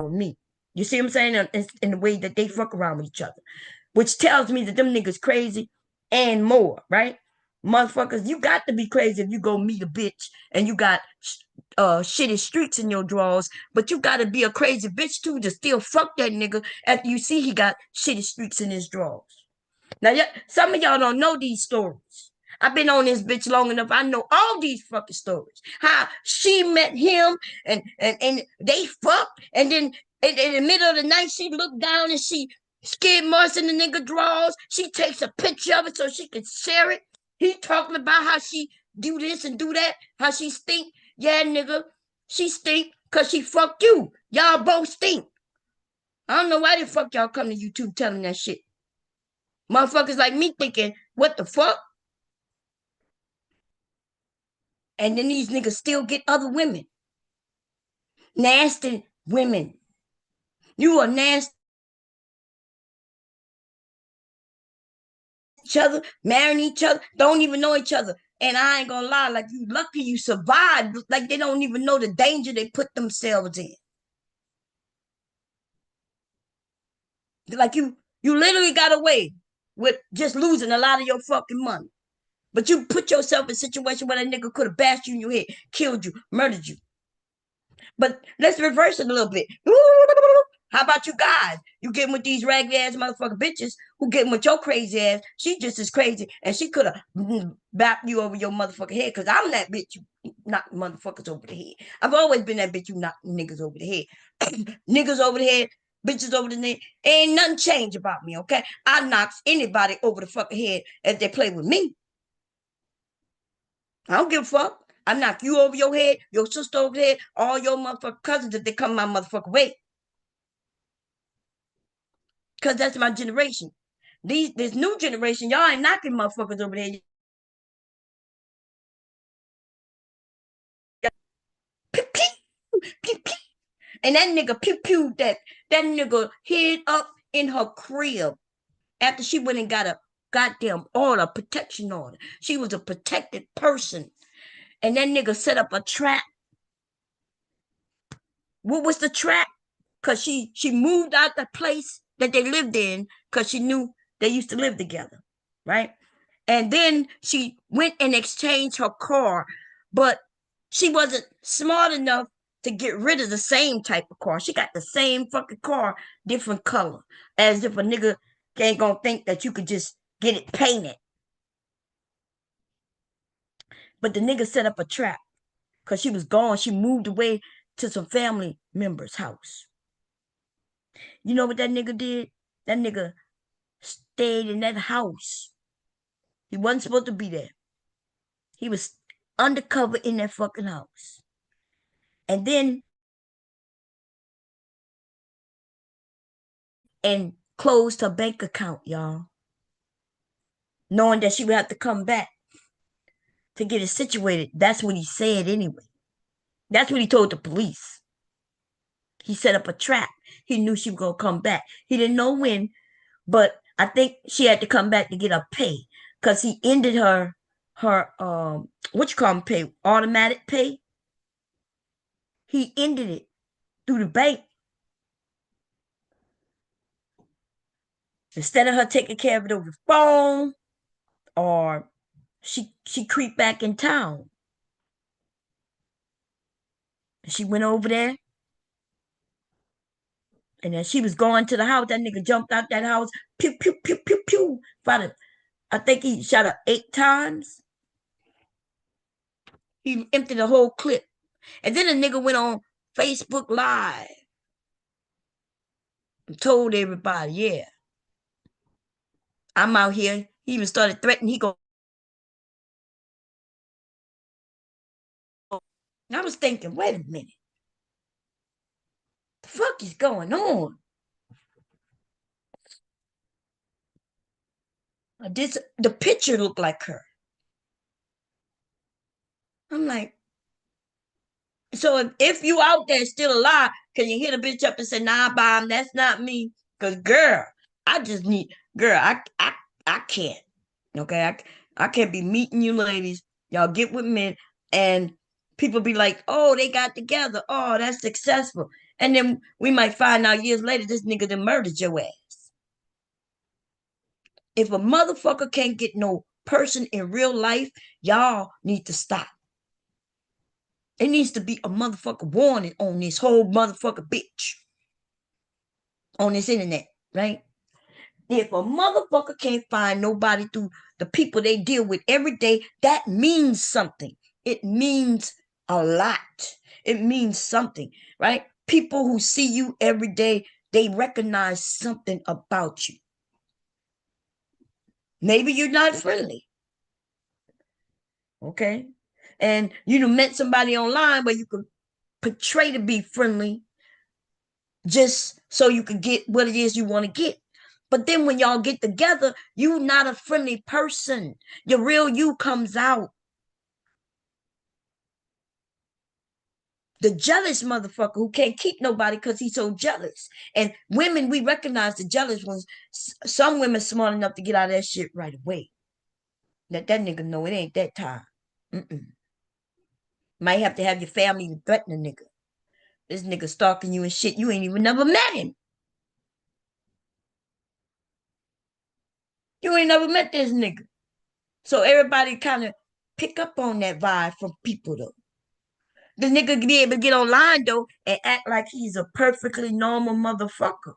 me. You see what I'm saying? In the way that they fuck around with each other, which tells me that them niggas crazy and more, right? Motherfuckers, you got to be crazy if you go meet a bitch and you got shitty streaks in your drawers, but you got to be a crazy bitch too to still fuck that nigga after you see he got shitty streaks in his drawers. Now, some of y'all don't know these stories. I've been on this bitch long enough. I know all these fucking stories. How she met him and they fucked, and then in the middle of the night she looked down and she skid marks in the nigga drawers. She takes a picture of it so she can share it. He talking about how she do this and do that, how she stink. Yeah, nigga, she stink because she fucked you. Y'all both stink. I don't know why the fuck y'all come to YouTube telling that shit. Motherfuckers like me thinking, what the fuck? And then these niggas still get other women. Nasty women. You are nasty each other, marrying each other, don't even know each other. And I ain't gonna lie, like you lucky you survived. Like they don't even know the danger they put themselves in. Like You literally got away with just losing a lot of your fucking money. But you put yourself in a situation where that nigga could have bashed you in your head, killed you, murdered you. But let's reverse it a little bit. How about you guys? You getting with these ragged ass motherfucking bitches who getting with your crazy ass. She just as crazy, and she could have bapped you over your motherfucking head. Cause I'm that bitch you knock motherfuckers over the head. I've always been that bitch you knock niggas over the head. Niggas over the head, bitches over the neck. Ain't nothing changed about me, okay? I knocks anybody over the fucking head if they play with me. I don't give a fuck. I knock you over your head, your sister over the head, all your motherfucking cousins if they come my motherfucking way. Because that's my generation. This new generation, y'all ain't knocking motherfuckers over there. Pew, pew, pew, pew. And that nigga pew pew that nigga hid up in her crib after she went and got a goddamn order, protection order. She was a protected person. And that nigga set up a trap. What was the trap? Because she moved out the place that they lived in because she knew they used to live together, right? And then she went and exchanged her car, but she wasn't smart enough to get rid of the same type of car. She got the same fucking car, different color, as if a nigga ain't gonna think that you could just get it painted. But the nigga set up a trap because she was gone. She moved away to some family member's house. You know what that nigga did? That nigga stayed in that house. He wasn't supposed to be there. He was undercover in that fucking house. And then and closed her bank account, y'all. Knowing that she would have to come back to get it situated. That's what he said anyway. That's what he told the police. He set up a trap. He knew she was gonna come back. He didn't know when, but I think she had to come back to get her pay. Cause he ended her what you call them pay? Automatic pay. He ended it through the bank. Instead of her taking care of it over the phone, or she creeped back in town. She went over there, and as she was going to the house, that nigga jumped out that house, pew pew pew pew pew. Fired, I think he shot her 8 times. He emptied the whole clip, and then the nigga went on Facebook Live and told everybody, "Yeah, I'm out here." He even started threatening. He go. And I was thinking, wait a minute, the fuck is going on? This the picture looked like her. I'm like, so if you out there still alive, can you hit a bitch up and say, "Nah, Bob, that's not me"? Cause girl, I just need girl. I can't. Okay, I can't be meeting you ladies. Y'all get with men, and people be like, "Oh, they got together. Oh, that's successful." And then we might find out years later this nigga done murdered your ass. If a motherfucker can't get no person in real life, y'all need to stop. It needs to be a motherfucker warning on this whole motherfucker bitch on this internet, right? If a motherfucker can't find nobody through the people they deal with every day, that means something. It means a lot. It means something, right? People who see you every day, they recognize something about you. Maybe you're not friendly, okay? And you met somebody online where you could portray to be friendly just so you could get what it is you want to get. But then when y'all get together, you not a friendly person. Your real you comes out. The jealous motherfucker who can't keep nobody because he's so jealous. And women, we recognize the jealous ones. Some women smart enough to get out of that shit right away. Let that nigga know it ain't that time. Mm-mm. Might have to have your family to threaten a nigga. This nigga stalking you and shit. You ain't even never met him. You ain't never met this nigga. So everybody kind of pick up on that vibe from people though. The nigga be able to get online though and act like he's a perfectly normal motherfucker.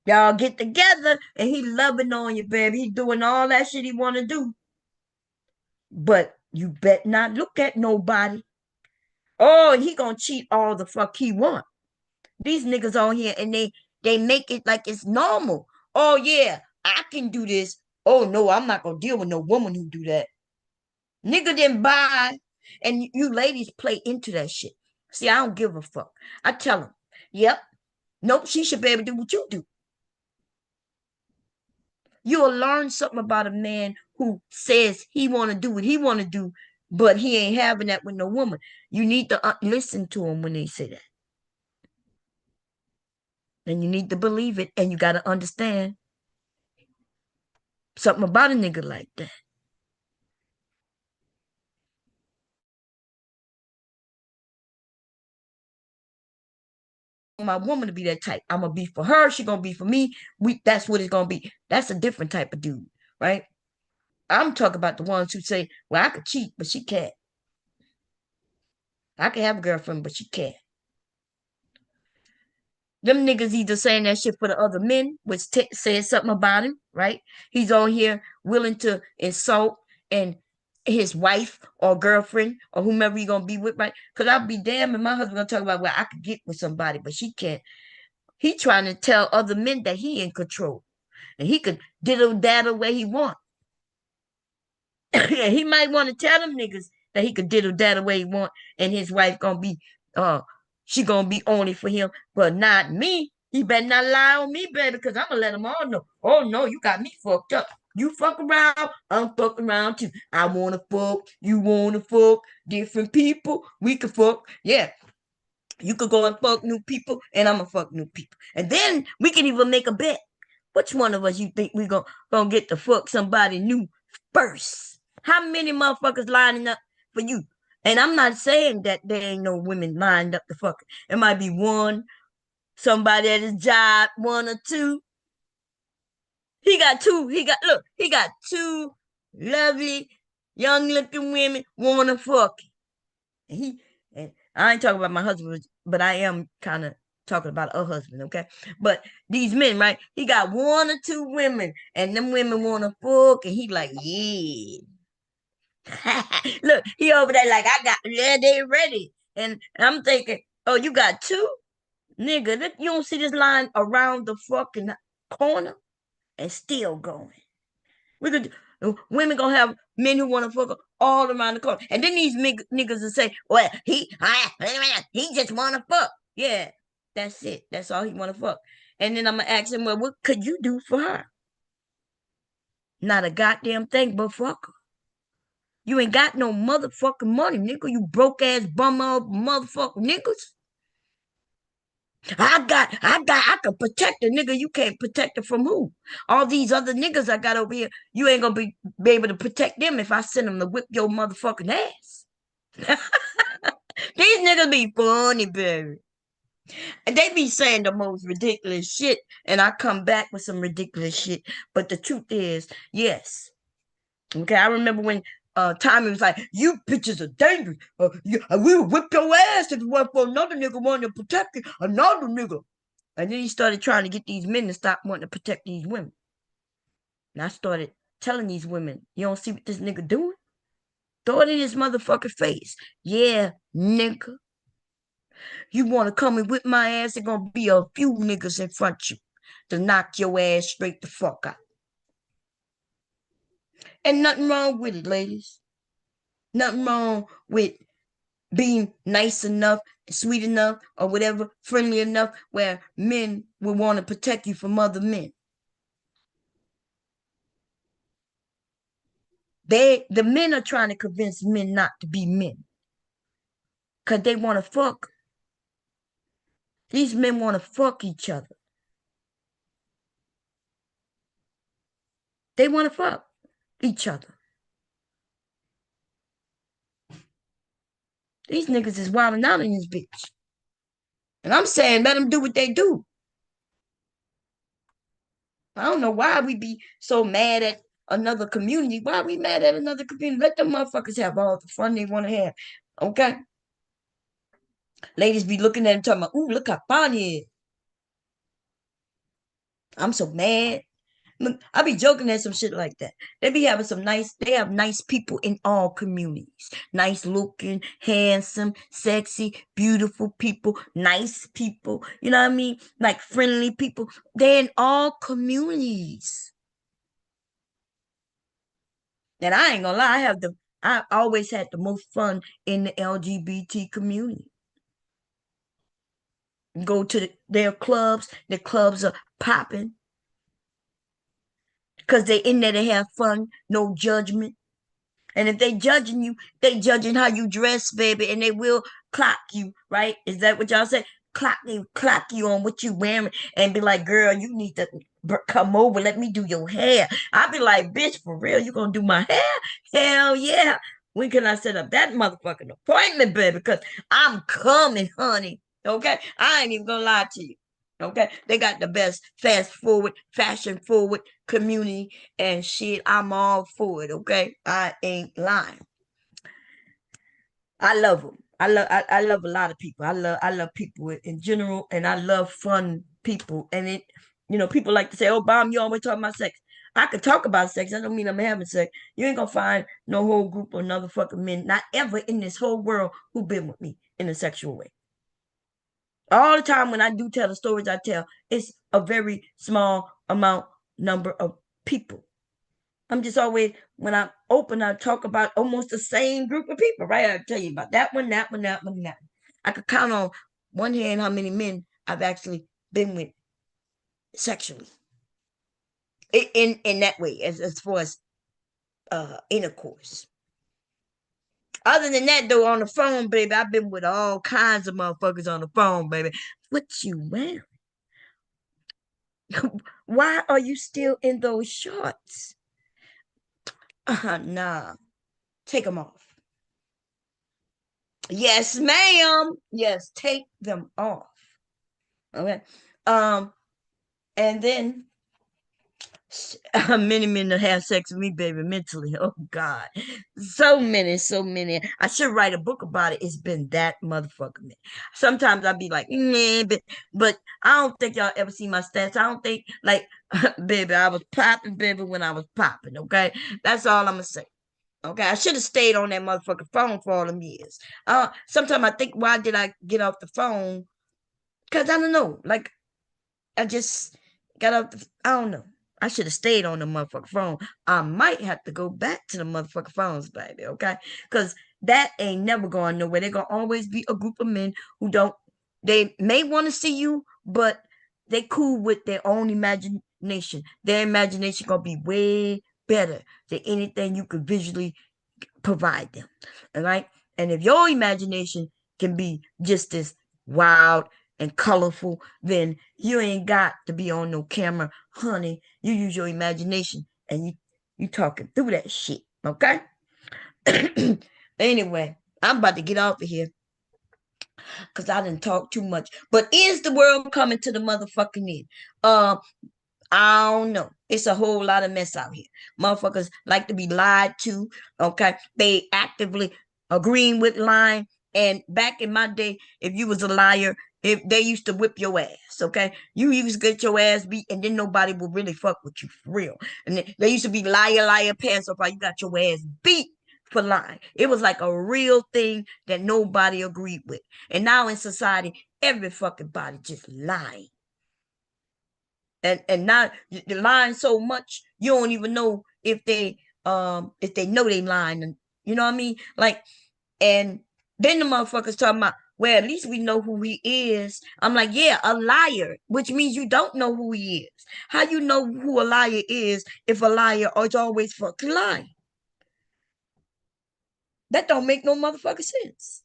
Y'all get together and he loving on you, baby. He doing all that shit he want to do. But you bet not look at nobody. Oh, he gonna cheat all the fuck he want. These niggas on here and they make it like it's normal. Oh yeah, I can do this. Oh no, I'm not gonna deal with no woman who do that. Nigga didn't buy, and you ladies play into that shit. See, I don't give a fuck. I tell them, yep, nope, she should be able to do what you do. You'll learn something about a man who says he want to do what he want to do, but he ain't having that with no woman. You need to listen to him when they say that. And you need to believe it, and you got to understand something about a nigga like that. My woman to be that type. I'm gonna be for her. She gonna be for me. That's what it's gonna be. That's a different type of dude, right? I'm talking about the ones who say, "Well, I could cheat, but she can't. I can have a girlfriend, but she can't." Them niggas either saying that shit for the other men, which says something about him, right? He's on here willing to insult and his wife or girlfriend or whomever he gonna be with, right? Cause I'll be damned if my husband gonna talk about, well, I could get with somebody, but she can't. He trying to tell other men that he in control and he could diddle daddle where he want. He might want to tell them niggas that he could diddle daddle where he want, and his wife gonna be uh she gonna be only for him, but not me. He better not lie on me, baby, because I'm gonna let them all know. Oh no, you got me fucked up. You fuck around, I'm fucking around too. I wanna fuck, you wanna fuck, different people, we can fuck. Yeah, you could go and fuck new people, and I'm gonna fuck new people. And then we can even make a bet. Which one of us you think we gonna get to fuck somebody new first? How many motherfuckers lining up for you? And I'm not saying that there ain't no women lined up to fuck. It might be one, somebody at his job, one or two. He got two. He got two lovely, young looking women wanna fuck. And and I ain't talking about my husband, but I am kind of talking about a husband, okay? But these men, right? He got one or two women, and them women want to fuck, and he like, yeah. Look, he over there like, I got, yeah, they ready. And I'm thinking, oh, you got two? Nigga, you don't see this line around the fucking corner and still going. We could women gonna have men who want to fuck all around the corner, and then these niggas will say, "Well, he just want to fuck." Yeah, that's it. That's all he want to fuck. And then I'm gonna ask him, "Well, what could you do for her?" Not a goddamn thing, but fuck her. You ain't got no motherfucking money, nigga. You broke ass bum up motherfucking niggas. I can protect a nigga. You can't protect her from who? All these other niggas I got over here, you ain't gonna be able to protect them if I send them to whip your motherfucking ass. These niggas be funny, baby. And they be saying the most ridiculous shit, and I come back with some ridiculous shit. But the truth is, yes. Okay, I remember when Tommy was like, "You bitches are dangerous. We would whip your ass if it weren't for another nigga wanting to protect you, another nigga." And then he started trying to get these men to stop wanting to protect these women. And I started telling these women, you don't see what this nigga doing? Throw it in his motherfucking face. Yeah, nigga. You want to come and whip my ass, there's going to be a few niggas in front of you to knock your ass straight the fuck out. And nothing wrong with it, ladies. Nothing wrong with being nice enough, sweet enough, or whatever, friendly enough where men will want to protect you from other men. The men are trying to convince men not to be men because they want to fuck. These men want to fuck each other. They want to fuck each other. These niggas is wilding out in this bitch. And I'm saying let them do what they do. I don't know why we be so mad at another community. Why we mad at another community? Let them motherfuckers have all the fun they want to have. Okay? Ladies be looking at him talking about, ooh, look how fun he is. I'm so mad. Look, I be joking at some shit like that. They be having they have nice people in all communities. Nice looking, handsome, sexy, beautiful people, nice people. You know what I mean? Like friendly people. They're in all communities. And I ain't gonna lie, I always had the most fun in the LGBT community. Go to their clubs, the clubs are popping because they in there to have fun, no judgment. And if they judging you, they judging how you dress, baby, and they will clock you, right? Is that what y'all say? Clock you on what you wearing, and be like, girl, you need to come over, let me do your hair. I be like, bitch, for real, you gonna do my hair? Hell yeah. When can I set up that motherfucking appointment, baby? Because I'm coming, honey. Okay? I ain't even gonna lie to you. Okay? They got the best fast forward, fashion forward community and shit. I'm all for it. Okay? I ain't lying. I love them. I love a lot of people. I love people in general, and I love fun people. And people like to say, "Oh, Bomb, you always talk about sex." I could talk about sex. I don't mean I'm having sex. You ain't gonna find no whole group of another fucking men, not ever in this whole world, who been with me in a sexual way. All the time when I do tell the stories I tell, it's a very small amount number of people. I'm just always, when I'm open, I talk about almost the same group of people, right? I tell you about that one, that one, that one, that one. I could count on one hand how many men I've actually been with sexually in that way, as far as intercourse. Other than that, though, on the phone, baby, I've been with all kinds of motherfuckers on the phone, baby. What you wearing? Why are you still in those shorts? Nah, take them off. Yes, ma'am. Yes, take them off. Okay. Um, and then many men that have sex with me, baby, mentally. Oh God. So many, so many. I should write a book about it. It's been that motherfucker man. Sometimes I'd be like, nah, but I don't think y'all ever see my stats. I don't think like baby, I was popping, baby, when I was popping, okay? That's all I'm gonna say. Okay, I should have stayed on that motherfucking phone for all them years. Sometimes I think, why did I get off the phone? Cause I don't know. Like I just got off I don't know. I should have stayed on the motherfucking phone. I might have to go back to the motherfucking phones, baby. Okay, cause that ain't never going nowhere. They're gonna always be a group of men who don't. They may want to see you, but they cool with their own imagination. Their imagination gonna be way better than anything you could visually provide them. All right. And if your imagination can be just as wild and colorful, then you ain't got to be on no camera, honey. You use your imagination and you talking through that shit. Okay. Anyway, I'm about to get off of here because I didn't talk too much. But is the world coming to the motherfucking end? Uh, I don't know. It's a whole lot of mess out here. Motherfuckers like to be lied to. Okay. They actively agreeing with lying. And back in my day, if you was a liar, if they used to whip your ass, okay? You used to get your ass beat, and then nobody would really fuck with you for real. And they used to be liar, liar, pants off. You got your ass beat for lying. It was like a real thing that nobody agreed with. And now in society, every fucking body just lying and not they're lying so much you don't even know if they know they lying and you know what I mean like and then the motherfuckers talking about well at least we know who he is. I'm like yeah, a liar, which means you don't know who he is. How you know who a liar is if a liar is always fucking lying? That don't make no motherfucking sense.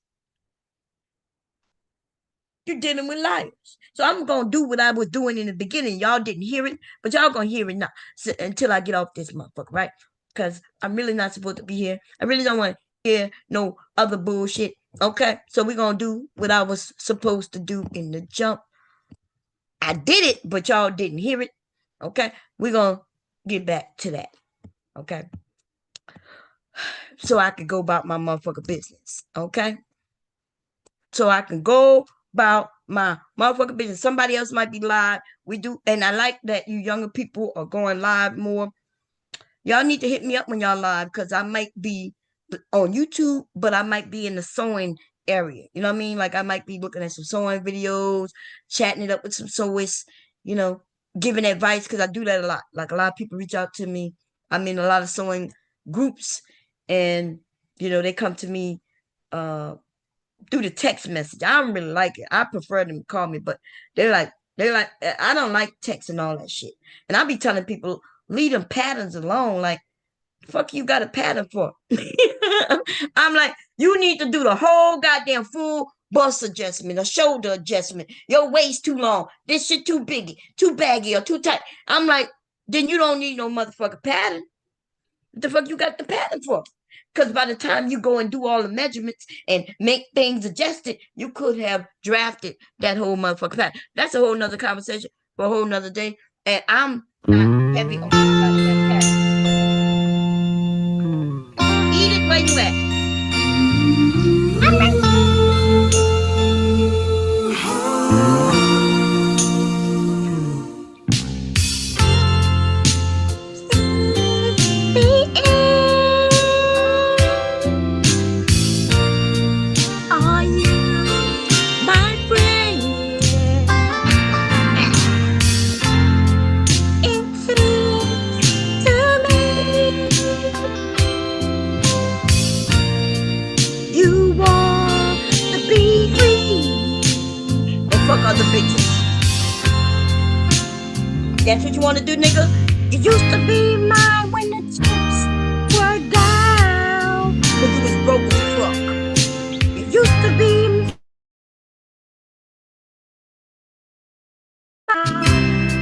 You're dealing with liars. So I'm gonna do what I was doing in the beginning. Y'all didn't hear it, but y'all gonna hear it now until I get off this motherfucker, right? Because I'm really not supposed to be here. I really don't want to hear no other bullshit. Okay, so we're gonna do what I was supposed to do in the jump. I did it, but y'all didn't hear it. Okay, We're gonna get back to that. Okay. So I can go about my motherfucking business. Okay. So I can go about my motherfucking business. Somebody else might be live. We do, and I like that you younger people are going live more. Y'all need to hit me up when y'all live because I might be on YouTube, but I might be in the sewing area. You know what I mean? Like I might be looking at some sewing videos, chatting it up with some sewists, you know, giving advice because I do that a lot. Like a lot of people reach out to me. I'm in a lot of sewing groups, and they come to me uh through the text message. I don't really like it. I prefer them to call me, but they're like I don't like text and all that shit. And I be telling people leave them patterns alone. Like fuck you got a pattern for? I'm like, you need to do the whole goddamn full bust adjustment, a shoulder adjustment. Your waist too long. This shit too big, too baggy, or too tight. I'm like, then you don't need no motherfucking pattern. What the fuck you got the pattern for? Because by the time you go and do all the measurements and make things adjusted, you could have drafted that whole motherfucking pattern. That's a whole nother conversation for a whole nother day. And I'm not heavy on that pattern. Eat it where you at. Are you my friend? It seems to me you want to be free and fuck other bitches. That's what you want to do, nigga? It used to be mine when the chips were down. Cause you was broke as fuck. It used to be mine.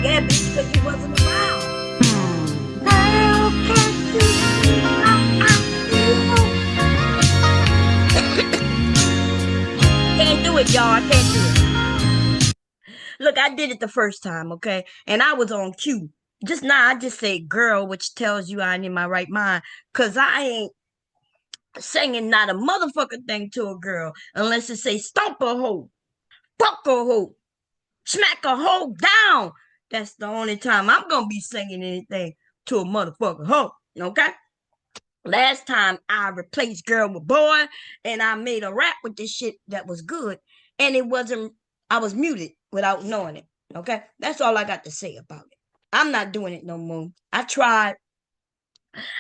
Yeah, bitch, cause you wasn't around. Now can't you see how I feel? Can't do it, y'all. I can't do it. Look, I did it the first time, okay? And I was on cue. Just now, I just say girl, which tells you I ain't in my right mind. Cause I ain't singing not a motherfucking thing to a girl unless it say stomp a hoe, fuck a hoe, smack a hoe down. That's the only time I'm gonna be singing anything to a motherfucking hoe, okay? Last time I replaced girl with boy and I made a rap with this shit that was good and it wasn't, I was muted without knowing it, okay? That's all I got to say about it. I'm not doing it no more. I tried.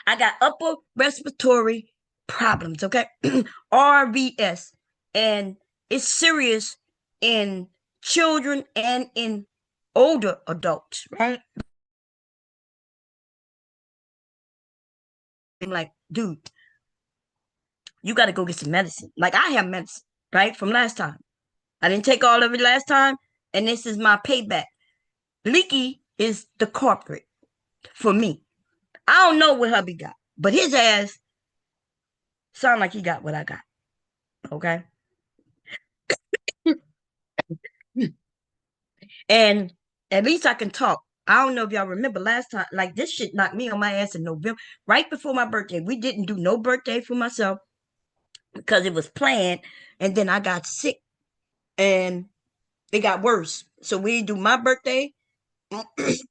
I got upper respiratory problems, okay? RVS. And it's serious in children and in older adults, right? I'm like, dude, you got to go get some medicine. Like, I have medicine, right? From last time. I didn't take all of it last time, and this is my payback. Leaky is the corporate for me. I don't know what hubby got, but his ass sound like he got what I got, okay? And at least I can talk. I don't know if y'all remember last time, like this shit knocked me on my ass in November, right before my birthday. We didn't do no birthday for myself because it was planned, and then I got sick and it got worse. So we didn't do my birthday.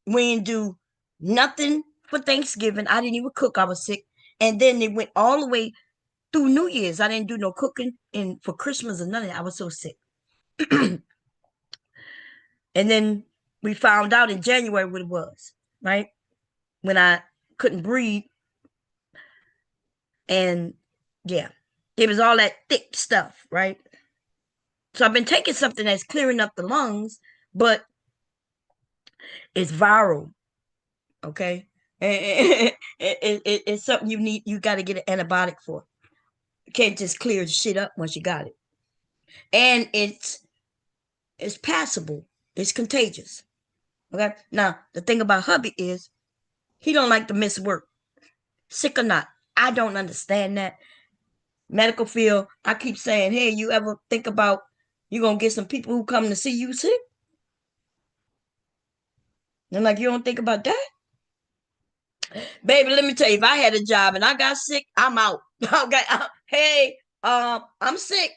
We didn't do nothing for Thanksgiving. I didn't even cook. I was sick. And then it went all the way through New Year's. I didn't do no cooking and for Christmas or none of that. I was so sick. And then we found out in January what it was, right? When I couldn't breathe. And yeah, it was all that thick stuff, right? So I've been taking something that's clearing up the lungs, but it's viral, okay? It's something you got to get an antibiotic for. You can't just clear the shit up once you got it. And it's passable. It's contagious. Okay? Now, the thing about hubby is he don't like to miss work. Sick or not. I don't understand that. Medical field, I keep saying, hey, you ever think about you gonna get some people who come to see you sick? And like you don't think about that? Baby, let me tell you, if I had a job and I got sick, I'm out. Okay, hey, I'm sick.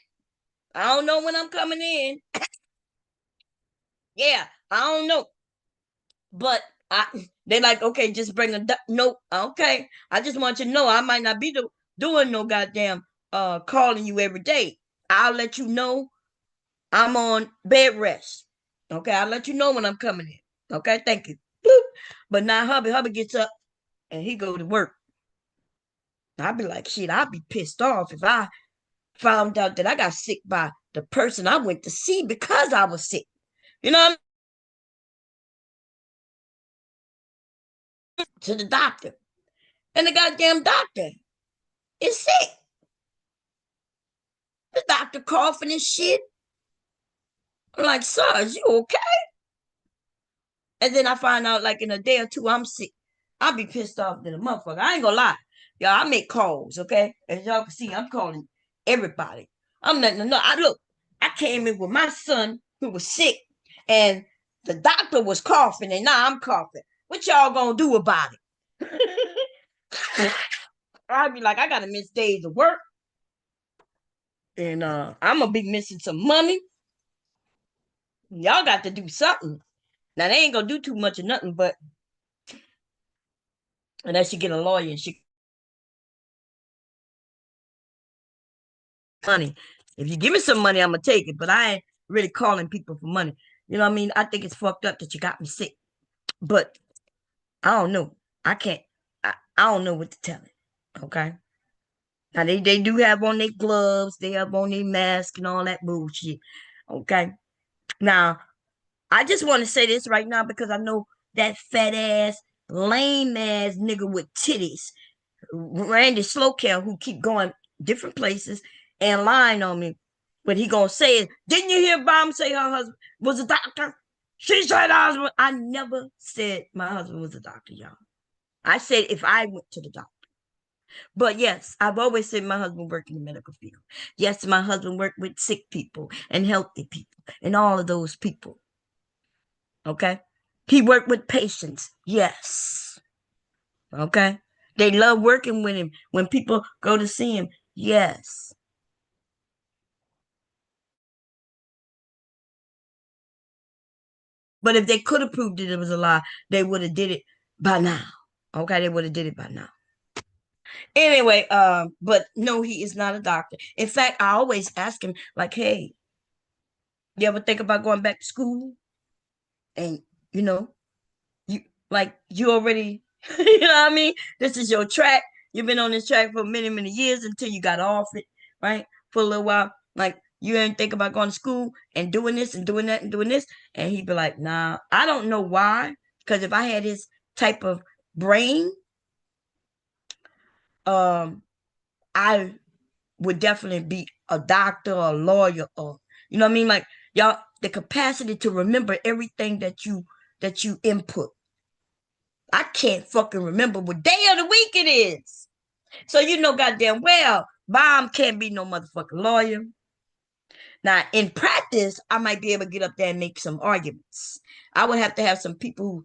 I don't know when I'm coming in. Yeah, I don't know, but they like, okay, just bring a nope. Okay, I just want you to know I might not be doing no goddamn calling you every day. I'll let you know I'm on bed rest. Okay, I'll let you know when I'm coming in. Okay, thank you. Bloop. But now hubby gets up and he go to work. I'd be like, shit, I'd be pissed off if I found out that I got sick by the person I went to see because I was sick. You know what I mean? To the doctor. And the goddamn doctor is sick. The doctor coughing and shit. I'm like, sir, is you okay? And then I find out like in a day or two I'm sick. I'll be pissed off to the motherfucker. I ain't gonna lie. Y'all, I make calls, okay? As y'all can see, I'm calling everybody. I'm letting them know. I came in with my son who was sick, and the doctor was coughing, and now I'm coughing. What y'all gonna do about it? I'd be like, I gotta miss days of work, and I'm gonna be missing some money. Y'all got to do something. Now they ain't gonna do too much of nothing, but unless you get a lawyer and she money. If you give me some money, I'm gonna take it. But I ain't really calling people for money. You know what I mean? I think it's fucked up that you got me sick. But I don't know. I can't. I don't know what to tell it. Okay. Now they do have on their gloves, they have on their mask and all that bullshit. Okay. Now I just want to say this right now because I know that fat ass, lame ass nigga with titties, Randy Slowcam, who keep going different places and lying on me. But he gonna say it. Didn't you hear Bomb say her husband was a doctor? She said I never said my husband was a doctor, y'all. I said if I went to the doctor. But yes, I've always said my husband worked in the medical field. Yes, my husband worked with sick people and healthy people and all of those people. Okay. He worked with patients. Yes. Okay. They love working with him when people go to see him. Yes. But if they could have proved it was a lie, they would have did it by now. Okay, they would have did it by now. Anyway, but no, he is not a doctor. In fact, I always ask him, like, hey, you ever think about going back to school? And you know, you like you already, you know what I mean? This is your track. You've been on this track for many, many years until you got off it, right? For a little while. Like you didn't think about going to school and doing this and doing that and doing this. And he'd be like, nah, I don't know why. Because if I had his type of brain, um, I would definitely be a doctor or a lawyer or you know what I mean? Like y'all, the capacity to remember everything that you input. I can't fucking remember what day of the week it is. So you know goddamn well, Mom can't be no motherfucking lawyer. Now, in practice, I might be able to get up there and make some arguments. I would have to have some people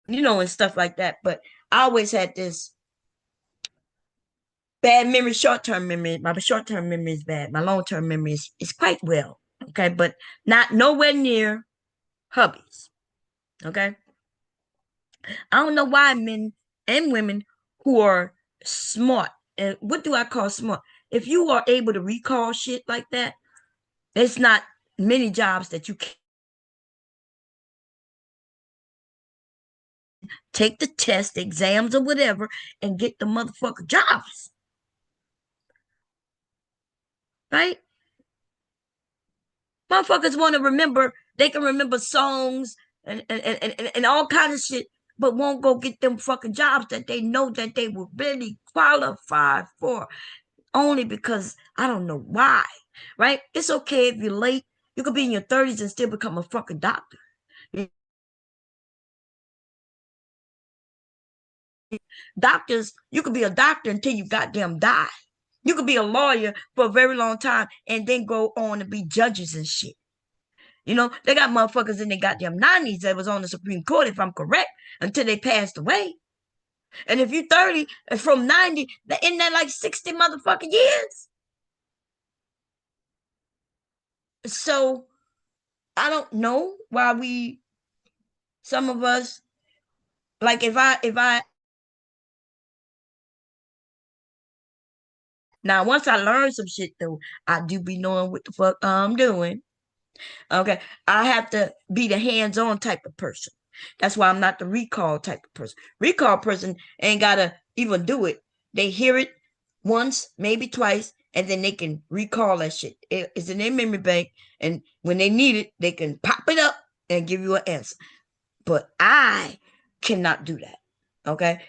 who, and stuff like that. But I always had this bad memory, short term memory. My short term memory is bad. My long term memory is quite well. Okay. But not nowhere near hubby's. Okay. I don't know why men and women who are smart, and what do I call smart? If you are able to recall shit like that, it's not many jobs that you can take the test, exams, or whatever, and get the motherfucker jobs, right? Motherfuckers want to remember, they can remember songs and all kinds of shit, but won't go get them fucking jobs that they know that they will really qualify for only because I don't know why, right? It's okay if you're late. You could be in your 30s and still become a fucking doctor. Doctors, you could be a doctor until you goddamn die. You could be a lawyer for a very long time and then go on and be judges and shit. You know, they got motherfuckers in their goddamn 90s that was on the Supreme Court, if I'm correct, until they passed away. And if you 30 from 90, isn't that like 60 motherfucking years? So I don't know why some of us, like if I now once I learn some shit though, I do be knowing what the fuck I'm doing. Okay. I have to be the hands-on type of person. That's why I'm not the recall type of person. Recall person ain't gotta even do it. They hear it once, maybe twice, and then they can recall that shit. It's in their memory bank, and when they need it, they can pop it up and give you an answer. But I cannot do that. Okay.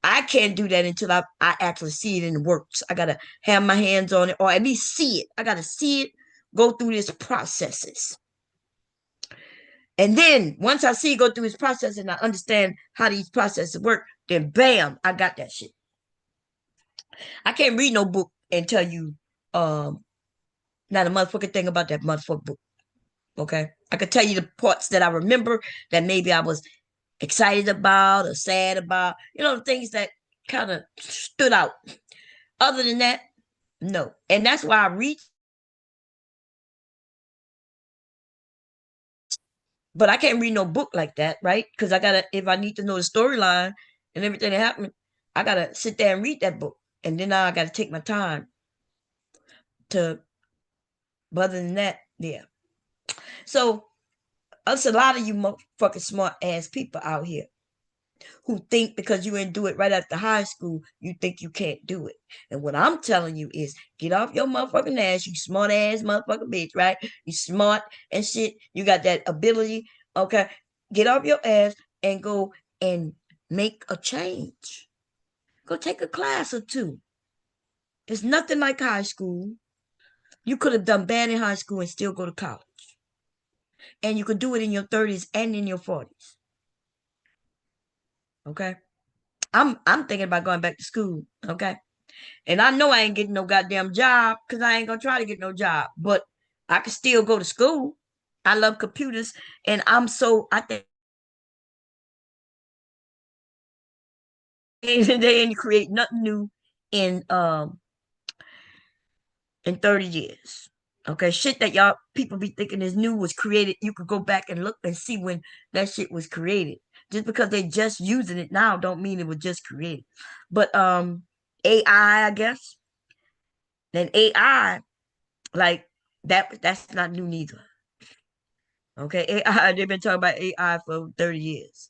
I can't do that until I actually see it in the works. I gotta have my hands on it, or at least see it. I gotta see it go through these processes. And then once I see it go through his process and I understand how these processes work, then bam, I got that shit. I can't read no book and tell you not a motherfucking thing about that motherfucking book. Okay. I could tell you the parts that I remember that maybe I was excited about or sad about, the things that kind of stood out. Other than that, no. And that's why I read, but I can't read no book like that, right? Because I gotta, if I need to know the storyline and everything that happened, I gotta sit there and read that book. And then I gotta take my time to, but other than that, yeah. So, us a lot of you motherfucking smart ass people out here who think because you didn't do it right after high school, you think you can't do it. And what I'm telling you is get off your motherfucking ass, you smart ass motherfucking bitch, right? You smart and shit. You got that ability. Okay. Get off your ass and go and make a change. Go take a class or two. It's nothing like high school. You could have done bad in high school and still go to college. And you could do it in your 30s and in your 40s. Okay. I'm thinking about going back to school. Okay. And I know I ain't getting no goddamn job because I ain't gonna try to get no job. But I can still go to school. I love computers, and I think they ain't create nothing new in um in 30 years. Okay, shit that y'all people be thinking is new was created. You could go back and look and see when that shit was created. Just because they just using it now don't mean it was just created. But AI, I guess. Then AI, like that's not new neither. Okay, AI, they've been talking about AI for 30 years,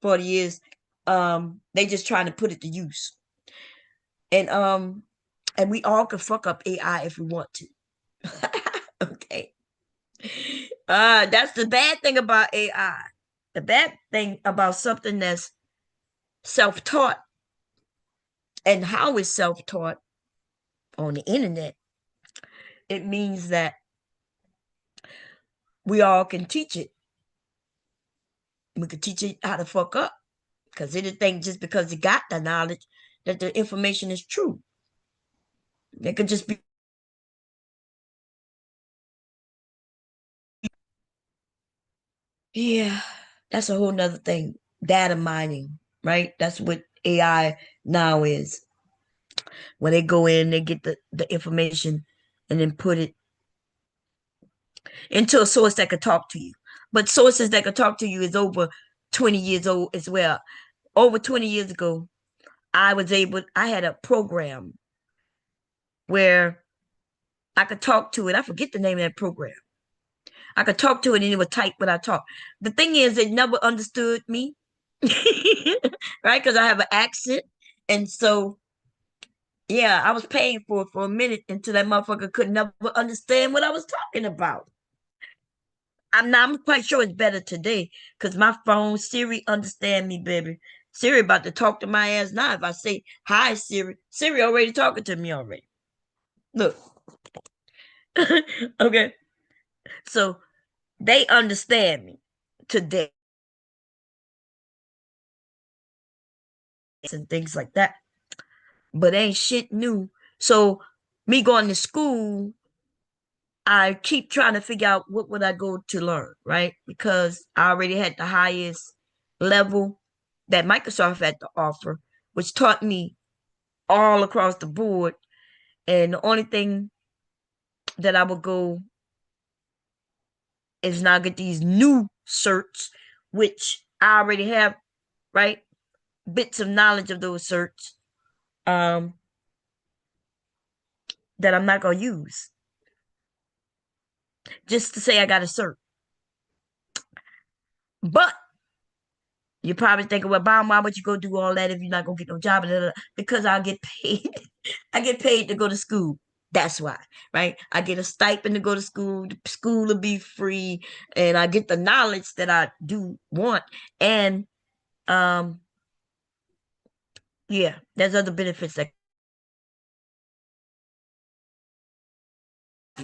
40 years. They just trying to put it to use. And we all can fuck up AI if we want to. Okay. That's the bad thing about AI. The bad thing about something that's self-taught and how it's self-taught on the internet, it means that we all can teach it. We can teach it how to fuck up. Because it think just because it got the knowledge that the information is true. It could just be, yeah, that's a whole nother thing. Data mining, right? That's what AI now is. When they go in, they get the information and then put it into a source that could talk to you. But sources that could talk to you is over 20 years old as well. Over 20 years ago, I had a program where I could talk to it. I forget the name of that program. I could talk to it and it would type what I talk. The thing is, it never understood me, right? Because I have an accent. And so, yeah, I was paying for it for a minute until that motherfucker could never understand what I was talking about. I'm quite sure it's better today because my phone, Siri, understand me, baby. Siri about to talk to my ass now. If I say, hi, Siri, Siri already talking to me already. Look. Okay. So they understand me today and things like that. But ain't shit new. So me going to school I keep trying to figure out what would I go to learn, right? Because I already had the highest level that Microsoft had to offer, which taught me all across the board. And the only thing that I would go is now get these new certs, which I already have, right? Bits of knowledge of those certs um, that I'm not going to use. Just to say I got a cert. But you're probably thinking, well, Bob, why would you go do all that if you're not going to get no job? Because I'll get paid. I get paid to go to school. That's why, right? I get a stipend to go to school. The school will be free, and I get the knowledge that I do want. And yeah, there's other benefits that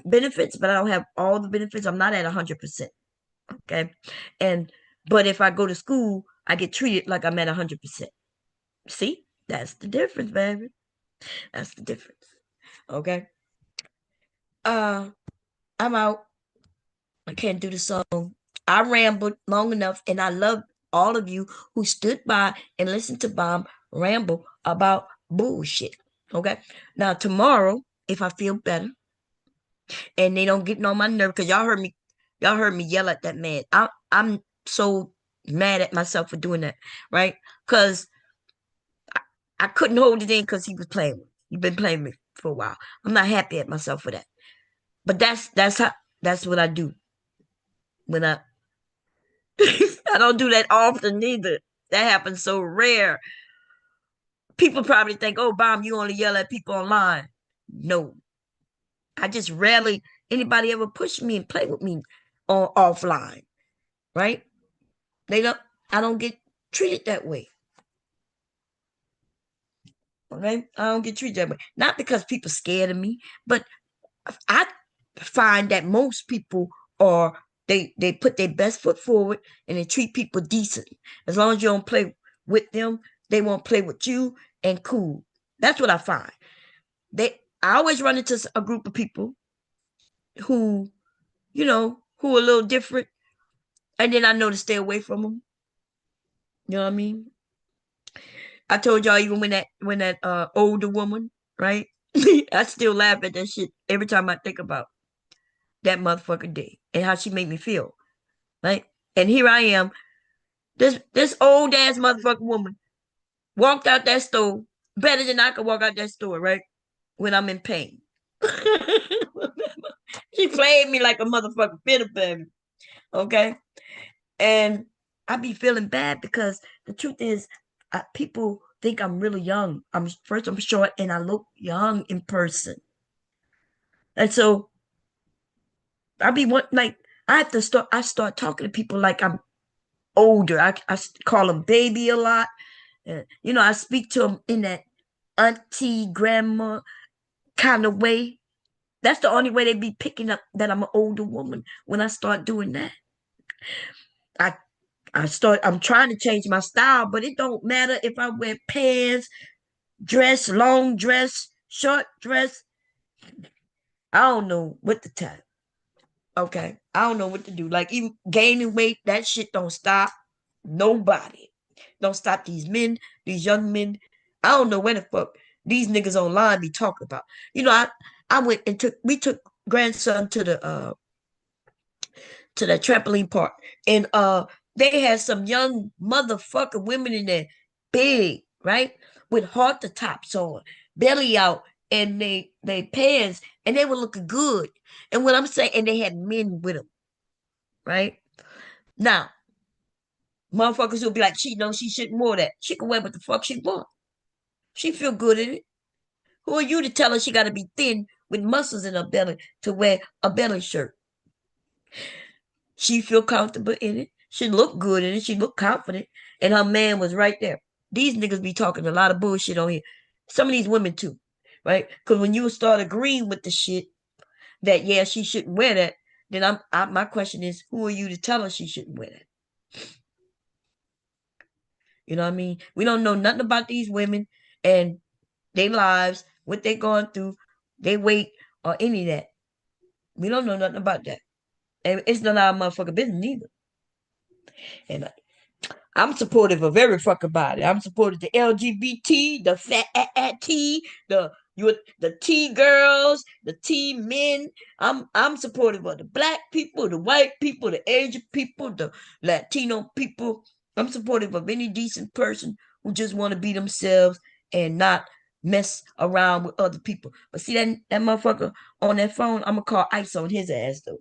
benefits, but I don't have all the benefits. I'm not at 100%. Okay, and but if I go to school, I get treated like I'm at 100%. See, that's the difference, baby. That's the difference. Okay. Uh, I'm out. I can't do the song. I rambled long enough, and I love all of you who stood by and listened to Bomb ramble about bullshit. Okay. Now tomorrow, if I feel better and they don't get on my nerve, because y'all heard me yell at that man. I'm so mad at myself for doing that, right? Because I couldn't hold it in because he was playing with me. He's been playing with me for a while. I'm not happy at myself for that. But that's what I do when I I don't do that often neither. That happens so rare. People probably think, oh, Bomb, you only yell at people online. No. I just rarely anybody ever push me and play with me on offline, right? They don't I don't get treated that way. Okay? I don't get treated that way. Not because people scared of me, but I find that most people are they put their best foot forward and they treat people decent. As long as you don't play with them, they won't play with you and cool. That's what I find. I always run into a group of people who, who are a little different, and then I know to stay away from them. You know what I mean? I told y'all even when that older woman, right? I still laugh at that shit every time I think about that motherfucking day and how she made me feel. Right? And here I am, this old ass motherfucking woman walked out that store better than I could walk out that store, right? When I'm in pain. She played me like a motherfucking fiddle, baby. Okay? And I be feeling bad because the truth is, people think I'm really young. I'm short and I look young in person. And so I be like, I start talking to people like I'm older. I call them baby a lot. I speak to them in that auntie, grandma kind of way. That's the only way they be picking up that I'm an older woman when I start doing that. I I'm trying to change my style, but it don't matter if I wear pants, dress, long dress, short dress. I don't know what to tell. Okay. I don't know what to do. Like even gaining weight, that shit don't stop nobody. Don't stop these men, these young men. I don't know where the fuck these niggas online be talking about. I went and we took grandson to the trampoline park, and they had some young motherfucking women in there, big, right? With halter tops on, belly out, and they pants, and they were looking good. And what I'm saying, and they had men with them, right? Now, motherfuckers will be like, she knows she shouldn't wear that. She can wear what the fuck she want. She feel good in it. Who are you to tell her she got to be thin with muscles in her belly to wear a belly shirt? She feel comfortable in it. She look good in it. She look confident. And her man was right there. These niggas be talking a lot of bullshit on here. Some of these women too, right? Because when you start agreeing with the shit that yeah she shouldn't wear that, then my question is, who are you to tell her she shouldn't wear that? You know what I mean? We don't know nothing about these women and their lives, what they going through, they weight, or any of that. We don't know nothing about that. And it's none of our motherfucking business neither. And I'm supportive of every fucking body. I'm supportive of the LGBT, the fat T, the T girls, the T men. I'm supportive of the black people, the white people, the Asian people, the Latino people. I'm supportive of any decent person who just want to be themselves and not mess around with other people. But see that motherfucker on that phone, I'm gonna call ICE on his ass though.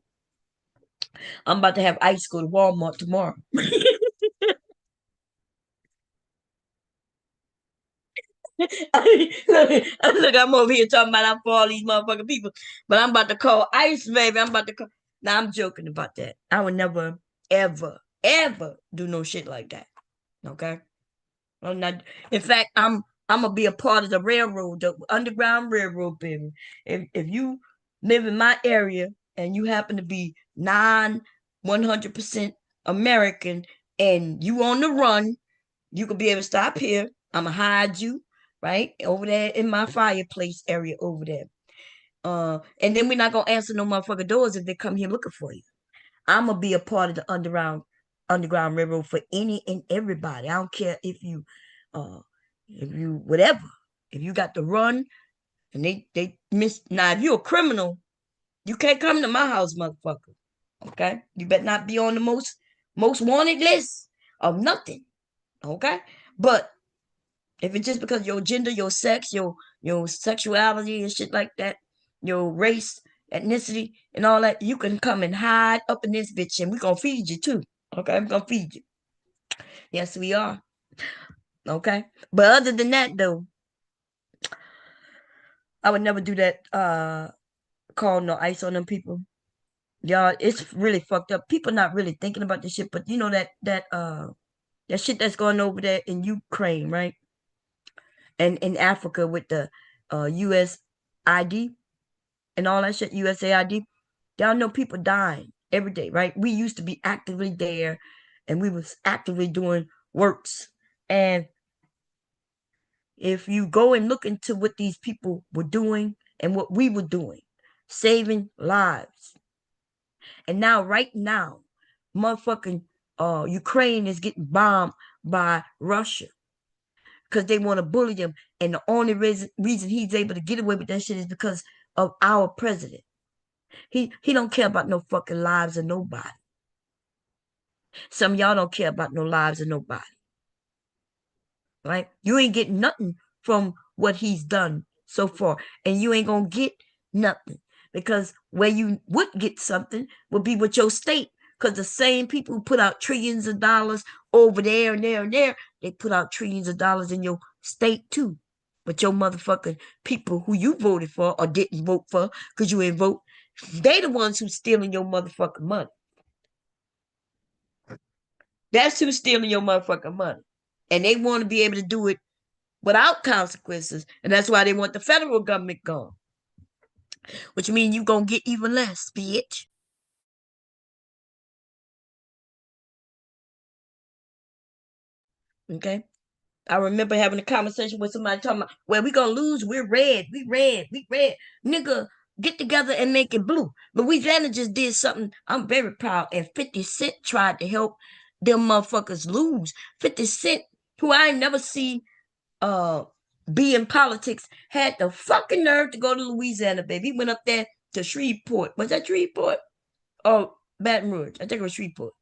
I'm about to have ICE go to Walmart tomorrow. Look, I'm over here talking about I'm for all these motherfucking people, but I'm about to call ICE, baby. I'm about to call. Now I'm joking about that. I would never, ever, ever do no shit like that. Okay, I'm not. In fact, I'm gonna be a part of the railroad, the underground railroad, baby. If you live in my area and you happen to be 100% American and you on the run, you could be able to stop here. I'm gonna hide you right over there in my fireplace area over there. And then we're not gonna answer no motherfucking doors if they come here looking for you. I'm gonna be a part of the underground railroad for any and everybody. I don't care uh, if you whatever. If you got to run and they miss now, if you're a criminal, you can't come to my house, motherfucker. Okay, you better not be on the most wanted list of nothing. Okay, but if it's just because your gender, your sex, your sexuality and shit like that, your race, ethnicity, and all that, you can come and hide up in this bitch, and we're gonna feed you too. Okay, I'm gonna feed you. Yes, we are. Okay, but other than that, though, I would never do that. Call no ice on them people. Y'all, it's really fucked up. People not really thinking about this shit, but you know that shit that's going over there in Ukraine, right? And in Africa with the USID and all that shit, USAID, y'all know people dying every day, right? We used to be actively there and we was actively doing works. And if you go and look into what these people were doing and what we were doing, saving lives. And now, right now, motherfucking Ukraine is getting bombed by Russia because they want to bully them. And the only reason he's able to get away with that shit is because of our president. He don't care about no fucking lives of nobody. Some of y'all don't care about no lives of nobody, right? You ain't getting nothing from what he's done so far, and you ain't gonna get nothing because where you would get something would be with your state. Because the same people who put out trillions of dollars over there and there and there, they put out trillions of dollars in your state too. But your motherfucking people who you voted for or didn't vote for because you ain't vote, they the ones who's stealing your motherfucking money. That's who's stealing your motherfucking money. And they want to be able to do it without consequences. And that's why they want the federal government gone. Which means you gonna get even less, bitch. Okay? I remember having a conversation with somebody talking about, well, we gonna lose, we're red, we red, we red. Nigga, get together and make it blue. Louisiana just did something I'm very proud. And 50 Cent tried to help them motherfuckers lose. 50 Cent, who I ain't never see uh be in politics, had the fucking nerve to go to Louisiana, baby. He went up there to Shreveport. Was that Shreveport? Oh, Baton Rouge. I think it was Shreveport.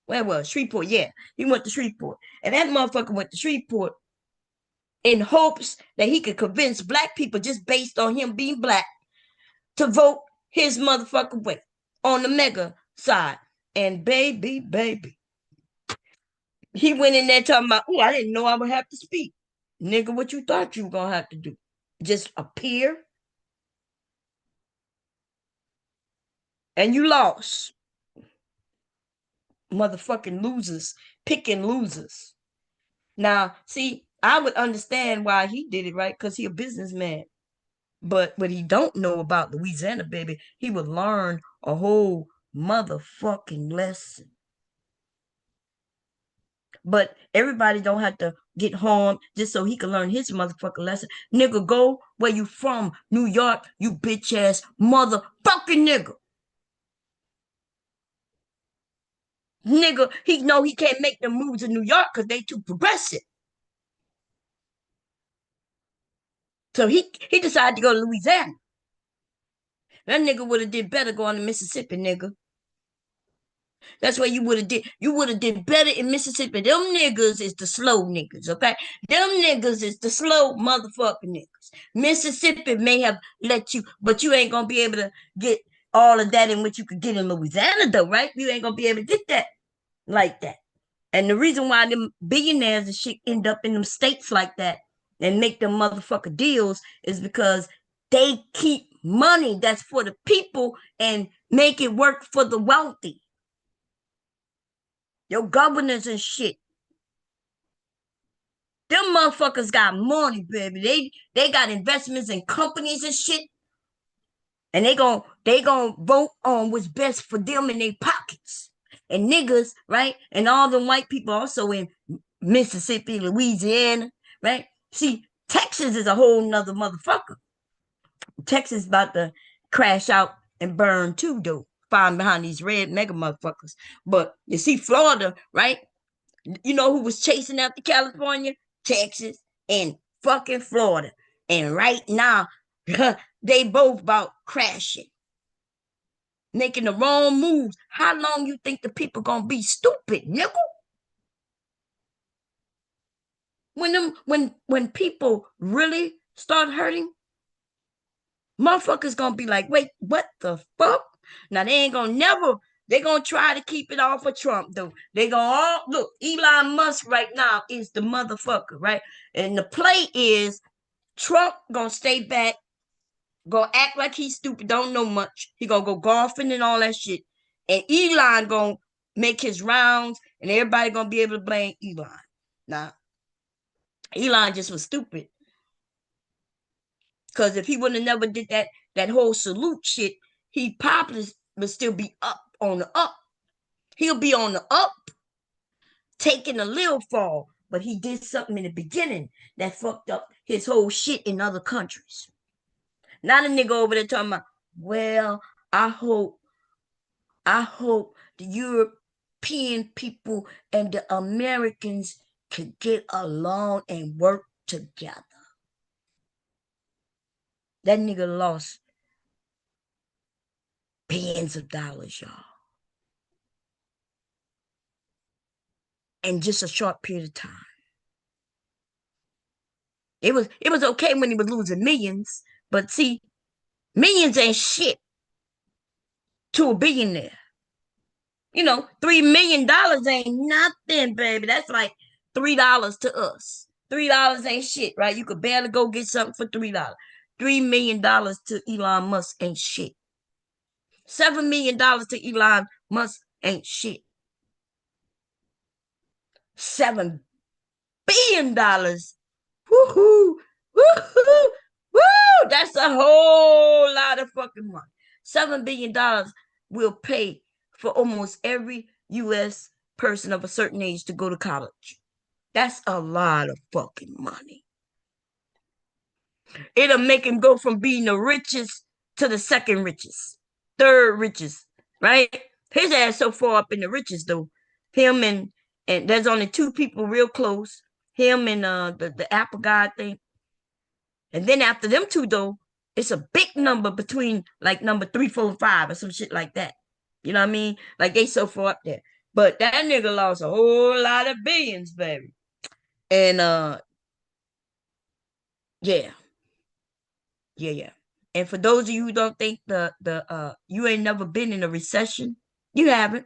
Where it was? Shreveport, yeah. He went to Shreveport. And that motherfucker went to Shreveport in hopes that he could convince black people just based on him being black to vote his motherfucking way on the mega side. And baby, he went in there talking about, oh, I didn't know I would have to speak. Nigga, what you thought you were gonna have to do? Just appear and you lost. Motherfucking losers, picking losers. Now, see, I would understand why he did it, right? Because he a businessman. But what he don't know about Louisiana, baby, he would learn a whole motherfucking lesson. But everybody don't have to get harmed just so he can learn his motherfucking lesson. Nigga, go where you from, New York, you bitch ass motherfucking nigga. Nigga, he know he can't make the moves in New York because they too progressive. So he decided to go to Louisiana. That nigga would have did better going to Mississippi, nigga. That's what you would have did. You would have did better in Mississippi. Them niggas is the slow niggas, okay? Them niggas is the slow motherfucking niggas. Mississippi may have let you, but you ain't gonna be able to get all of that in what you could get in Louisiana, though, right? You ain't gonna be able to get that like that. And the reason why them billionaires and shit end up in them states like that and make them motherfucker deals is because they keep money that's for the people and make it work for the wealthy. Your governors and shit. Them motherfuckers got money, baby. They got investments in companies and shit. And they gon' vote on what's best for them in their pockets. And niggas, right? And all them white people also in Mississippi, Louisiana, right? See, Texas is a whole nother motherfucker. Texas about to crash out and burn too, though. Falling behind these red mega motherfuckers. But you see, Florida, right? You know who was chasing after California? Texas and fucking Florida. And right now, they both about crashing, making the wrong moves. How long you think the people gonna be stupid, nigga? When people really start hurting, motherfuckers gonna be like, wait, what the fuck? Now they ain't gonna never. They gonna try to keep it off of Trump though. They gonna all look. Elon Musk right now is the motherfucker, right? And the play is Trump gonna stay back, gonna act like he's stupid, don't know much. He gonna go golfing and all that shit. And Elon gonna make his rounds, and everybody gonna be able to blame Elon. Now, Elon just was stupid. Because if he would have never did that whole salute shit, he probably would still be up on the up. He'll be on the up, taking a little fall. But he did something in the beginning that fucked up his whole shit in other countries. Not a nigga over there talking about, well, I hope the European people and the Americans could get along and work together. That nigga lost billions of dollars, y'all. In just a short period of time. It was okay when he was losing millions, but see, millions ain't shit to a billionaire. $3 million ain't nothing, baby. That's like $3 to us. $3 ain't shit, right? You could barely go get something for $3. $3 million to Elon Musk ain't shit. $7 million to Elon Musk ain't shit. $7 billion. Woohoo! Woohoo! Woo! That's a whole lot of fucking money. $7 billion will pay for almost every U.S. person of a certain age to go to college. That's a lot of fucking money. It'll make him go from being the richest to the second richest, third richest, right? His ass so far up in the riches though. Him and there's only two people real close. Him and the Apple guy thing. And then after them two though, it's a big number between like number 3, 4, 5 or some shit like that. You know what I mean? Like they so far up there. But that nigga lost a whole lot of billions, baby. And yeah. Yeah, yeah. And for those of you who don't think the you ain't never been in a recession, you haven't.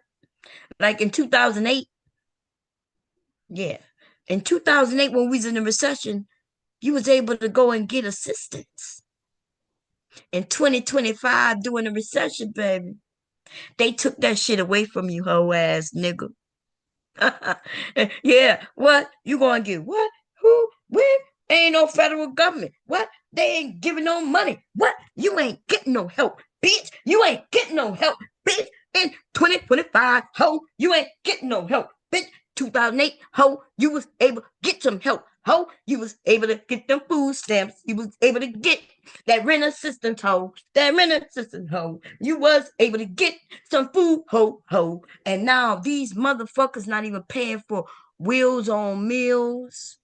Like in 2008, yeah. In 2008 when we was in a recession, you was able to go and get assistance. In 2025 during the recession, baby, they took that shit away from you, hoe ass nigga. Yeah, what? You gonna get what? Who? When? Ain't no federal government. What? They ain't giving no money. What? You ain't getting no help, bitch. You ain't getting no help, bitch. In 2025, ho, you ain't getting no help, bitch. 2008, ho, you was able to get some help, Ho, you was able to get them food stamps. You was able to get that rent assistance, ho. That rent assistance, ho. You was able to get some food, ho, ho. And now these motherfuckers not even paying for wheels on meals.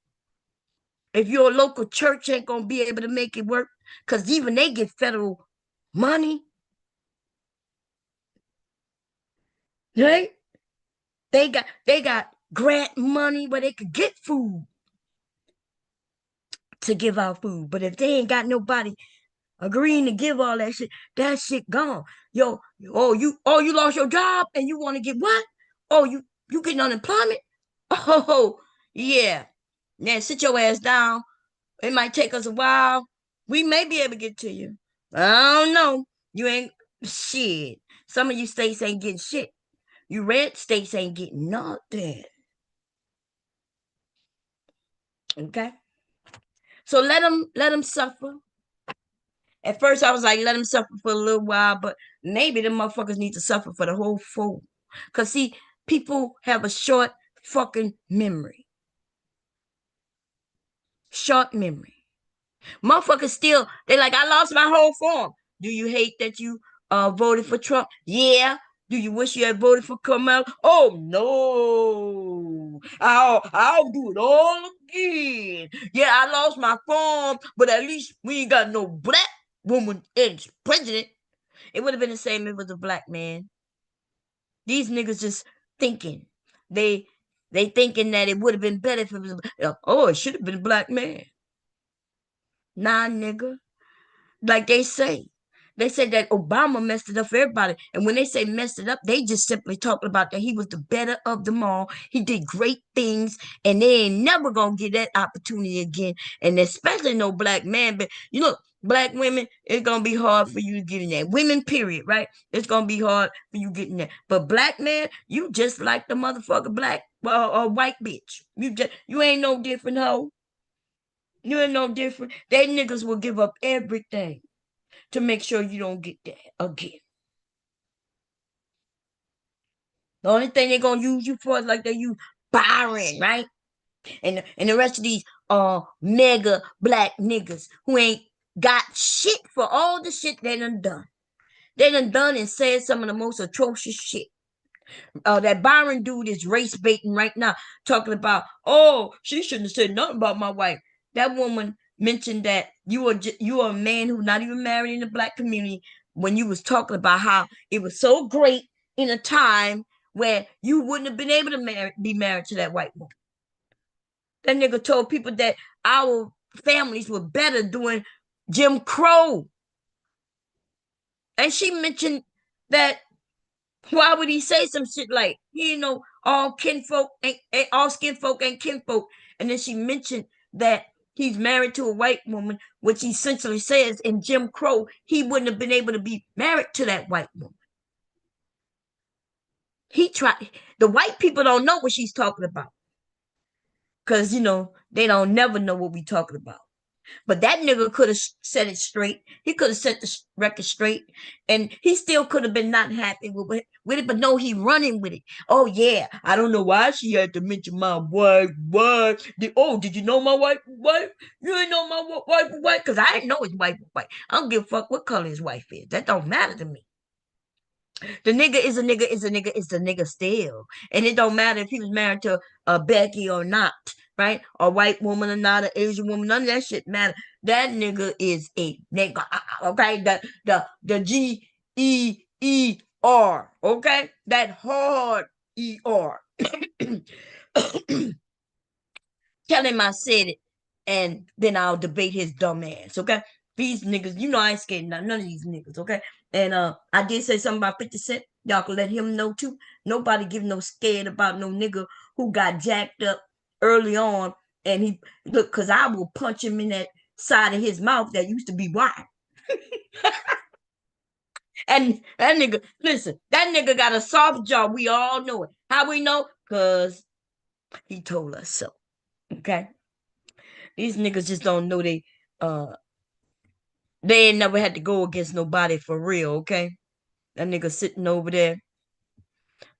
If your local church ain't gonna be able to make it work, because even they get federal money, right? They got grant money where they could get food to give out food. But if they ain't got nobody agreeing to give all that shit gone. Yo, you lost your job and you want to get what? Oh, you getting unemployment? Oh, yeah. Now sit your ass down. It might take us a while. We may be able to get to you. I don't know. You ain't shit. Some of you states ain't getting shit. You red states ain't getting nothing. Okay? So let them suffer. At first, I was like, let them suffer for a little while, but maybe them motherfuckers need to suffer for the whole fool. Because, see, people have a short fucking memory. Short memory. Motherfuckers still, they like, I lost my whole form. Do you hate that you voted for Trump? Yeah. Do you wish you had voted for Kamala? Oh no. I'll do it all again. Yeah, I lost my form, but at least we ain't got no black woman as president. It would have been the same if it was a black man. These niggas just thinking. They they thinking that it would have been better if it was oh, it should have been a black man. Nah, nigga. Like they say. They said that Obama messed it up for everybody. And when they say messed it up, they just simply talking about that he was the better of them all. He did great things, and they ain't never gonna get that opportunity again. And especially no black man. But you know, black women, it's gonna be hard for you to get in there. Women, period, right? It's gonna be hard for you getting there. But black man, you just like the motherfucker black or white bitch. You ain't no different, hoe. You ain't no different. They niggas will give up everything to make sure you don't get that again. The only thing they're gonna use you for is like they use Byron, right? And the rest of these mega black niggas who ain't got shit for all the shit they done done. They done and said some of the most atrocious shit. That Byron dude is race baiting right now, talking about, oh, she shouldn't have said nothing about my wife. That woman mentioned that you are a man who not even married in the black community when you was talking about how it was so great in a time where you wouldn't have been able to be married to that white woman. That nigga told people that our families were better doing Jim Crow. And she mentioned that why would he say some shit like, you know, all kinfolk ain't all skin folk ain't kinfolk? And then she mentioned that he's married to a white woman, which essentially says in Jim Crow, he wouldn't have been able to be married to that white woman. He tried. The white people don't know what she's talking about. Because, you know, they don't never know what we talking about. But that nigga could have set it straight. He could have set the record straight, and he still could have been not happy with it. But no, he running with it. Oh yeah, I don't know why she had to mention my wife. Why? Did you know my wife? Wife? You ain't know my wife? Wife? Because I didn't know his wife. Wife. I don't give a fuck what color his wife is. That don't matter to me. The nigga is a nigga is a nigga is a nigga still. And it don't matter if he was married to a Becky or not, right? A white woman or not, an Asian woman, none of that shit matter. That nigga is a nigga. Okay? The G-E-E-R. Okay? That hard E-R. Tell him I said it, and then I'll debate his dumb ass. Okay, these niggas, you know I ain't scared of none of these niggas. Okay, and I did say something about 50 Cent. Y'all can let him know too. Nobody give no scared about no nigga who got jacked up early on, and he look, cause I will punch him in that side of his mouth that used to be wide. And that nigga, listen, that nigga got a soft jaw. We all know it. How we know? Cause he told us so. Okay. These niggas just don't know uh they ain't never had to go against nobody for real, okay? That nigga sitting over there,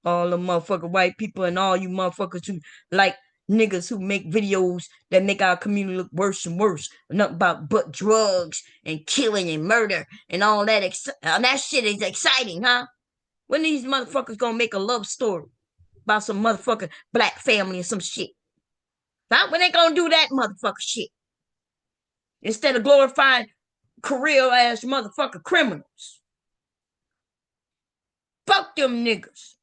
all the motherfucking white people and all you motherfuckers who like Niggas who make videos that make our community look worse and worse. Nothing about but drugs and killing and murder and all that. That shit is exciting, huh? When these motherfuckers gonna make a love story about some motherfucking black family and some shit? Huh? When they gonna do that motherfucker shit? Instead of glorifying career ass motherfucker criminals. Fuck them niggas.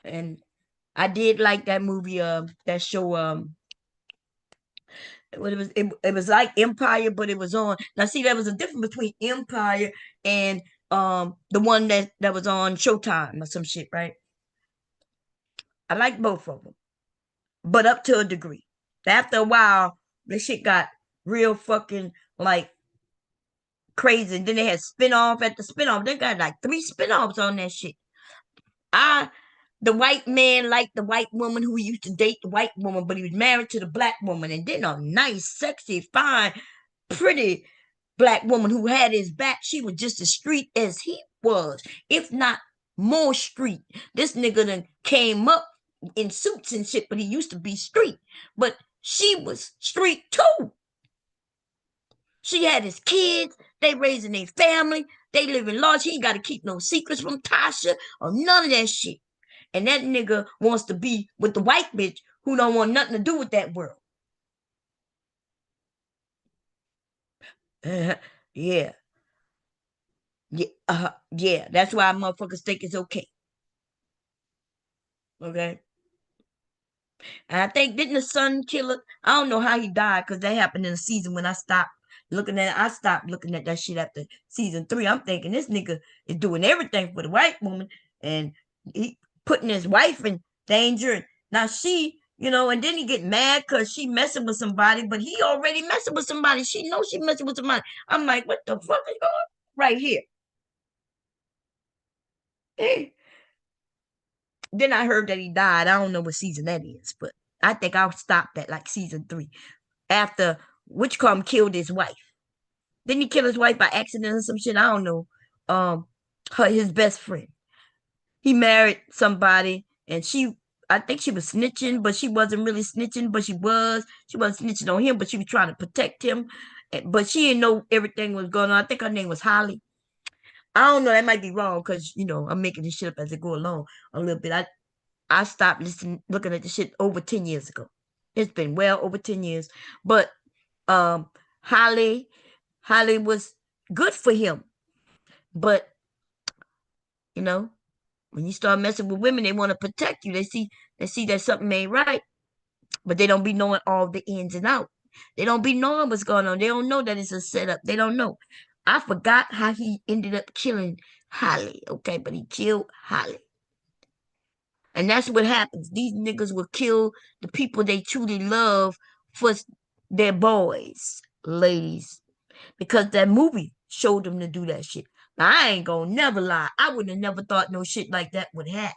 And I did like that movie, that show, it was like Empire, but it was on. Now see, there was a difference between Empire and the one that was on Showtime or some shit, right? I like both of them, but up to a degree. After a while, the shit got real fucking like crazy. And then they had spin-off at the spin-off. They got like 3 spin-offs on that shit. I The white man liked the white woman who used to date the white woman, but he was married to the black woman, and then a nice, sexy, fine, pretty black woman who had his back. She was just as street as he was, if not more street. This nigga then came up in suits and shit, but he used to be street. But she was street too. She had his kids. They raising their family. They live in large. He ain't got to keep no secrets from Tasha or none of that shit. And that nigga wants to be with the white bitch who don't want nothing to do with that world. Yeah. Yeah. Yeah. That's why motherfuckers think it's okay. Okay. And I think didn't the son kill it? I don't know how he died because that happened in the season when I stopped looking at it. I stopped looking at that shit after season 3. I'm thinking this nigga is doing everything for the white woman and he putting his wife in danger. And now she, and then he get mad because she messing with somebody, but he already messing with somebody. She knows she messing with somebody. I'm like, what the fuck is going on right here? Then I heard that he died. I don't know what season that is, but I think I'll stop at like season 3 after Witchcom killed his wife. Didn't he kill his wife by accident or some shit? I don't know. His best friend. He married somebody, and I think she was snitching, but she wasn't really snitching, but she was. She wasn't snitching on him, but she was trying to protect him. But she didn't know everything was going on. I think her name was Holly. I don't know. That might be wrong because I'm making this shit up as I go along a little bit. I stopped looking at the shit over 10 years ago. It's been well over 10 years, but um, Holly was good for him. But, you know, when you start messing with women, they want to protect you. They see that something ain't right, but they don't be knowing all the ins and outs. They don't be knowing what's going on. They don't know that it's a setup. They don't know. I forgot how he ended up killing Holly, okay? But he killed Holly. And that's what happens. These niggas will kill the people they truly love for their boys, ladies, because that movie showed them to do that shit. Now, I ain't gonna never lie. I would have never thought no shit like that would happen.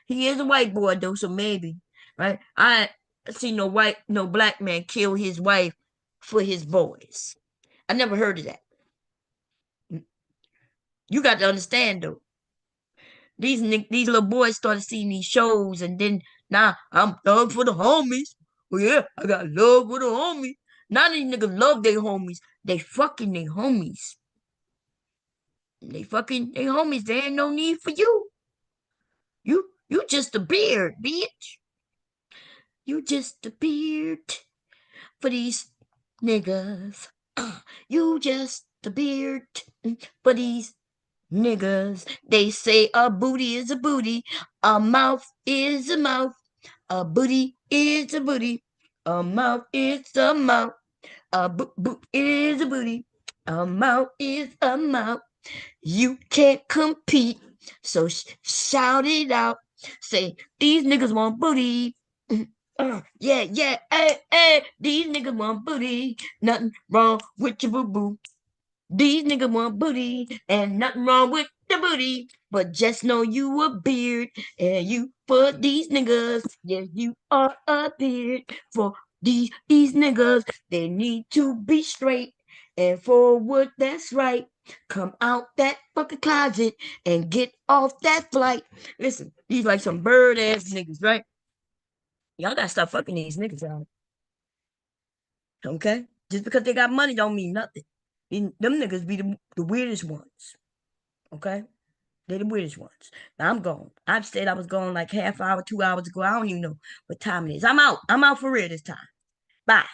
He is a white boy though, so maybe, right? I ain't seen no black man kill his wife for his boys. I never heard of that. You got to understand though. These little boys started seeing these shows, and then now I'm done for the homies. Well, yeah, I got love for the homies. Now these niggas love their homies. They fucking their homies. They fucking their homies. There ain't no need for you. You just a beard, bitch. You just a beard for these niggas. You just a beard for these niggas. They say a booty is a booty, a mouth is a mouth, a booty is a booty, a mouth is a mouth, a boot is a booty, a mouth is a mouth. You can't compete, so shout it out. Say these niggas want booty. Yeah, yeah, hey, hey, these niggas want booty. Nothing wrong with your boo boo. These niggas want booty, and nothing wrong with the booty. But just know you a beard, and you for these niggas. Yeah, you are a beard for these niggas. They need to be straight and forward. That's right. Come out that fucking closet and get off that flight. Listen, these like some bird ass niggas, right? Y'all gotta stop fucking these niggas out. Okay? Just because they got money don't mean nothing. Them niggas be the weirdest ones. Okay? They're the weirdest ones. Now I'm gone. I've said I was gone like half hour, 2 hours ago. I don't even know what time it is. I'm out. I'm out for real this time. Bye.